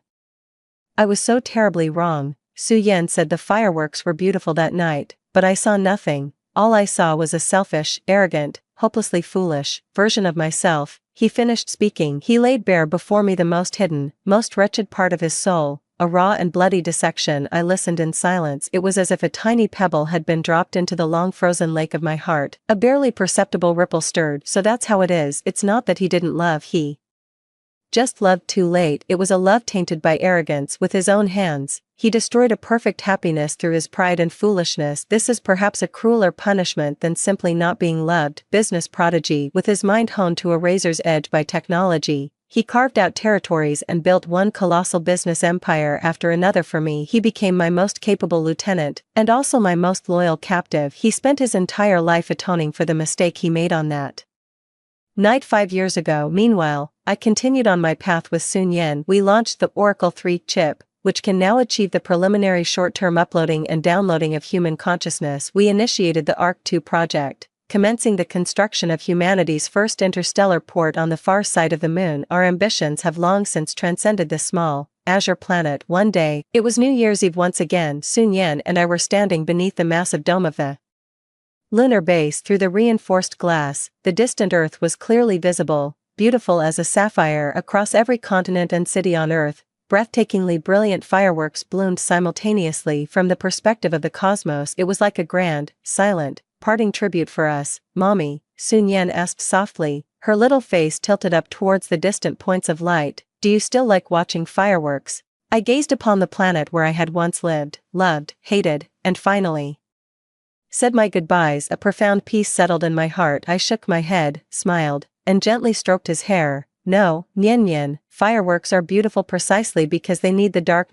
I was so terribly wrong. Su Yan said the fireworks were beautiful that night, but I saw nothing. All I saw was a selfish, arrogant, hopelessly foolish version of myself. He finished speaking. He laid bare before me the most hidden, most wretched part of his soul, a raw and bloody dissection. I listened in silence. It was as if a tiny pebble had been dropped into the long frozen lake of my heart. A barely perceptible ripple stirred. So that's how it is. It's not that he didn't love, he just loved too late. It was a love tainted by arrogance. With his own hands, he destroyed a perfect happiness through his pride and foolishness. This is perhaps a crueler punishment than simply not being loved. Business prodigy, with his mind honed to a razor's edge by technology, he carved out territories and built one colossal business empire after another for me. He became my most capable lieutenant, and also my most loyal captive. He spent his entire life atoning for the mistake he made on that night 5 years ago. Meanwhile, I continued on my path with Sun Yan. We launched the Oracle 3 chip, which can now achieve the preliminary short-term uploading and downloading of human consciousness. We initiated the ARC 2 project, commencing the construction of humanity's first interstellar port on the far side of the moon. Our ambitions have long since transcended this small, azure planet. One day, it was New Year's Eve once again. Sun Yan and I were standing beneath the massive dome of the lunar base. Through the reinforced glass, the distant Earth was clearly visible, beautiful as a sapphire. Across every continent and city on Earth, breathtakingly brilliant fireworks bloomed simultaneously. From the perspective of the cosmos, it was like a grand, silent, parting tribute for us. Mommy, Sun Yan asked softly, her little face tilted up towards the distant points of light. Do you still like watching fireworks? I gazed upon the planet where I had once lived, loved, hated, and finally said my goodbyes. A profound peace settled in my heart. I shook my head, smiled, and gently stroked his hair. No, Nyen Nyen, fireworks are beautiful precisely because they need the darkness